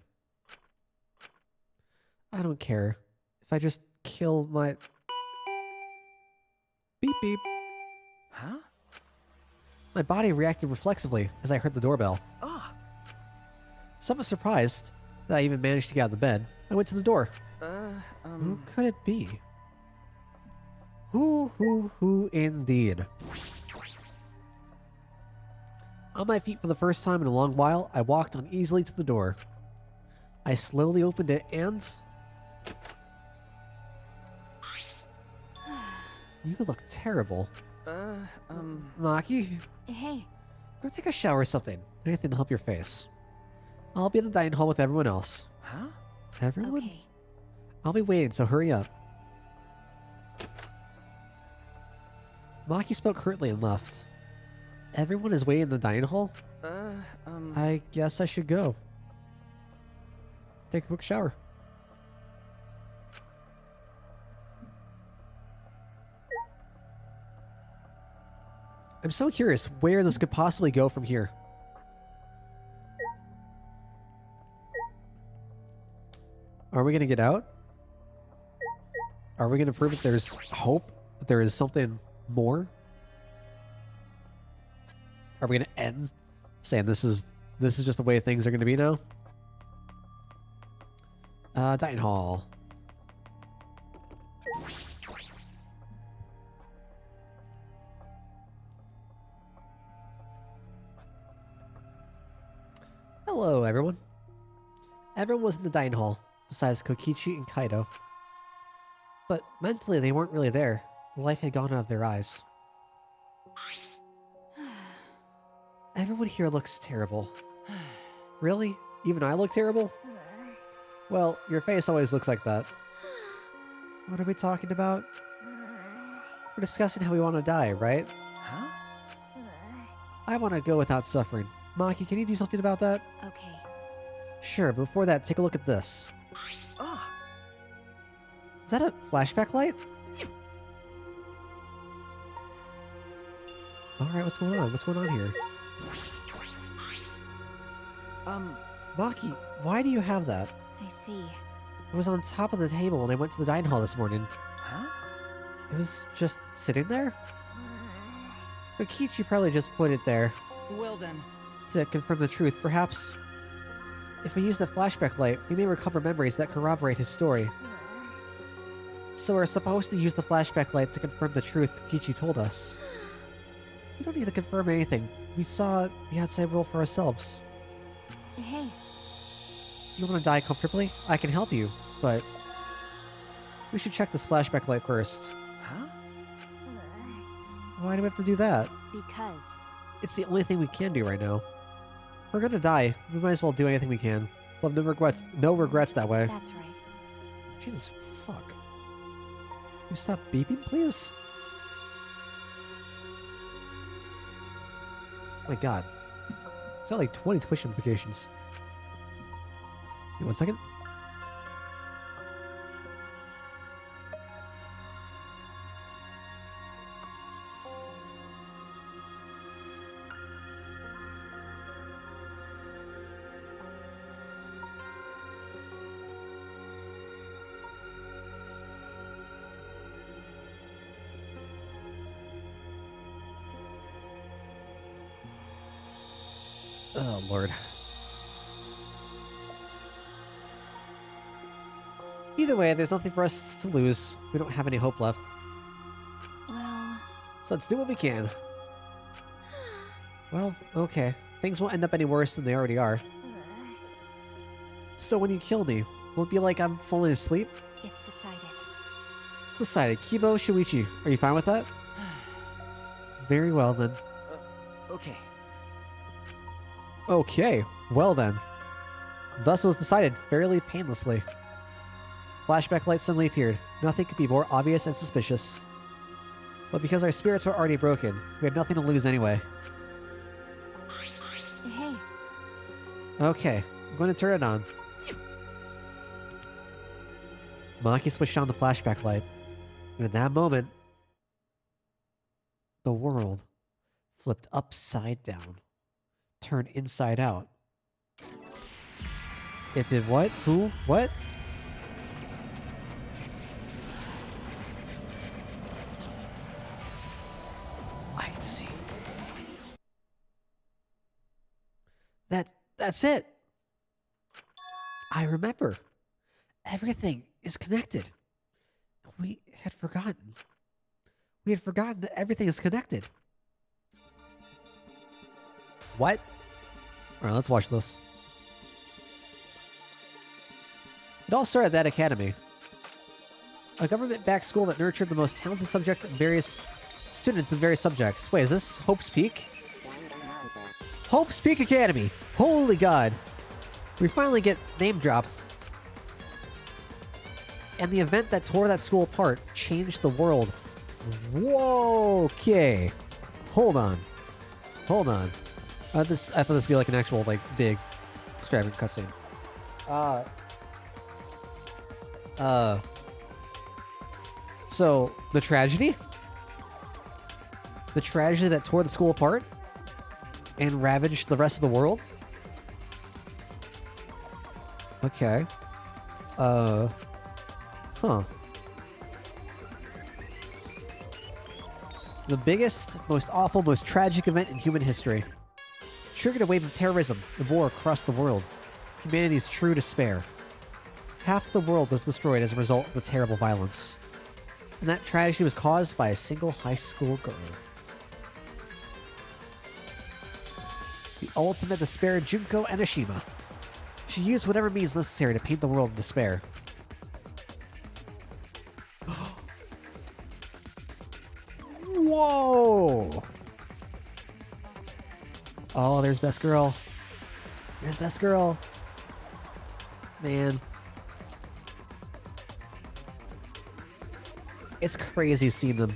A: I don't care. If I just kill my... Beep beep.
C: Huh?
A: My body reacted reflexively as I heard the doorbell.
C: Ah,
A: Somewhat surprised that I even managed to get out of the bed, I went to the door. Who could it be? Who indeed? On my feet for the first time in a long while, I walked uneasily to the door. I slowly opened it and... You look terrible. Maki,
B: Hey,
A: go take a shower or something. Anything to help your face. I'll be in the dining hall with everyone else.
C: huh?
A: Everyone?
B: okay.
A: I'll be waiting, so hurry up. Maki spoke curtly and left. Everyone is waiting in the dining hall? I guess I should go. Take a quick shower. I'm so curious where this could possibly go from here. Are we going to get out? Are we going to prove that there's hope? That there is something more? Are we going to end saying this is just the way things are going to be now? Dining hall. Hello, everyone. Everyone was in the dining hall, besides Kokichi and Kaido. But mentally, they weren't really there. The life had gone out of their eyes. Everyone here looks terrible. Really? Even I look terrible? Well, your face always looks like that. What are we talking about? We're discussing how we want to die, right?
C: Huh?
A: I want to go without suffering. Maki, can you do something about that?
B: Okay.
A: Sure, but before that, take a look at this.
C: Ah,
A: Is that a flashback light? Alright, what's going on? What's going on here? Maki, why do you have that?
B: I see.
A: It was on top of the table when I went to the dining hall this morning.
C: huh?
A: It was just sitting there? Kokichi probably just put it there
E: Well then,
A: to confirm the truth, perhaps. If we use the flashback light, we may recover memories that corroborate his story. So we're supposed to use the flashback light to confirm the truth Kokichi told us. We don't need to confirm anything. We saw the outside world for ourselves.
B: Hey,
A: Do you want to die comfortably? I can help you, but... we should check this flashback light first.
C: Huh?
A: Why do we have to do that?
B: because.
A: It's the only thing we can do right now. We're gonna die. We might as well do anything we can. We'll have no regrets that way.
B: That's right.
A: Jesus fuck. Can you stop beeping, please? Oh my god. Is that like 20 Twitch notifications? Wait, 1 second. Oh, Lord. Either way, there's nothing for us to lose. We don't have any hope left.
B: Well,
A: So let's do what we can. Well, okay. Things won't end up any worse than they already are. So when you kill me, will it be like I'm falling asleep?
B: it's decided.
A: It's decided. Kibo, Shuichi, are you fine with that? Very well then.
C: Okay.
A: Okay, well then. Thus it was decided fairly painlessly. Flashback light suddenly appeared. Nothing could be more obvious and suspicious. But because our spirits were already broken, we had nothing to lose anyway.
B: Hey,
A: Okay, I'm going to turn it on. Maki switched on the flashback light, and in that moment, the world flipped upside down, turned inside out. It did what? Who? What? I can see. That's it. I remember. Everything is connected. We had forgotten. We had forgotten that everything is connected. What? Alright, let's watch this. It all started at that academy. A government-backed school that nurtured the most talented students in various subjects. Wait, is this Hope's Peak? Hope's Peak Academy! Holy God! We finally get name dropped. And the event that tore that school apart changed the world. Whoa! Okay. Hold on. I thought this would be like an actual, like, big, extravagant cutscene. So, the tragedy? The tragedy that tore the school apart? And ravaged the rest of the world? Okay. Huh. The biggest, most awful, most tragic event in human history. Triggered a wave of terrorism and war across the world. Humanity's true despair. Half the world was destroyed as a result of the terrible violence. And that tragedy was caused by a single high school girl. The ultimate despair, Junko Enoshima. She used whatever means necessary to paint the world in despair. Whoa! Oh, there's Best Girl. There's Best Girl. Man. It's crazy seeing them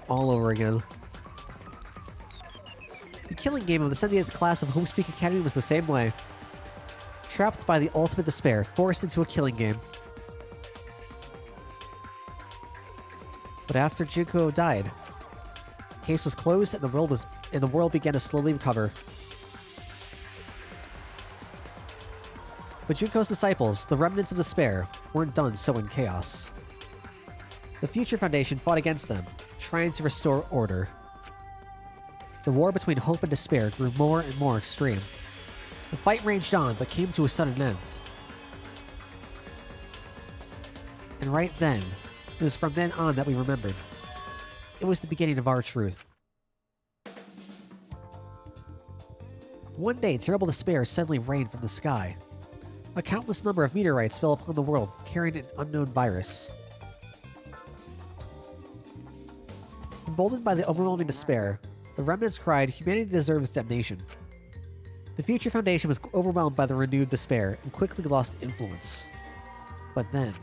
A: all over again. The killing game of the 70th class of Hope's Peak Academy was the same way. Trapped by the ultimate despair, forced into a killing game. But after Junko died, the case was closed and the world began to slowly recover. But Junko's disciples, the remnants of despair, weren't done sowing chaos. The Future Foundation fought against them, trying to restore order. The war between hope and despair grew more and more extreme. The fight raged on, but came to a sudden end. And right then, it was from then on that we remembered. It was the beginning of our truth. One day, terrible despair suddenly rained from the sky. A countless number of meteorites fell upon the world, carrying an unknown virus. Emboldened by the overwhelming despair, the remnants cried, "Humanity deserves damnation." The Future Foundation was overwhelmed by the renewed despair and quickly lost influence. But then...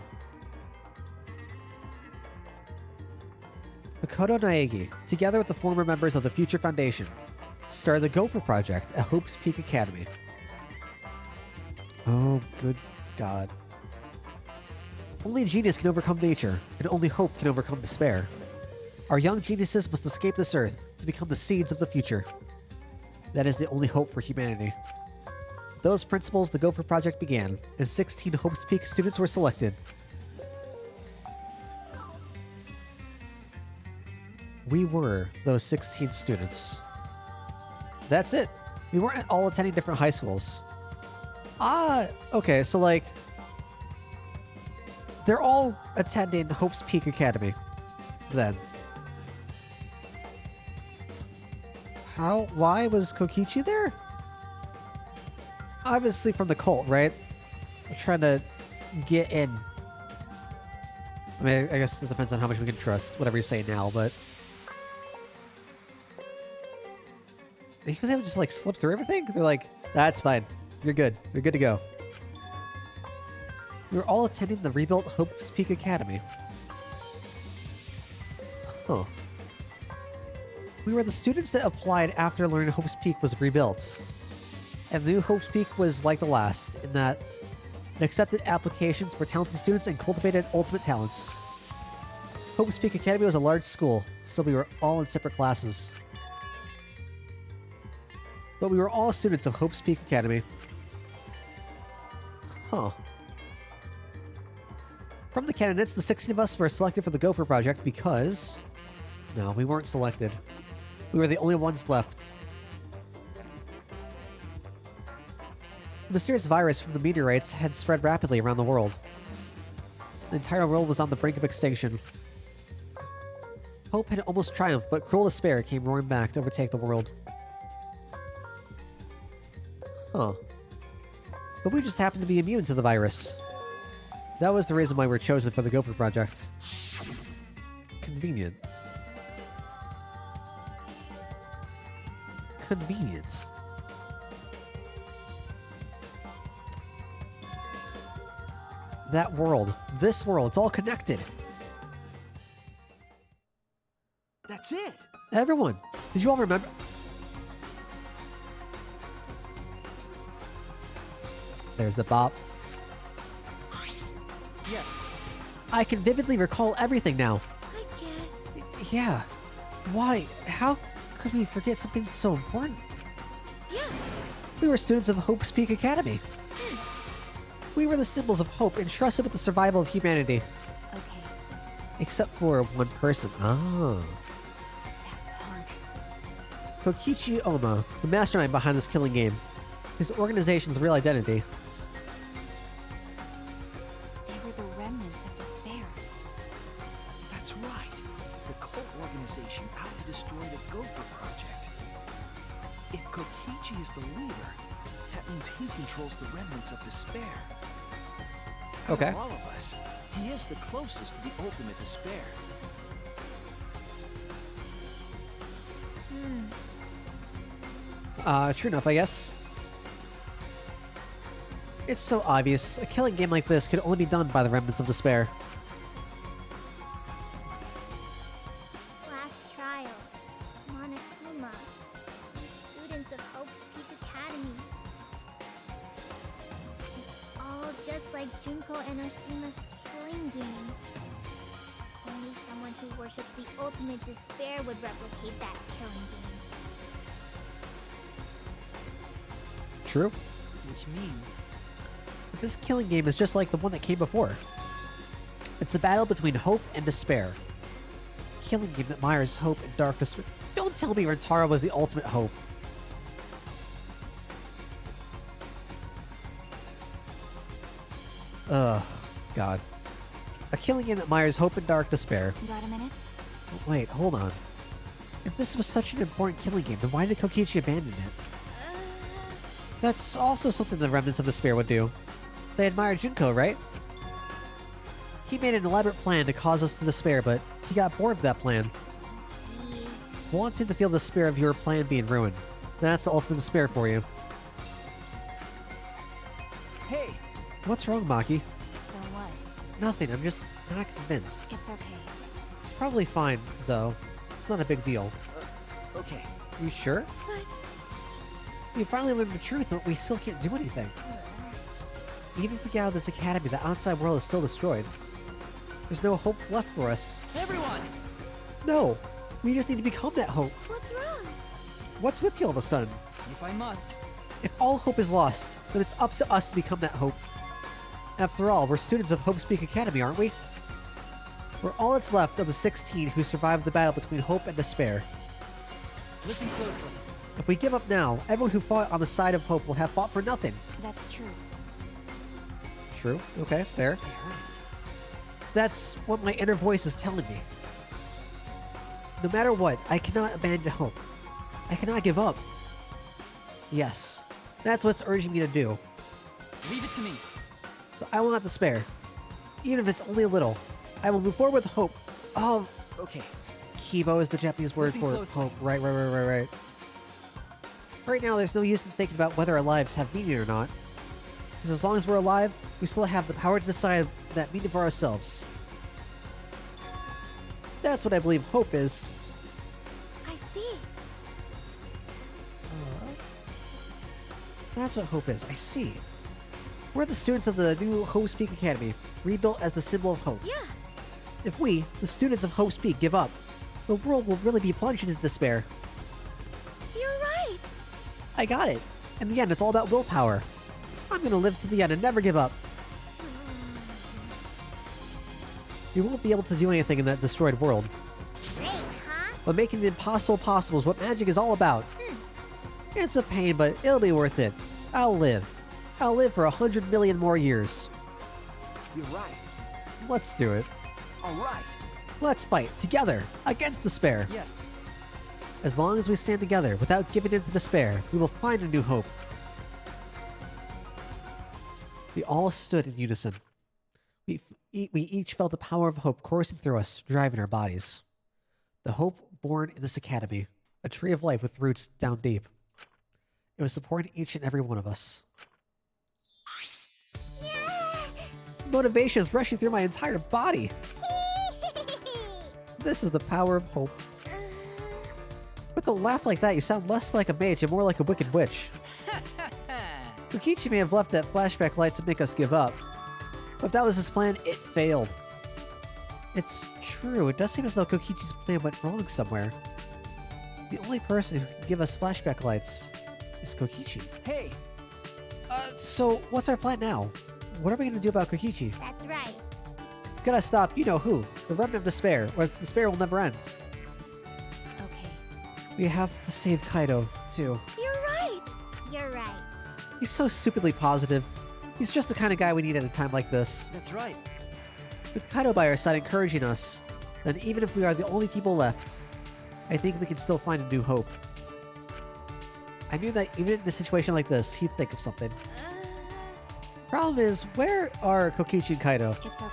A: Makoto Naegi, together with the former members of the Future Foundation, started the Gopher Project at Hope's Peak Academy. Oh, good God. Only genius can overcome nature, and only hope can overcome despair. Our young geniuses must escape this earth to become the seeds of the future. That is the only hope for humanity. With those principles, the Gopher Project began, and 16 Hope's Peak students were selected. We were those 16 students. That's it. We weren't all attending different high schools. Okay, so like... They're all attending Hope's Peak Academy. Then. Why was Kokichi there? Obviously from the cult, right? We're trying to get in. I mean, I guess it depends on how much we can trust whatever you say now, but... He was able to just like slip through everything? They're like, that's fine. You're good. You're good to go. We were all attending the rebuilt Hope's Peak Academy. Huh. We were the students that applied after learning Hope's Peak was rebuilt. And the new Hope's Peak was like the last, in that it accepted applications for talented students and cultivated ultimate talents. Hope's Peak Academy was a large school, so we were all in separate classes. But we were all students of Hope's Peak Academy. Huh. From the candidates, the 16 of us were selected for the Gopher Project because... No, we weren't selected. We were the only ones left. The mysterious virus from the meteorites had spread rapidly around the world. The entire world was on the brink of extinction. Hope had almost triumphed, but cruel despair came roaring back to overtake the world. Huh. But we just happened to be immune to the virus. That was the reason why we were chosen for the Gopher Project. Convenient. Convenience. That world. This world. It's all connected.
C: That's it!
A: Everyone. Did you all remember? There's the bop.
C: Yes.
A: I can vividly recall everything now.
B: I guess.
A: Yeah. Why? How could we forget something so important?
B: Yeah.
A: We were students of Hope's Peak Academy. We were the symbols of hope entrusted with the survival of humanity.
B: Okay.
A: Except for one person. Ah.
B: That punk.
A: Kokichi Oma, the mastermind behind this killing game. His organization's real identity.
B: They were the remnants of despair.
C: That's right. The cult organization out to destroy the Gopher Project. If Kokichi is the leader, that means he controls the remnants of despair.
A: Okay.
C: Out of all of us, he is the closest to the ultimate despair.
A: True enough, I guess. It's so obvious. A killing game like this could only be done by the remnants of despair.
E: Last trials. Monokuma. Students of Hope's Peak Academy. It's all just like Junko Enoshima's killing game. Only someone who worships the ultimate despair would replicate that killing game.
A: True.
C: Which means
A: This killing game is just like the one that came before. It's a battle between hope and despair. A killing game that mires hope and dark despair. Don't tell me Rentaro was the ultimate hope. Ugh, God. A killing game that mires hope and dark despair.
B: Got a minute?
A: Wait, hold on. If this was such an important killing game, then why did Kokichi abandon it? That's also something the remnants of despair would do. They admire Junko, right? He made an elaborate plan to cause us to despair, but he got bored of that plan.
E: Jeez.
A: Wanted to feel the despair of your plan being ruined. That's the ultimate despair for you.
C: hey,
A: What's wrong, Maki?
B: So what?
A: Nothing, I'm just not convinced.
B: It's okay.
A: It's probably fine, though. It's not a big deal.
C: okay.
A: You sure?
B: But
A: We finally learned the truth, but we still can't do anything. Even if we get out of this academy, the outside world is still destroyed. There's no hope left for us.
C: Everyone!
A: No! We just need to become that hope.
B: what's wrong?
A: What's with you all of a sudden?
C: If I must.
A: If all hope is lost, then it's up to us to become that hope. After all, we're students of Hope's Peak Academy, aren't we? We're all that's left of the 16 who survived the battle between hope and despair.
C: Listen closely.
A: If we give up now, everyone who fought on the side of hope will have fought for nothing.
B: That's true.
A: True. Okay, fair.
C: I heard it.
A: That's what my inner voice is telling me. No matter what, I cannot abandon hope. I cannot give up. Yes, that's what's urging me to do.
C: Leave it to me.
A: So I will not despair. Even if it's only a little. I will move forward with hope. Oh,
C: Okay.
A: Kibo is the Japanese word
C: Listen
A: for
C: closely.
A: hope. Right. Right now, there's no use in thinking about whether our lives have meaning or not. Because as long as we're alive, we still have the power to decide that meaning for ourselves. That's what I believe hope is.
B: I see.
A: That's what hope is. I see. We're the students of the new Hope's Peak Academy, rebuilt as the symbol of hope.
B: Yeah.
A: If we, the students of Hope's Peak, give up, the world will really be plunged into despair.
B: You're right.
A: I got it. In the end, it's all about willpower. I'm gonna live to the end and never give up. You won't be able to do anything in that destroyed world,
E: Great, huh?
A: but making the impossible possible is what magic is all about. It's a pain, but it'll be worth it. I'll live. I'll live for 100 million more years.
C: You're right.
A: Let's do it.
C: All right.
A: Let's fight together against despair.
G: Yes.
A: As long as we stand together without giving in to despair, we will find a new hope. We all stood in unison. We each felt the power of hope coursing through us, driving our bodies. The hope born in this academy, a tree of life with roots down deep. It was supporting each and every one of us. Motivation is rushing through my entire body. This is the power of hope. With a laugh like that, you sound less like a mage and more like a wicked witch. Kokichi may have left that flashback light to make us give up. But if that was his plan, it failed. It's true, it does seem as though Kokichi's plan went wrong somewhere. The only person who can give us flashback lights is Kokichi.
G: Hey,
A: So what's our plan now? What are we gonna do about Kokichi?
E: That's right.
A: We've gotta stop, you know who, the Remnant of Despair, or the despair will never end.
B: Okay.
A: We have to save Kaido, too.
E: You're right. You're right.
A: He's so stupidly positive. He's just the kind of guy we need at a time like this.
G: that's right.
A: With Kaido by our side encouraging us, then even if we are the only people left, I think we can still find a new hope. I knew that even in a situation like this, he'd think of something. Problem is, where are Kokichi and Kaido?
B: It's okay.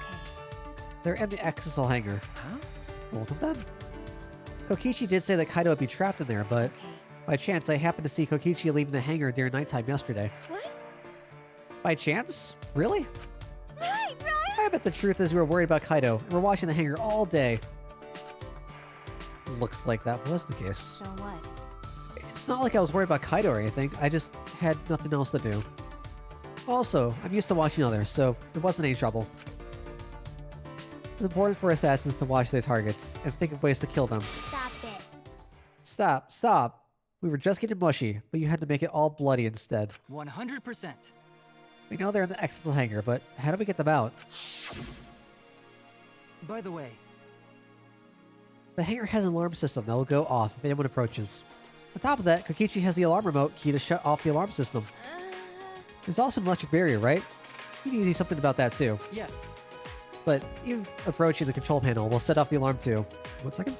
A: They're in the Exisal hangar.
G: Huh?
A: Both of them? Kokichi did say that Kaido would be trapped in there, but
B: Okay.
A: by chance I happened to see Kokichi leaving the hangar during nighttime yesterday.
E: What?
A: By chance? Really?
E: Right, right.
A: I bet the truth is we were worried about Kaido, and we're watching the hangar all day. Looks like that was the case.
B: So what?
A: It's not like I was worried about Kaido or anything, I just had nothing else to do. Also, I'm used to watching others, so it wasn't any trouble. It's important for assassins to watch their targets and think of ways to kill them.
E: Stop it.
A: Stop. We were just getting mushy, but you had to make it all bloody instead.
G: 100%.
A: We know they're in the Exisal hangar, but how do we get them out?
G: By the way,
A: The hangar has an alarm system that will go off if anyone approaches. On top of that, Kokichi has the alarm remote key to shut off the alarm system. There's also an electric barrier, right? You need to do something about that too.
G: yes.
A: But even approaching the control panel will set off the alarm too. 1 second.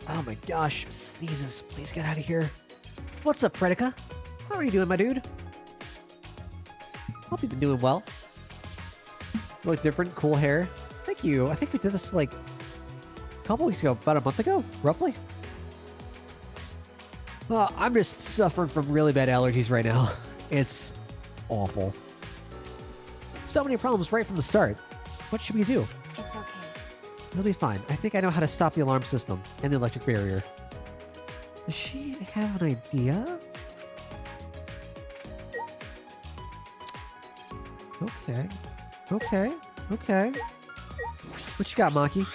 A: Oh my gosh, sneezes. Please get out of here. What's up, Predica? How are you doing, my dude? Hope you've been doing well. You look different, cool hair. Thank you. I think we did this like a couple weeks ago, about a month ago, roughly. I'm just suffering from really bad allergies right now. It's awful. So many problems right from the start. What should we do?
B: It's okay.
A: It'll be fine. I think I know how to stop the alarm system and the electric barrier. Does she have an idea? Okay. What you got, Maki?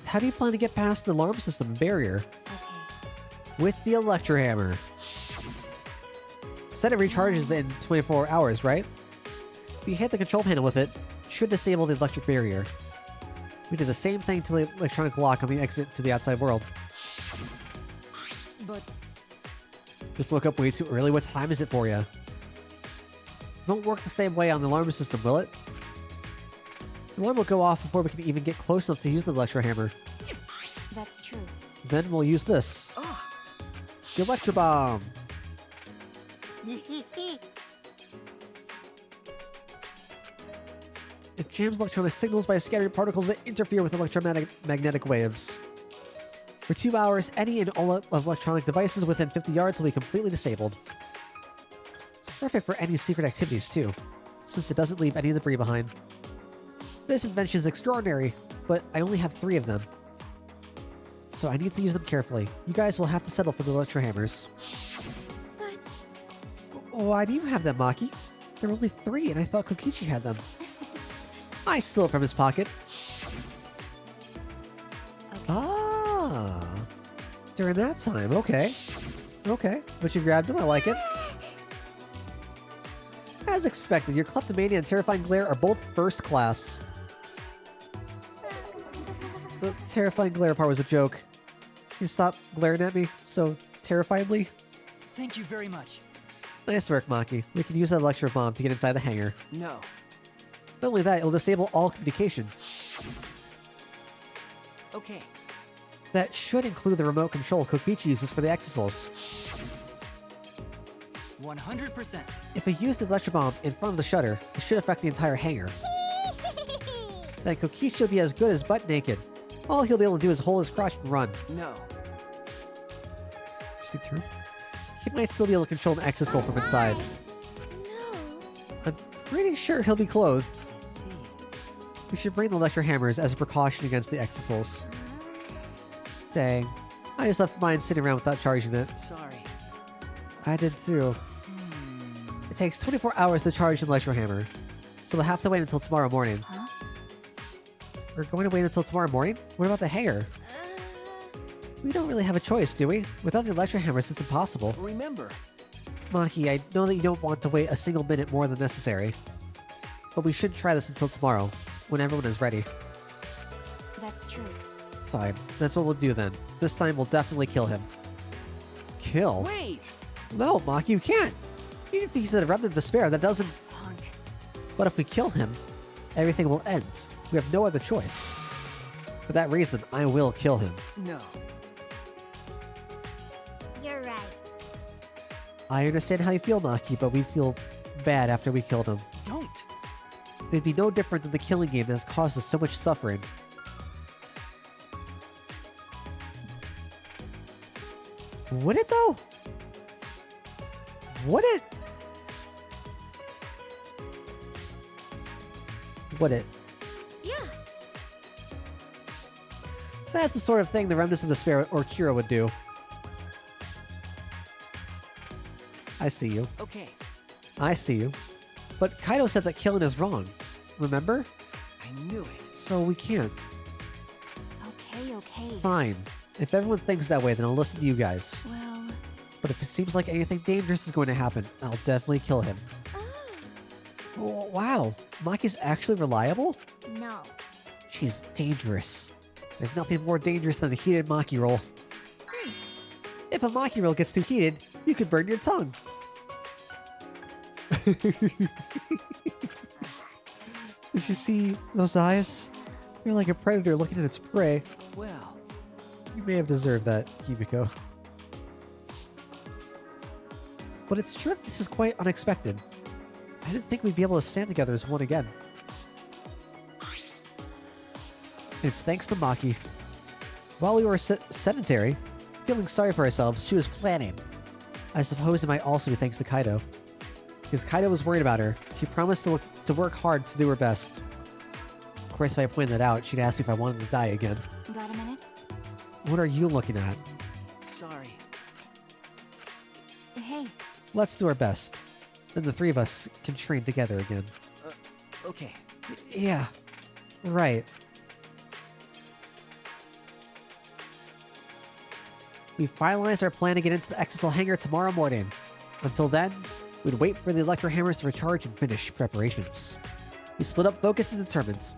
A: How do you plan to get past the alarm system and barrier?
B: Okay.
A: With the Electro Hammer. Said it recharges in 24 hours, right? If you hit the control panel with it, it should disable the electric barrier. We did the same thing to the electronic lock on the exit to the outside world.
G: But
A: Just woke up way too early. What time is it for you? Won't work the same way on the alarm system, will it? The alarm will go off before we can even get close enough to use the Electro Hammer.
B: That's true.
A: Then we'll use this. The Electro Bomb. It jams electronic signals by scattering particles that interfere with electromagnetic waves. For 2 hours, any and all electronic devices within 50 yards will be completely disabled. It's perfect for any secret activities, too, since it doesn't leave any debris behind. This invention is extraordinary, but I only have 3 of them. So I need to use them carefully. You guys will have to settle for the Electro Hammers.
E: But
A: Why do you have them, Maki? There are only 3, and I thought Kokichi had them. I stole it from his pocket.
B: Okay.
A: Ah. during that time. Okay. Okay. But you grabbed him. I like it. As expected, your kleptomania and terrifying glare are both first class. The terrifying glare part was a joke. You stop glaring at me so terrifiedly.
C: Thank you very much.
A: Nice work, Maki. We can use that electro bomb to get inside the hangar.
C: No.
A: Not only that, it'll disable all communication.
C: Okay.
A: That should include the remote control Kokichi uses for the exosouls.
C: 100%.
A: If we use the electro bomb in front of the shutter, it should affect the entire hangar. Then Kokichi will be as good as butt naked. All he'll be able to do is hold his crotch and run.
C: No.
A: See through? He might still be able to control an exosoul from inside.
E: No.
A: I'm pretty sure he'll be clothed.
C: I see.
A: We should bring the electro hammers as a precaution against the exosouls. Dang. I just left mine sitting around without charging it.
C: Sorry.
A: I did too. It takes 24 hours to charge an electro hammer, so we'll have to wait until tomorrow morning.
B: Huh?
A: We're going to wait until tomorrow morning? What about the hangar? We don't really have a choice, do we? Without the electro hammers, it's impossible.
C: Remember,
A: Maki, I know that you don't want to wait a single minute more than necessary, but we should try this until tomorrow, when everyone is ready.
B: That's true.
A: Fine, that's what we'll do then. This time we'll definitely kill him. Kill?
C: wait!
A: No, Maki, you can't! Even if he's a remnant of despair, that doesn't...
B: Punk.
A: But if we kill him, everything will end. We have no other choice. For that reason, I will kill him.
C: No.
E: You're right.
A: I understand how you feel, Maki, but we feel bad after we killed him.
C: Don't!
A: It'd be no different than the killing game that has caused us so much suffering. Would it, though? Would it? Would it?
E: Yeah.
A: That's the sort of thing the Remnants of Despair or Kira would do. I see you.
C: Okay.
A: I see you. But Kaido said that killing is wrong. Remember?
C: I knew it.
A: So we can't.
B: Okay, okay.
A: Fine. If everyone thinks that way, then I'll listen to you guys.
B: Well,
A: But if it seems like anything dangerous is going to happen, I'll definitely kill him. Oh, wow. Maki's actually reliable?
E: No.
A: She's dangerous. There's nothing more dangerous than a heated Maki roll. If a Maki roll gets too heated, you could burn your tongue. Did you see those eyes? You're like a predator looking at its prey.
C: Well,
A: You may have deserved that, Hibiko. But it's true that this is quite unexpected. I didn't think we'd be able to stand together as one again. It's thanks to Maki. While we were sedentary, feeling sorry for ourselves, she was planning. I suppose it might also be thanks to Kaido. Because Kaido was worried about her, she promised to work hard to do her best. Of course, if I pointed that out, she'd ask me if I wanted to die again.
B: got a minute?
A: What are you looking at?
C: sorry.
B: Hey,
A: Let's do our best. Then the three of us can train together again.
C: Okay.
A: Yeah, right. We finalized our plan to get into the Exisal hangar tomorrow morning. Until then, we'd wait for the electro hammers to recharge and finish preparations. We split up focused and determined.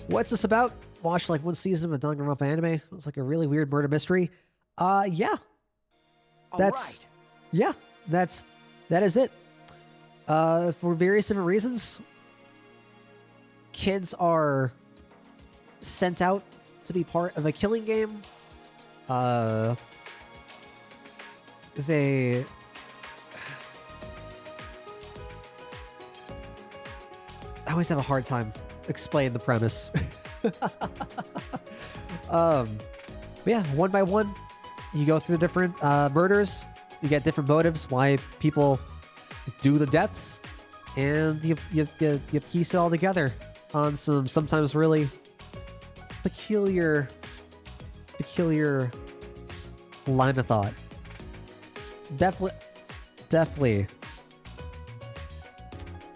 A: What's this about? Watched like one season of a Danganronpa anime. It was like a really weird murder mystery. Yeah. That's yeah, that is it. For various different reasons, kids are sent out to be part of a killing game. They I always have a hard time explaining the premise. Yeah, one by one, you go through the different murders. You get different motives why people do the deaths, and you piece it all together on some sometimes really peculiar line of thought. Definitely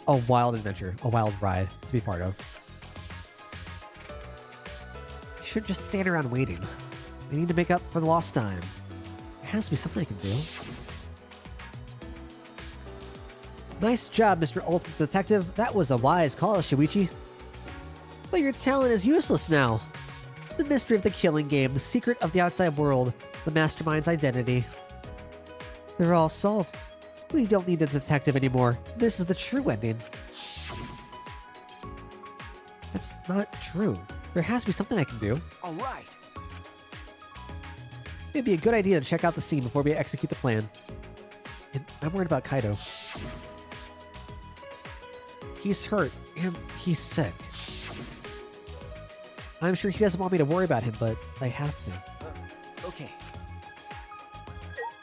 A: a wild adventure, a wild ride to be part of. You shouldn't just stand around waiting. I need to make up for the lost time. There has to be something I can do. Nice job, Mr. Ultimate Detective. That was a wise call, Shuichi. But your talent is useless now. The mystery of the killing game, the secret of the outside world, the mastermind's identity. They're all solved. We don't need a detective anymore. This is the true ending. That's not true. There has to be something I can do.
C: All right.
A: It'd be a good idea to check out the scene before we execute the plan. And I'm worried about Kaido. He's hurt, and he's sick. I'm sure he doesn't want me to worry about him, but I have to.
C: Okay.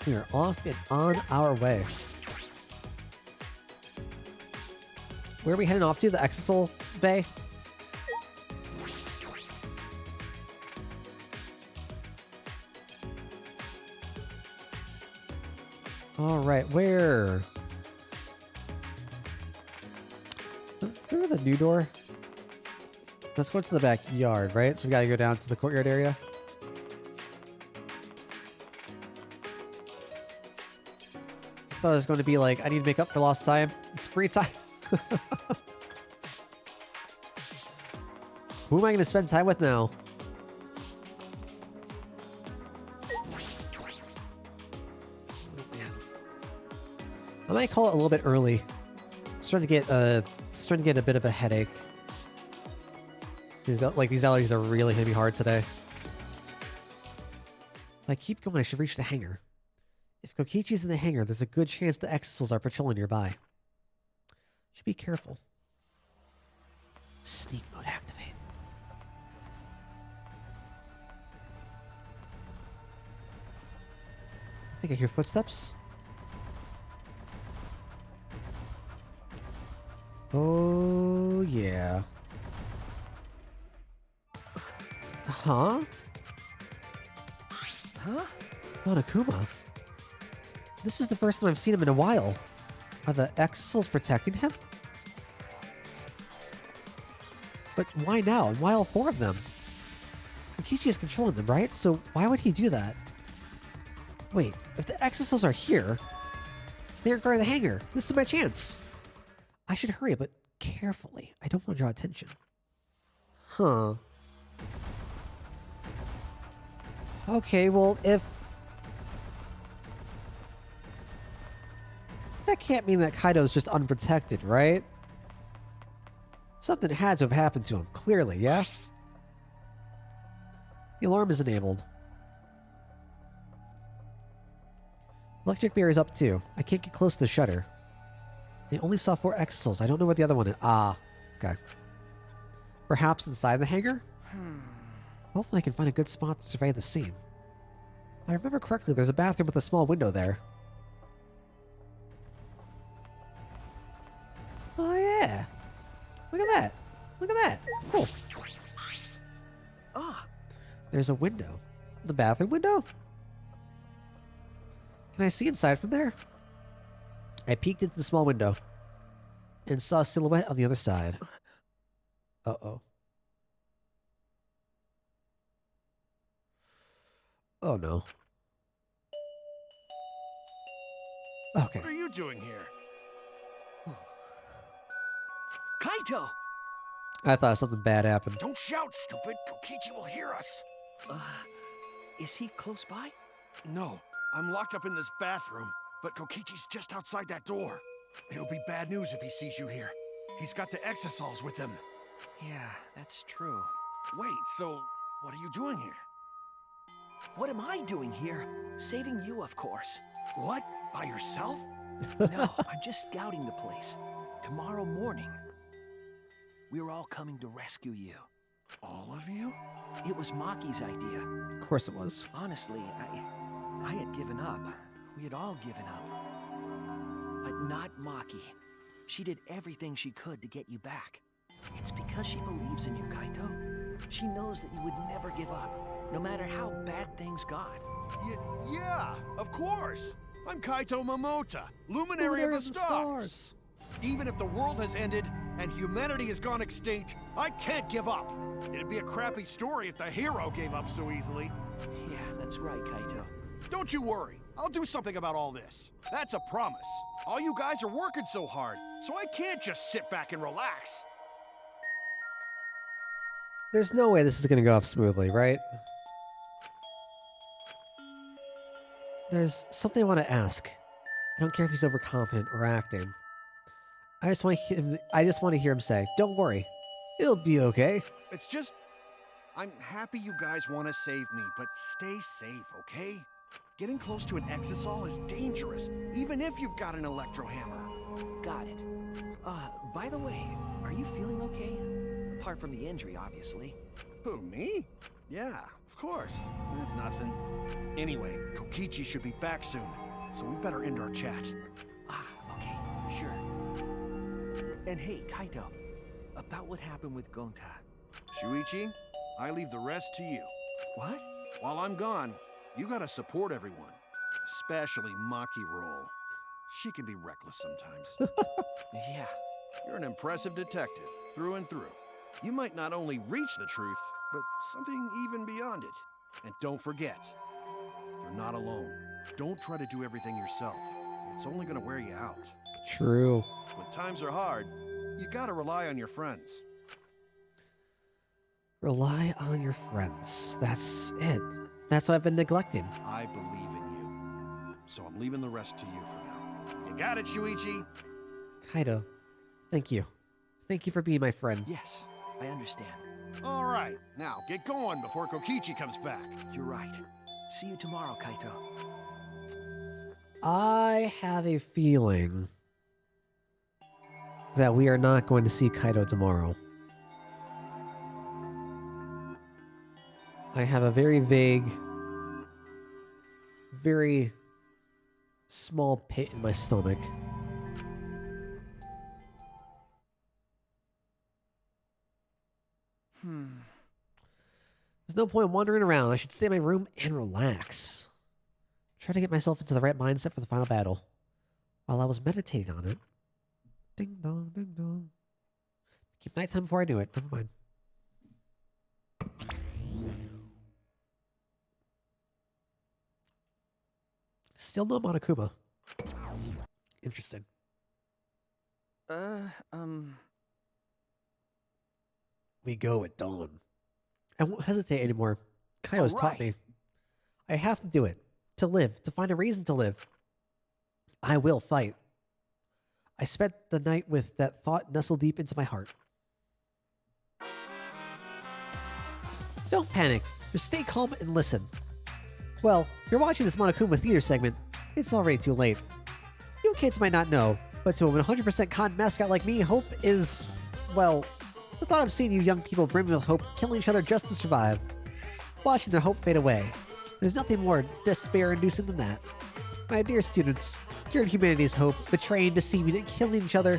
A: We are off and on our way. Where are we heading off to? The Exisal Bay? Alright, where? Was it through the new door? Let's go to the backyard, right? So we gotta go down to the courtyard area. I thought it was going to be like, I need to make up for lost time. It's free time. Who am I going to spend time with now? Oh, man. I might call it a little bit early. I'm starting to get a bit of a headache. These allergies are really hitting me hard today. If I keep going, I should reach the hangar. If Kokichi's in the hangar, there's a good chance the Exisals are patrolling nearby. Should be careful. Sneak mode activate. I think I hear footsteps. Oh, yeah. Huh?
C: Huh?
A: Monokuma? This is the first time I've seen him in a while. Are the Exisals protecting him? But why now? And why all four of them? Kokichi is controlling them, right? So why would he do that? Wait, if the Exisals are here, they're guarding the hangar. This is my chance. I should hurry, but carefully. I don't want to draw attention. Huh. Okay, well, if... That can't mean that Kaido's just unprotected, right? Something had to have happened to him, clearly, yeah? The alarm is enabled. Electric barrier's up too. I can't get close to the shutter. I only saw 4 Exisals. I don't know what the other one is. Ah, okay. Perhaps inside the hangar? Hopefully I can find a good spot to survey the scene. If I remember correctly, there's a bathroom with a small window there. Oh yeah! Look at that! Look at that! Cool.
C: Ah,
A: There's a window. The bathroom window? Can I see inside from there? I peeked into the small window and saw a silhouette on the other side. Uh-oh. Oh no. Okay.
D: What are you doing here?
C: Kaito!
A: I thought something bad happened.
D: Don't shout, stupid. Kokichi will hear us.
C: Is he close by?
D: No, I'm locked up in this bathroom, but Kokichi's just outside that door. It'll be bad news if he sees you here. He's got the Exisals with him.
C: Yeah, that's true.
D: Wait, so what are you doing here?
C: What am I doing here? Saving you, of course.
D: What? By yourself?
C: No, I'm just scouting the place. Tomorrow morning, we're all coming to rescue you.
D: All of you?
C: It was Maki's idea.
A: Of course it was.
C: Honestly, I had given up. We had all given up. But not Maki. She did everything she could to get you back. It's because she believes in you, Kaito. She knows that you would never give up, no matter how bad things got.
D: Yeah, of course. I'm Kaito Momota, Luminary of the Stars. Even if the world has ended, and humanity has gone extinct, I can't give up. It'd be a crappy story if the hero gave up so easily.
C: Yeah, that's right, Kaito.
D: Don't you worry. I'll do something about all this. That's a promise. All you guys are working so hard, so I can't just sit back and relax.
A: There's no way this is going to go off smoothly, right? There's something I want to ask. I don't care if he's overconfident or acting. I just want to hear him say, "Don't worry, it'll be okay."
D: It's just... I'm happy you guys want to save me, but stay safe, okay? Getting close to an exisol is dangerous, even if you've got an electro hammer.
C: Got it. By the way, are you feeling okay? Apart from the injury, obviously.
D: Who, me? Yeah, of course. It's nothing. Anyway, Kokichi should be back soon, so we better end our chat.
C: Okay, sure. And hey, Kaito, about what happened with Gonta.
D: Shuichi, I leave the rest to you.
C: What?
D: While I'm gone, you gotta support everyone, especially Maki Roll. She can be reckless sometimes.
C: Yeah.
D: You're an impressive detective, through and through. You might not only reach the truth, but something even beyond it. And don't forget, you're not alone. Don't try to do everything yourself. It's only gonna wear you out.
A: True.
D: When times are hard, you gotta rely on your friends.
A: Rely on your friends. That's it. That's what I've been neglecting.
D: I believe in you. So I'm leaving the rest to you for now. You got it, Shuichi?
A: Kaido, thank you. Thank you for being my friend.
C: Yes, I understand.
D: All right, now get going before Kokichi comes back.
C: You're right. See you tomorrow, Kaito.
A: I have a feeling that we are not going to see Kaido tomorrow. I have a very vague, very small pit in my stomach. There's no point wandering around. I should stay in my room and relax. Try to get myself into the right mindset for the final battle. While I was meditating on it. Ding dong, ding dong. Keep nighttime before I knew it. Never mind. Still no Monokuma. Interesting. We go at dawn. I won't hesitate anymore. Kaido's taught me. I have to do it. To live. To find a reason to live. I will fight. I spent the night with that thought nestled deep into my heart. Don't panic. Just stay calm and listen. Well, if you're watching this Monokuma theater segment, it's already too late. You kids might not know, but to a 100% con mascot like me, hope is, well, the thought of seeing you young people brimming with hope killing each other just to survive. Watching their hope fade away. There's nothing more despair-inducing than that. My dear students, you're in humanity's hope, betraying, deceiving, and killing each other.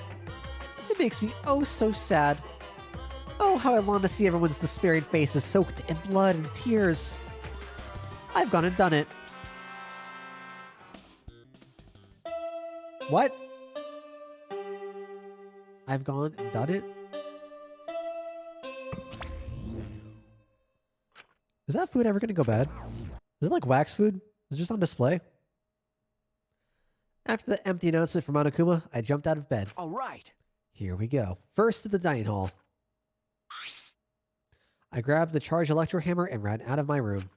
A: It makes me oh so sad. Oh, how I long to see everyone's despairing faces soaked in blood and tears. I've gone and done it. What? I've gone and done it? Is that food ever going to go bad? Is it like wax food? Is it just on display? After the empty announcement from Monokuma, I jumped out of bed.
C: All right.
A: Here we go. First to the dining hall. I grabbed the charged electro hammer and ran out of my room.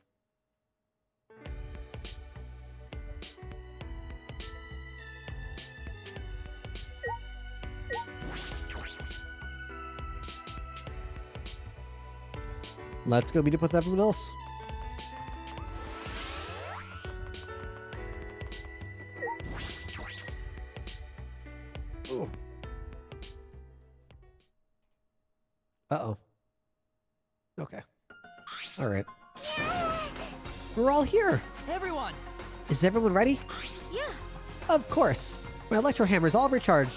A: Let's go meet up with everyone else. Ooh. Uh-oh. Okay. All right. We're all here.
F: Everyone!
A: Is everyone ready?
E: Yeah.
A: Of course. My electro hammer is all recharged.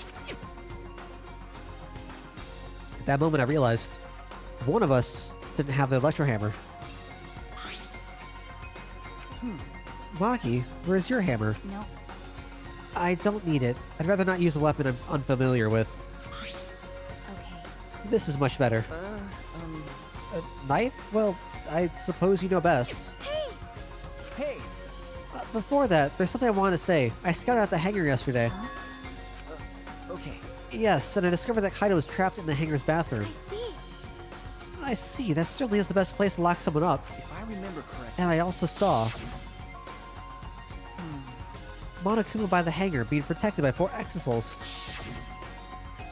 A: At that moment, I realized one of us didn't have the electro hammer. Maki, where's your hammer?
B: No.
A: I don't need it. I'd rather not use a weapon I'm unfamiliar with. This is much better. A knife? Well, I suppose you know best.
C: Hey!
A: Before that, there's something I wanted to say. I scouted out the hangar yesterday.
C: Okay.
A: Yes, and I discovered that Kaido was trapped in the hangar's bathroom. I see. That certainly is the best place to lock someone up.
C: If I remember correctly...
A: And I also saw Monokuma by the hangar being protected by 4 exisals.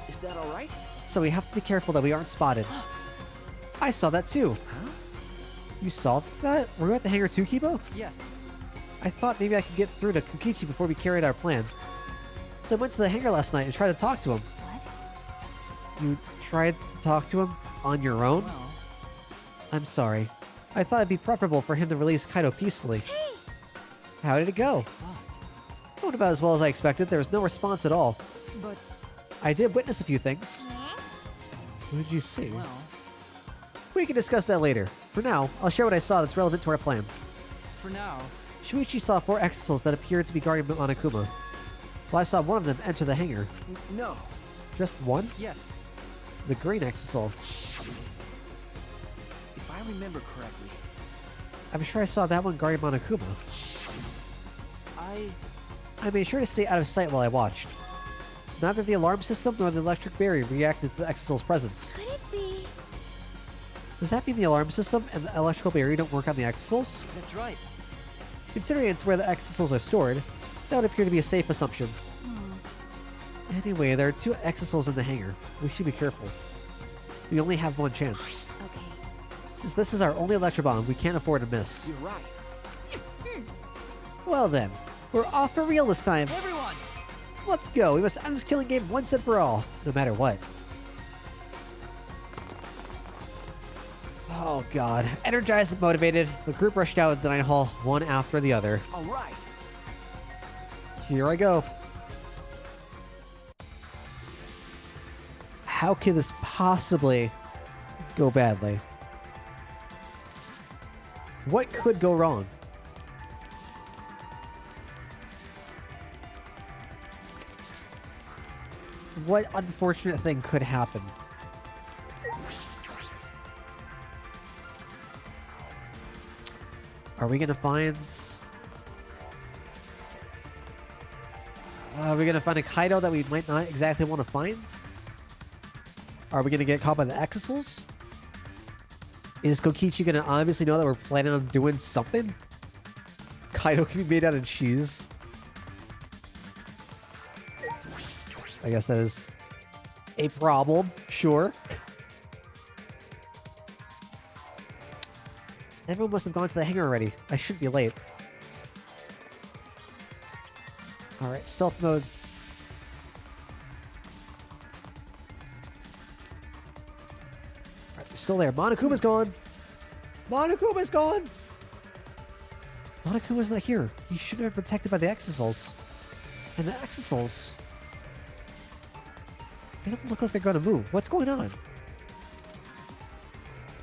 C: Is that alright?
A: So we have to be careful that we aren't spotted. I saw that too.
C: Huh?
A: You saw that? Were you at the hangar too, Kibo?
C: Yes.
A: I thought maybe I could get through to Kokichi before we carried our plan. So I went to the hangar last night and tried to talk to him.
B: What?
A: You tried to talk to him on your own?
C: Well...
A: I'm sorry. I thought it'd be preferable for him to release Kaido peacefully. How did it go?
C: Thought.
A: Went about as well as I expected. There was no response at all.
C: But...
A: I did witness a few things. What did you see?
C: well...
A: We can discuss that later. For now, I'll share what I saw that's relevant to our plan.
C: For now...
A: Shuichi saw 4 exisals that appeared to be guarding Monokuma. Well, I saw one of them enter the hangar.
C: No.
A: Just one?
C: Yes.
A: The green exisal.
C: If I remember correctly...
A: I'm sure I saw that one guarding Monokuma. I made sure to stay out of sight while I watched. Neither the alarm system nor the electric barrier reacted to the exisal's presence.
E: Could it be?
A: Does that mean the alarm system and the electrical barrier don't work on the exisals?
C: That's right.
A: Considering it's where the exisals are stored, that would appear to be a safe assumption. Anyway, there are 2 exisals in the hangar. We should be careful. We only have one chance.
B: Okay.
A: Since this is our only Electrobomb, we can't afford to miss.
C: You're right.
A: Well then, we're off for real this time.
C: Everyone!
A: Let's go. We must end this killing game once and for all, no matter what. Oh god. Energized and motivated, the group rushed out of the Night Hall one after the other.
C: Alright.
A: Here I go. How could this possibly go badly? What could go wrong? What unfortunate thing could happen? Are we gonna find... Are we gonna find a Kaido that we might not exactly want to find? Are we gonna get caught by the exisals? Is Kokichi gonna obviously know that we're planning on doing something? Kaido can be made out of cheese. I guess that is a problem, sure. Everyone must have gone to the hangar already. I shouldn't be late. Alright, stealth mode. Alright, still there. Monokuma's gone! Monokuma's gone! Monokuma's not here. He should have been protected by the exisals. And the exisals... They don't look like they're going to move. What's going on?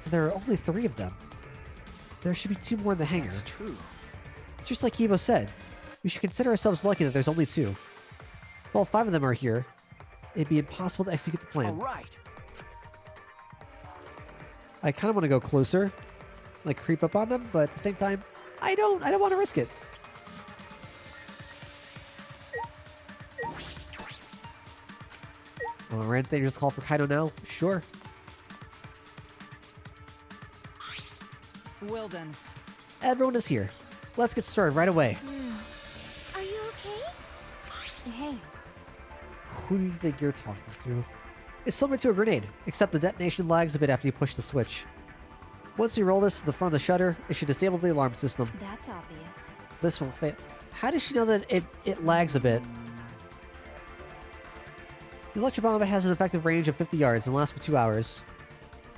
A: There are only 3 of them. There should be 2 more in the hangar.
C: That's true.
A: It's just like Kibo said. We should consider ourselves lucky that there's only 2. If all 5 of them are here, it'd be impossible to execute the plan.
C: Alright.
A: I kind of want to go closer, like creep up on them, but at the same time, I don't want to risk it. Alright, they just call for Kaido now? Sure.
C: Well then.
A: Everyone is here. Let's get started right away.
E: Are you okay?
B: Hey.
A: Who do you think you're talking to? It's similar to a grenade, except the detonation lags a bit after you push the switch. Once you roll this to the front of the shutter, it should disable the alarm system.
B: That's obvious.
A: This won't fail. How does she know that it lags a bit? The Electrobomb has an effective range of 50 yards and lasts for 2 hours.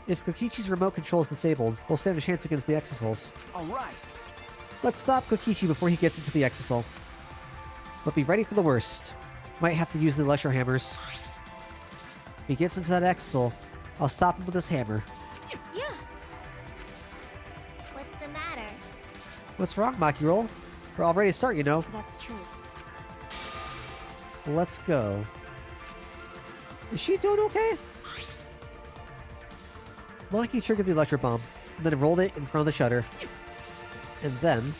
A: If Kokichi's remote control is disabled, we'll stand a chance against the exisals.
C: Alright.
A: Let's stop Kokichi before he gets into the exisal. But be ready for the worst. Might have to use the electro hammers. If he gets into that exisal, I'll stop him with this hammer.
E: Yeah. What's the matter?
A: What's wrong, Maki-Roll? We're all ready to start, you know.
B: That's true.
A: Let's go. Is she doing okay? Maki triggered the electro bomb, and then rolled it in front of the shutter. And then...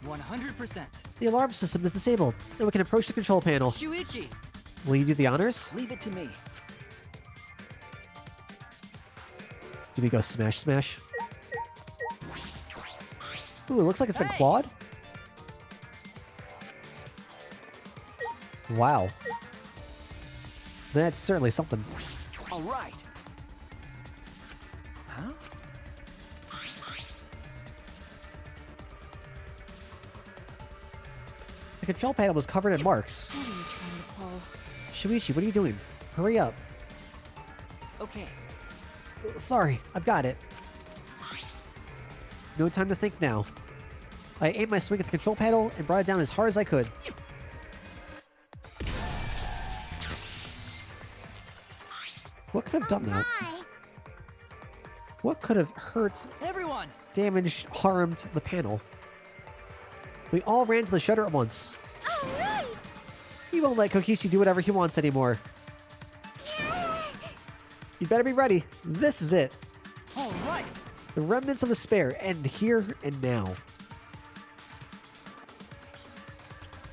G: 100%.
A: The alarm system is disabled, and we can approach the control panel.
G: Shuichi!
A: Will you do the honors?
C: Leave it to me.
A: Do we go smash smash? Ooh, it looks like it's been clawed. Wow. That's certainly something.
C: All right. Huh?
A: The control panel was covered in marks.
B: What are you trying to pull?
A: Shuichi, what are you doing? Hurry up.
C: Okay.
A: Sorry, I've got it. No time to think now. I aimed my swing at the control panel and brought it down as hard as I could. What could have done that?
E: My.
A: What could have hurt,
G: Everyone!
A: damaged, harmed the panel? We all ran to the shutter at once.
E: All right.
A: He won't let Kokichi do whatever he wants anymore. You better be ready. This is it.
G: All right!
A: The remnants of despair end here and now.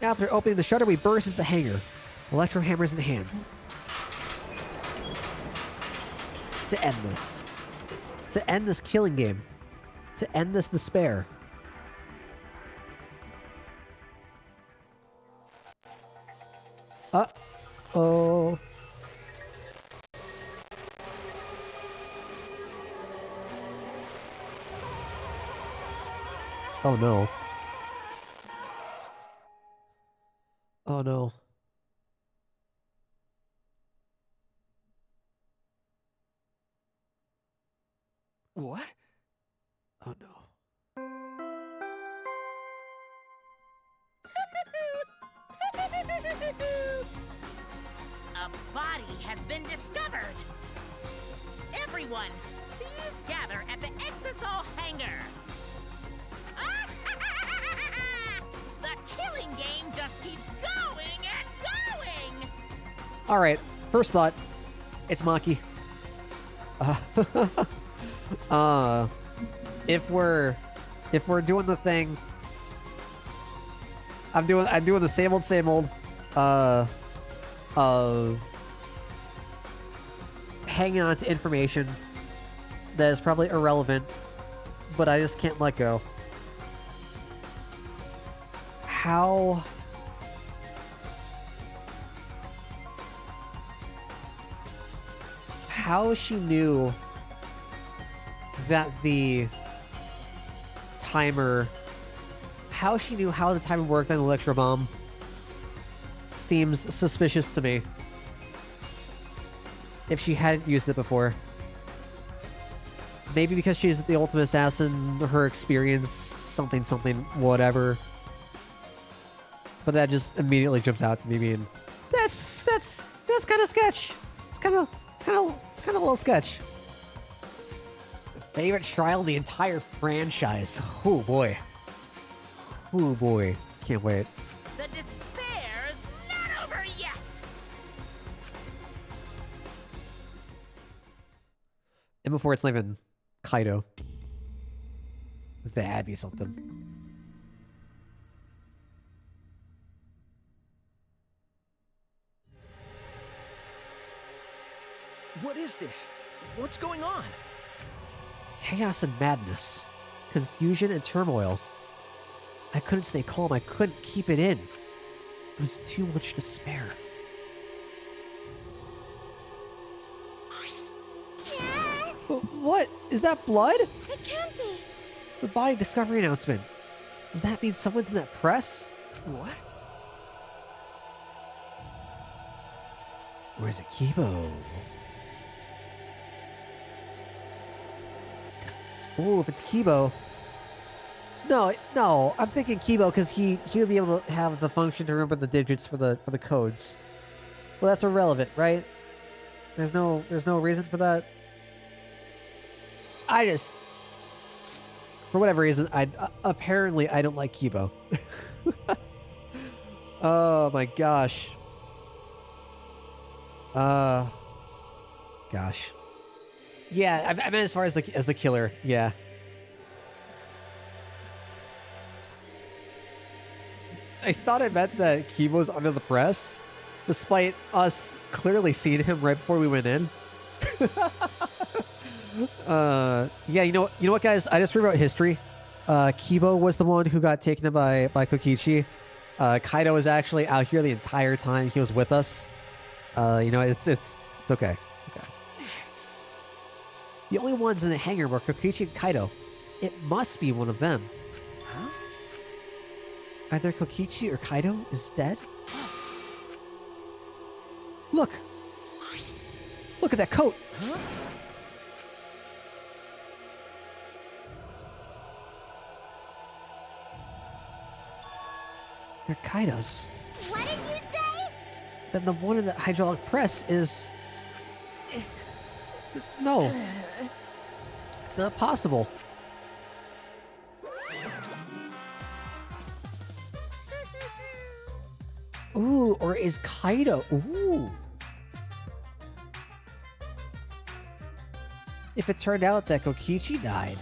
A: After opening the shutter, we burst into the hangar, electro hammers in hands. To end this. To end this killing game. To end this despair. Uh-oh. Oh no. Oh no.
C: What?
A: Oh no.
H: A body has been discovered! Everyone, please gather at the Exisol hangar! The killing game just keeps going and going!
A: Alright, first thought. It's Maki. If we're doing the thing, I'm doing the same old of hanging on to information that is probably irrelevant, but I just can't let go. How she knew that the timer, how she knew how the timer worked on the electro bomb seems suspicious to me. If she hadn't used it before. Maybe because she's the ultimate assassin, her experience, something, whatever. But that just immediately jumps out to me being, that's kind of sketch. It's kind of a little sketch. Favorite trial in the entire franchise. Oh boy. Oh boy. Can't wait.
H: The despair's not over yet!
A: And before it's not even Kaido. That'd be something.
C: What is this? What's going on?
A: Chaos and madness. Confusion and turmoil. I couldn't stay calm. I couldn't keep it in. It was too much despair. What? Is that blood?
E: It can't be.
A: The body discovery announcement. Does that mean someone's in that press?
C: What?
A: Or is it Kibo? Ooh, if it's Kibo. No, I'm thinking Kibo because he would be able to have the function to remember the digits for the codes. Well, that's irrelevant, right? There's no reason for that. I just, for whatever reason, apparently I don't like Kibo. Oh my gosh. Gosh. Yeah, I meant as far as the killer. Yeah. I thought it meant that Kibo's under the press, despite us clearly seeing him right before we went in. Yeah, you know what, guys? I just rewrote history. Kibo was the one who got taken by Kokichi. Kaido was actually out here the entire time he was with us. It's okay. Okay. The only ones in the hangar were Kokichi and Kaido. It must be one of them.
C: Huh?
A: Either Kokichi or Kaido is dead. Look! Look at that coat!
C: Huh?
A: They're Kaido's.
E: What did you say?
A: Then the one in the hydraulic press is... No. It's not possible. Ooh, or is Kaido... Ooh. If it turned out that Kokichi died,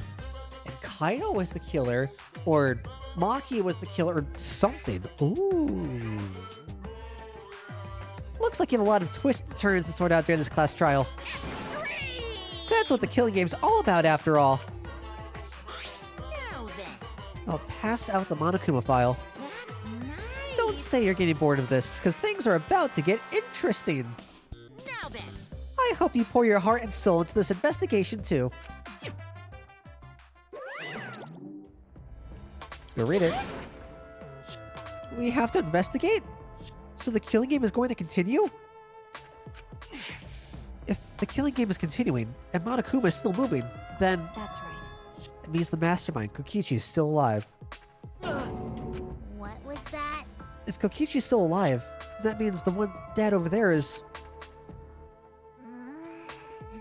A: and Kaido was the killer, or Maki was the killer, or something. Ooh. Looks like you have a lot of twists and turns to sort out during this class trial. That's what the killing game's all about, after all.
H: Now then.
A: I'll pass out the Monokuma file.
H: That's nice.
A: Don't say you're getting bored of this, because things are about to get interesting.
H: Now then.
A: I hope you pour your heart and soul into this investigation, too. Let's go read it. We have to investigate? So the killing game is going to continue? If the killing game is continuing, and Monokuma is still moving, then
B: That's right.
A: it means the mastermind, Kokichi, is still alive.
E: What was that?
A: If Kokichi's still alive, that means the one dead over there is...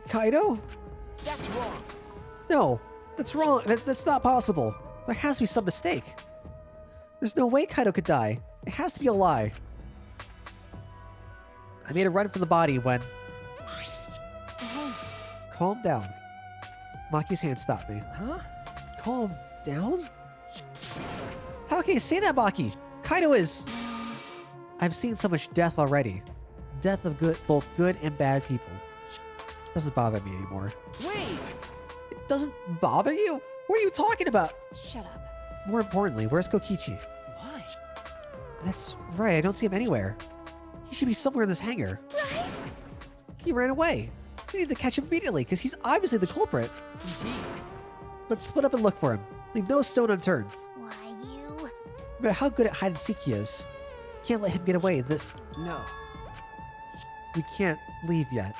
A: Kaido?
C: That's wrong.
A: No, that's wrong. That's not possible. There has to be some mistake. There's no way Kaido could die. It has to be a lie. I made a run for the body when...
B: Hey,
A: Calm down. Maki's hand stopped me.
C: Huh?
A: Calm down? How can you say that, Maki? Kaido is... I've seen so much death already. Death of both good and bad people. Doesn't bother me anymore.
C: Wait!
A: It doesn't bother you? What are you talking about?
B: shut up.
A: More importantly, where's Kokichi?
C: Why?
A: That's right, I don't see him anywhere. He should be somewhere in this hangar.
E: Right?
A: He ran away. We need to catch him immediately, because he's obviously the culprit.
C: Indeed.
A: Let's split up and look for him. Leave no stone unturned.
E: Why you?
A: No matter how good at hide and seek he is, we can't let him get away.
C: No.
A: We can't leave yet.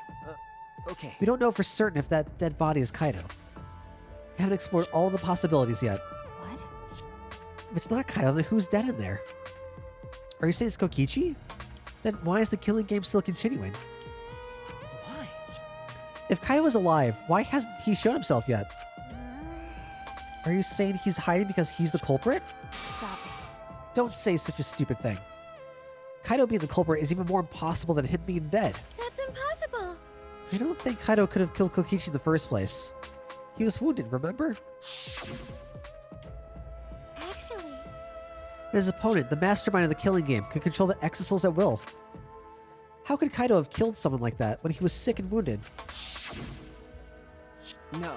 C: Okay.
A: We don't know for certain if that dead body is Kaido. We haven't explored all the possibilities yet.
B: What?
A: If it's not Kaido, then who's dead in there? Are you saying it's Kokichi? Then why is the killing game still continuing?
C: Why?
A: If Kaido is alive, why hasn't he shown himself yet? Are you saying he's hiding because he's the culprit?
B: Stop it.
A: Don't say such a stupid thing. Kaido being the culprit is even more impossible than him being dead.
E: That's impossible.
A: I don't think Kaido could have killed Kokichi in the first place. He was wounded, remember?
E: Actually,
A: His opponent, the mastermind of the killing game, could control the exosouls at will. How could Kaido have killed someone like that when he was sick and wounded?
C: No.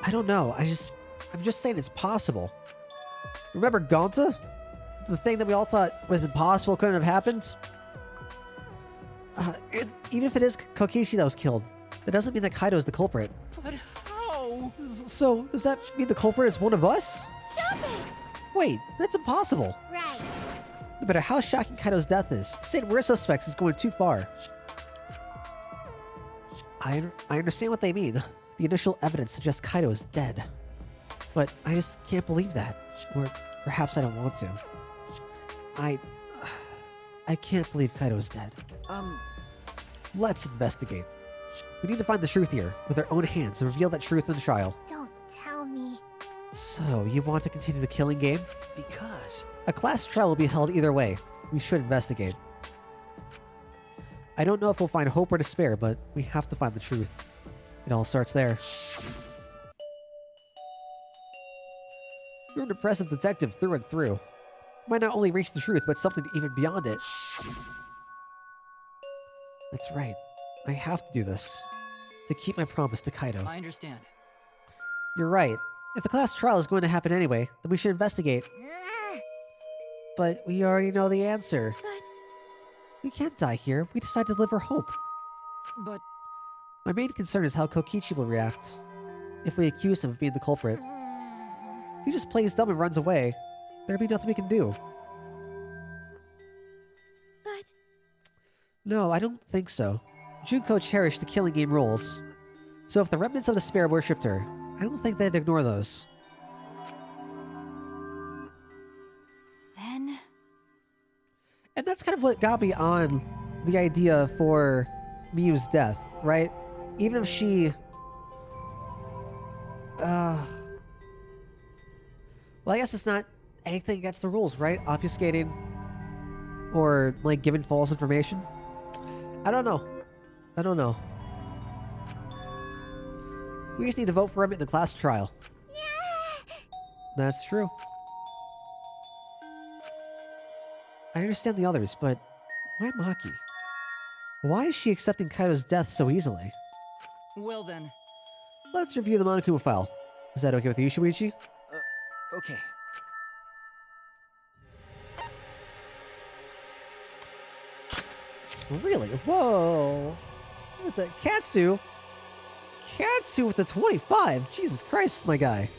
A: I don't know. I'm just saying it's possible. Remember Gonta? The thing that we all thought was impossible couldn't have happened? And even if it is Kokichi that was killed, that doesn't mean that Kaido is the culprit.
C: But how?
A: So, does that mean the culprit is one of us?
E: stop it.
A: Wait, that's impossible.
E: Right.
A: No matter how shocking Kaido's death is, saying we're suspects is going too far. I understand what they mean. The initial evidence suggests Kaido is dead. But I just can't believe that. Or perhaps I don't want to. I can't believe Kaido is dead. Let's investigate. We need to find the truth here, with our own hands, and reveal that truth in the trial.
E: Don't tell me.
A: So, you want to continue the killing game?
C: Because...
A: A class trial will be held either way. We should investigate. I don't know if we'll find hope or despair, but we have to find the truth. It all starts there. You're an impressive detective through and through. You might not only reach the truth, but something even beyond it. That's right. I have to do this. To keep my promise to Kaido.
G: I understand.
A: You're right. If the class trial is going to happen anyway, then we should investigate. But we already know the answer.
E: But
A: We can't die here. We decide to live for hope.
G: But
A: My main concern is how Kokichi will react. If we accuse him of being the culprit. If he just plays dumb and runs away, there'll be nothing we can do.
E: but
A: No, I don't think so. Junko cherished the killing game rules. So if the remnants of despair worshipped her, I don't think they'd ignore those.
B: Then
A: And that's kind of what got me on the idea for Miyu's death, right? Even if she... well, I guess it's not anything against the rules, right? Obfuscating or, like, giving false information. I don't know. We just need to vote for him in the class trial. That's true. I understand the others, but why Maki? Why is she accepting Kaido's death so easily?
G: well then,
A: Let's review the Monokuma file. Is that okay with you, Shuichi?
C: Okay.
A: Really? Whoa! What was that? Katsu? Katsu with the 25! Jesus Christ, my guy.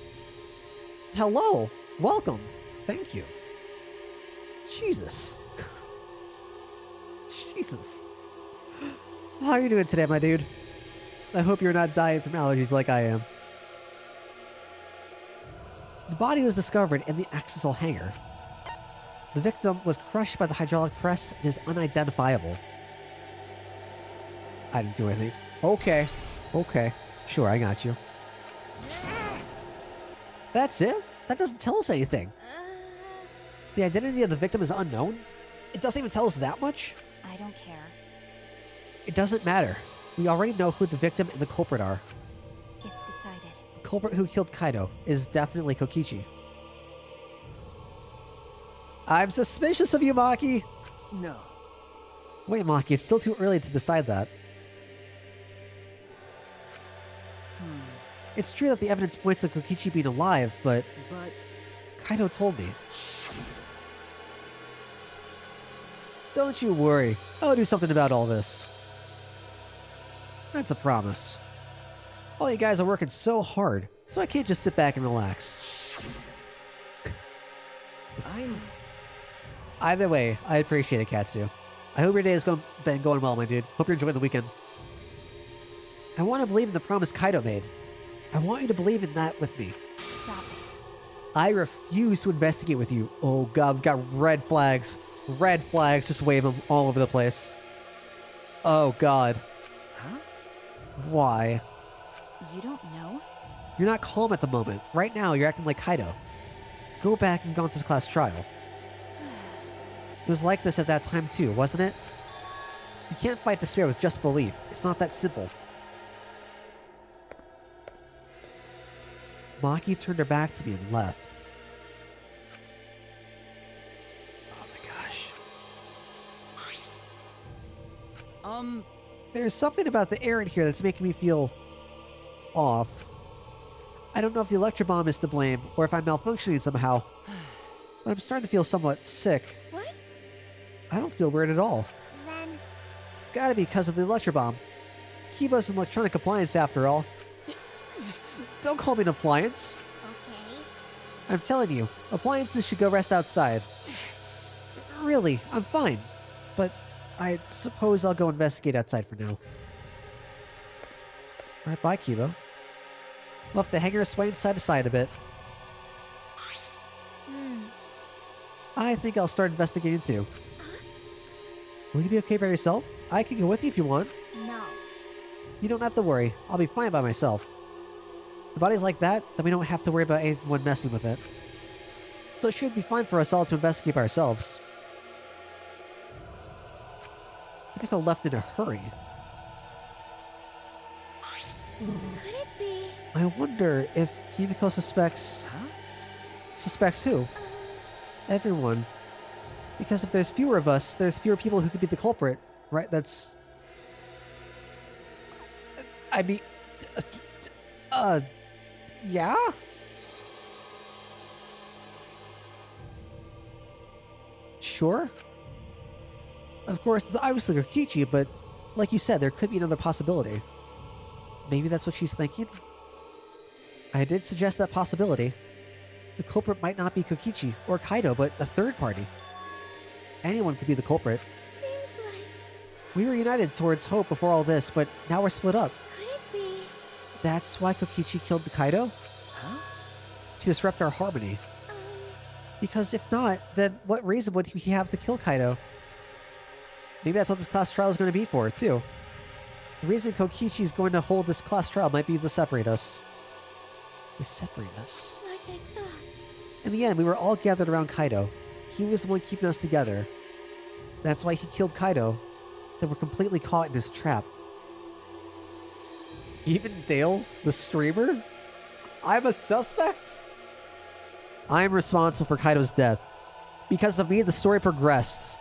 A: Hello. Welcome. Thank you. Jesus. Jesus. How are you doing today, my dude? I hope you're not dying from allergies like I am. The body was discovered in the axle hangar. The victim was crushed by the hydraulic press and is unidentifiable. I didn't do anything. Okay. Sure, I got you. That's it? That doesn't tell us anything. The identity of the victim is unknown? It doesn't even tell us that much?
B: I don't care.
A: It doesn't matter. We already know who the victim and the culprit are.
B: It's decided.
A: The culprit who killed Kaido is definitely Kokichi. I'm suspicious of you, Maki!
C: No.
A: Wait, Maki, it's still too early to decide that. It's true that the evidence points to Kokichi being alive, but
C: But
A: Kaido told me. Don't you worry. I'll do something about all this. That's a promise. All you guys are working so hard, so I can't just sit back and relax. Either way, I appreciate it, Katsu. I hope your day has been going well, my dude. Hope you're enjoying the weekend. I want to believe in the promise Kaido made. I want you to believe in that with me.
B: Stop it.
A: I refuse to investigate with you. Oh god, we've got red flags. Red flags, just wave them all over the place. Oh god.
C: Huh?
A: Why?
B: You don't know?
A: You're not calm at the moment. Right now, you're acting like Kaido. Go back and go into this class trial. It was like this at that time too, wasn't it? You can't fight despair with just belief. It's not that simple. Maki turned her back to me and left. Oh my gosh. There's something about the air in here that's making me feel off. I don't know if the electro bomb is to blame or if I'm malfunctioning somehow. But I'm starting to feel somewhat sick.
E: what?
A: I don't feel weird at all.
E: Then
A: It's gotta be because of the electro bomb. Kiba's an electronic appliance after all. Don't call me an appliance.
E: okay.
A: I'm telling you, appliances should go rest outside. Really, I'm fine. But I suppose I'll go investigate outside for now. Alright, bye, Kiba. Left the hangar swaying side to side a bit. I think I'll start investigating too. Will you be okay by yourself? I can go with you if you want.
E: No.
A: You don't have to worry. I'll be fine by myself. The body's like that, then we don't have to worry about anyone messing with it. So it should be fine for us all to investigate by ourselves. Himiko left in a hurry.
E: Could it be?
A: I wonder if Himiko suspects...
C: Huh?
A: Suspects who? Everyone. Because if there's fewer of us, there's fewer people who could be the culprit, right? That's... I mean... yeah? Sure? Of course, it's obviously Kokichi, but like you said, there could be another possibility. Maybe that's what she's thinking? I did suggest that possibility. The culprit might not be Kokichi or Kaido, but a third party. Anyone could be the culprit.
E: Seems like...
A: We were united towards hope before all this, but now we're split up.
E: Could it be?
A: That's why Kokichi killed the Kaido?
C: Huh?
A: To disrupt our harmony. Because if not, then what reason would he have to kill Kaido? Maybe that's what this class trial is going to be for, too. The reason Kokichi is going to hold this class trial might be to separate us. To separate us?
E: Like I thought.
A: In the end, we were all gathered around Kaido. He was the one keeping us together. That's why he killed Kaido. Then we're completely caught in his trap. Even Dale, the streamer? I'm a suspect? I am responsible for Kaido's death. Because of me, the story progressed.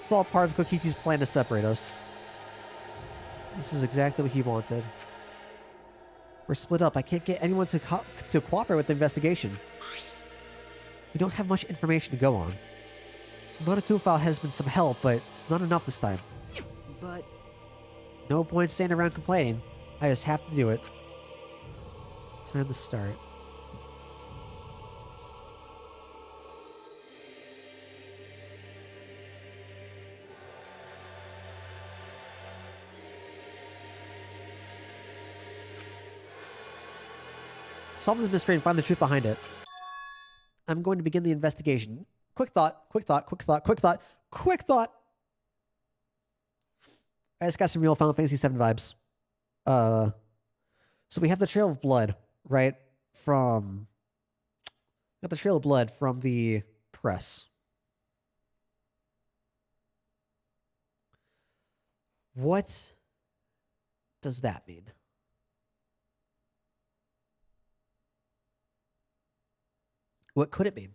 A: It's all part of Kokichi's plan to separate us. This is exactly what he wanted. We're split up. I can't get anyone to cooperate with the investigation. We don't have much information to go on. The Monokuma file has been some help, but it's not enough this time.
C: But
A: No point standing around complaining. I just have to do it. Time to start. Solve this mystery and find the truth behind it. I'm going to begin the investigation. Quick thought, quick thought, quick thought, quick thought, quick thought. I just got some real Final Fantasy VII vibes. So we have the trail of blood, right? Got the trail of blood from the press. What does that mean? What could it mean?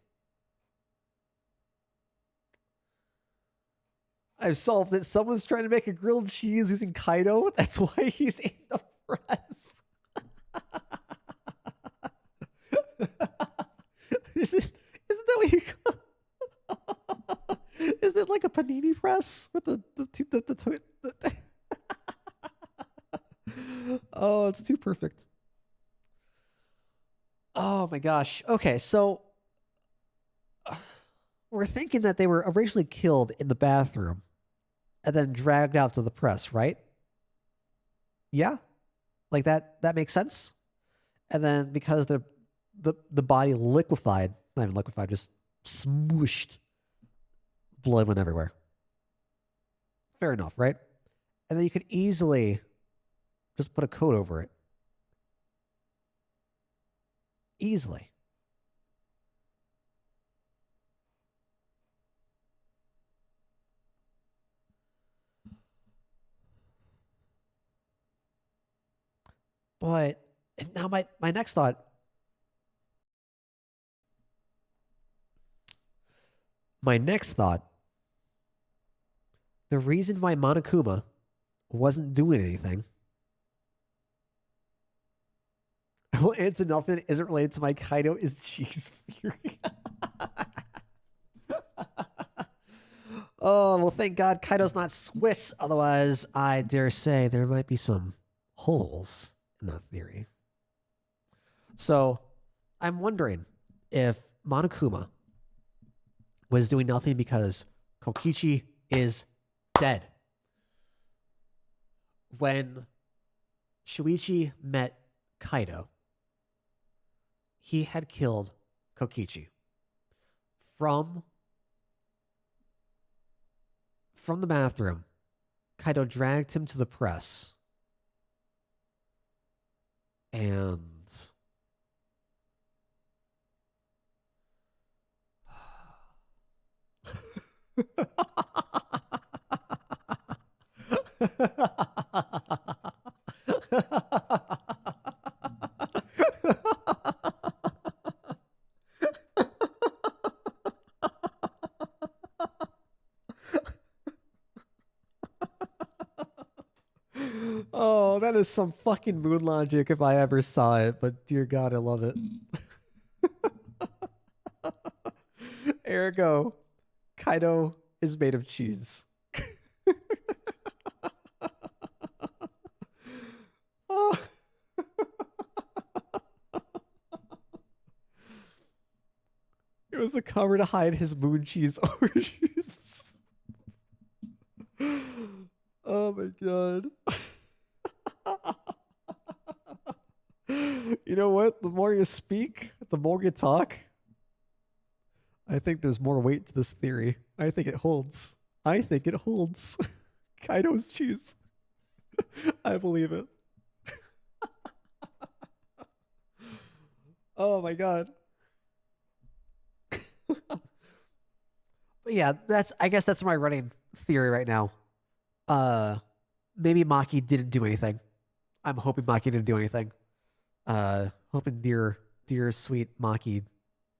A: I've solved it. Someone's trying to make a grilled cheese using Kaido. That's why he's in the press. Isn't that what you call? Is it like a panini press with the Oh, it's too perfect. Oh my gosh. Okay, so we're thinking that they were originally killed in the bathroom and then dragged out to the press, right? Yeah? Like that makes sense? And then because the body liquefied, not even liquefied, just smooshed, blood went everywhere. Fair enough, right? And then you could easily just put a coat over it. Easily. But now my next thought. My next thought. The reason why Monokuma wasn't doing anything. I will answer nothing isn't related to my Kaido is cheese theory. Oh, well, thank God Kaido's not Swiss. Otherwise, I dare say there might be some holes in that theory. So, I'm wondering if Monokuma was doing nothing because Kokichi is dead. When Shuichi met Kaido, he had killed Kokichi. From the bathroom, Kaido dragged him to the press. And Oh, that is some fucking moon logic if I ever saw it, but dear God, I love it. Ergo, Kaido is made of cheese. Oh. It was a cover to hide his moon cheese origins. Oh my God. You know what? The more you speak, the more you talk. I think there's more weight to this theory. I think it holds. I think it holds. Kaido's cheese. I believe it. Oh my God. But yeah, I guess that's my running theory right now. Maybe Maki didn't do anything. I'm hoping Maki didn't do anything. Hoping dear sweet Maki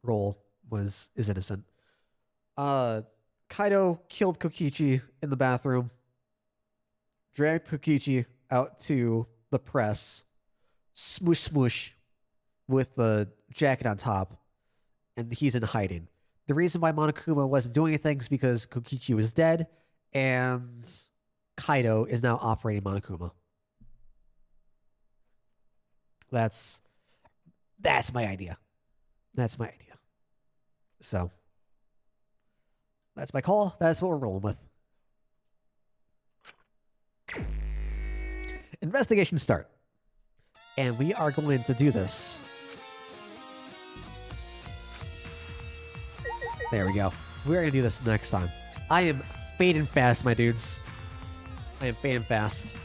A: roll is innocent. Kaido killed Kokichi in the bathroom, dragged Kokichi out to the press, smoosh with the jacket on top, and he's in hiding. The reason why Monokuma wasn't doing anything is because Kokichi was dead, and Kaido is now operating Monokuma. That's my idea. That's my idea. So, that's my call. That's what we're rolling with. Investigation start. And we are going to do this. There we go. We're going to do this next time. I am fading fast, my dudes. I am fading fast.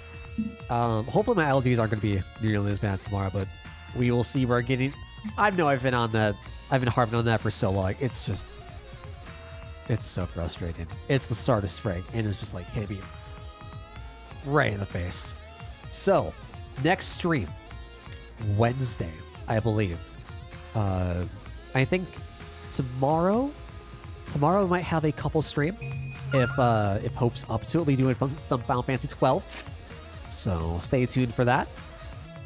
A: Hopefully my LDs aren't going to be nearly as bad tomorrow, but we will see where we're getting. I know I've been harping on that for so long. It's so frustrating. It's the start of spring, and it's just like hit me right in the face. So, next stream, Wednesday, I believe. I think tomorrow we might have a couple stream. If Hope's up to it, we'll be doing some Final Fantasy 12. So stay tuned for that.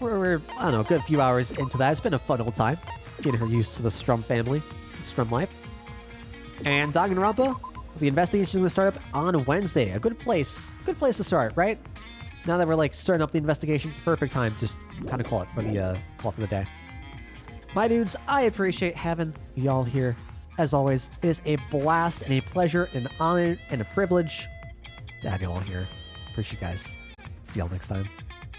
A: We're I don't know, a good few hours into that. It's been a fun old time getting her used to the Strum family, Strum life. And Danganronpa, the investigation is going to start up on Wednesday. A good place to start, right? Now that we're like starting up the investigation, perfect time. Just kind of call it for the day. My dudes, I appreciate having y'all here. As always, it is a blast and a pleasure and an honor and a privilege to have you all here. Appreciate you guys. See y'all next time.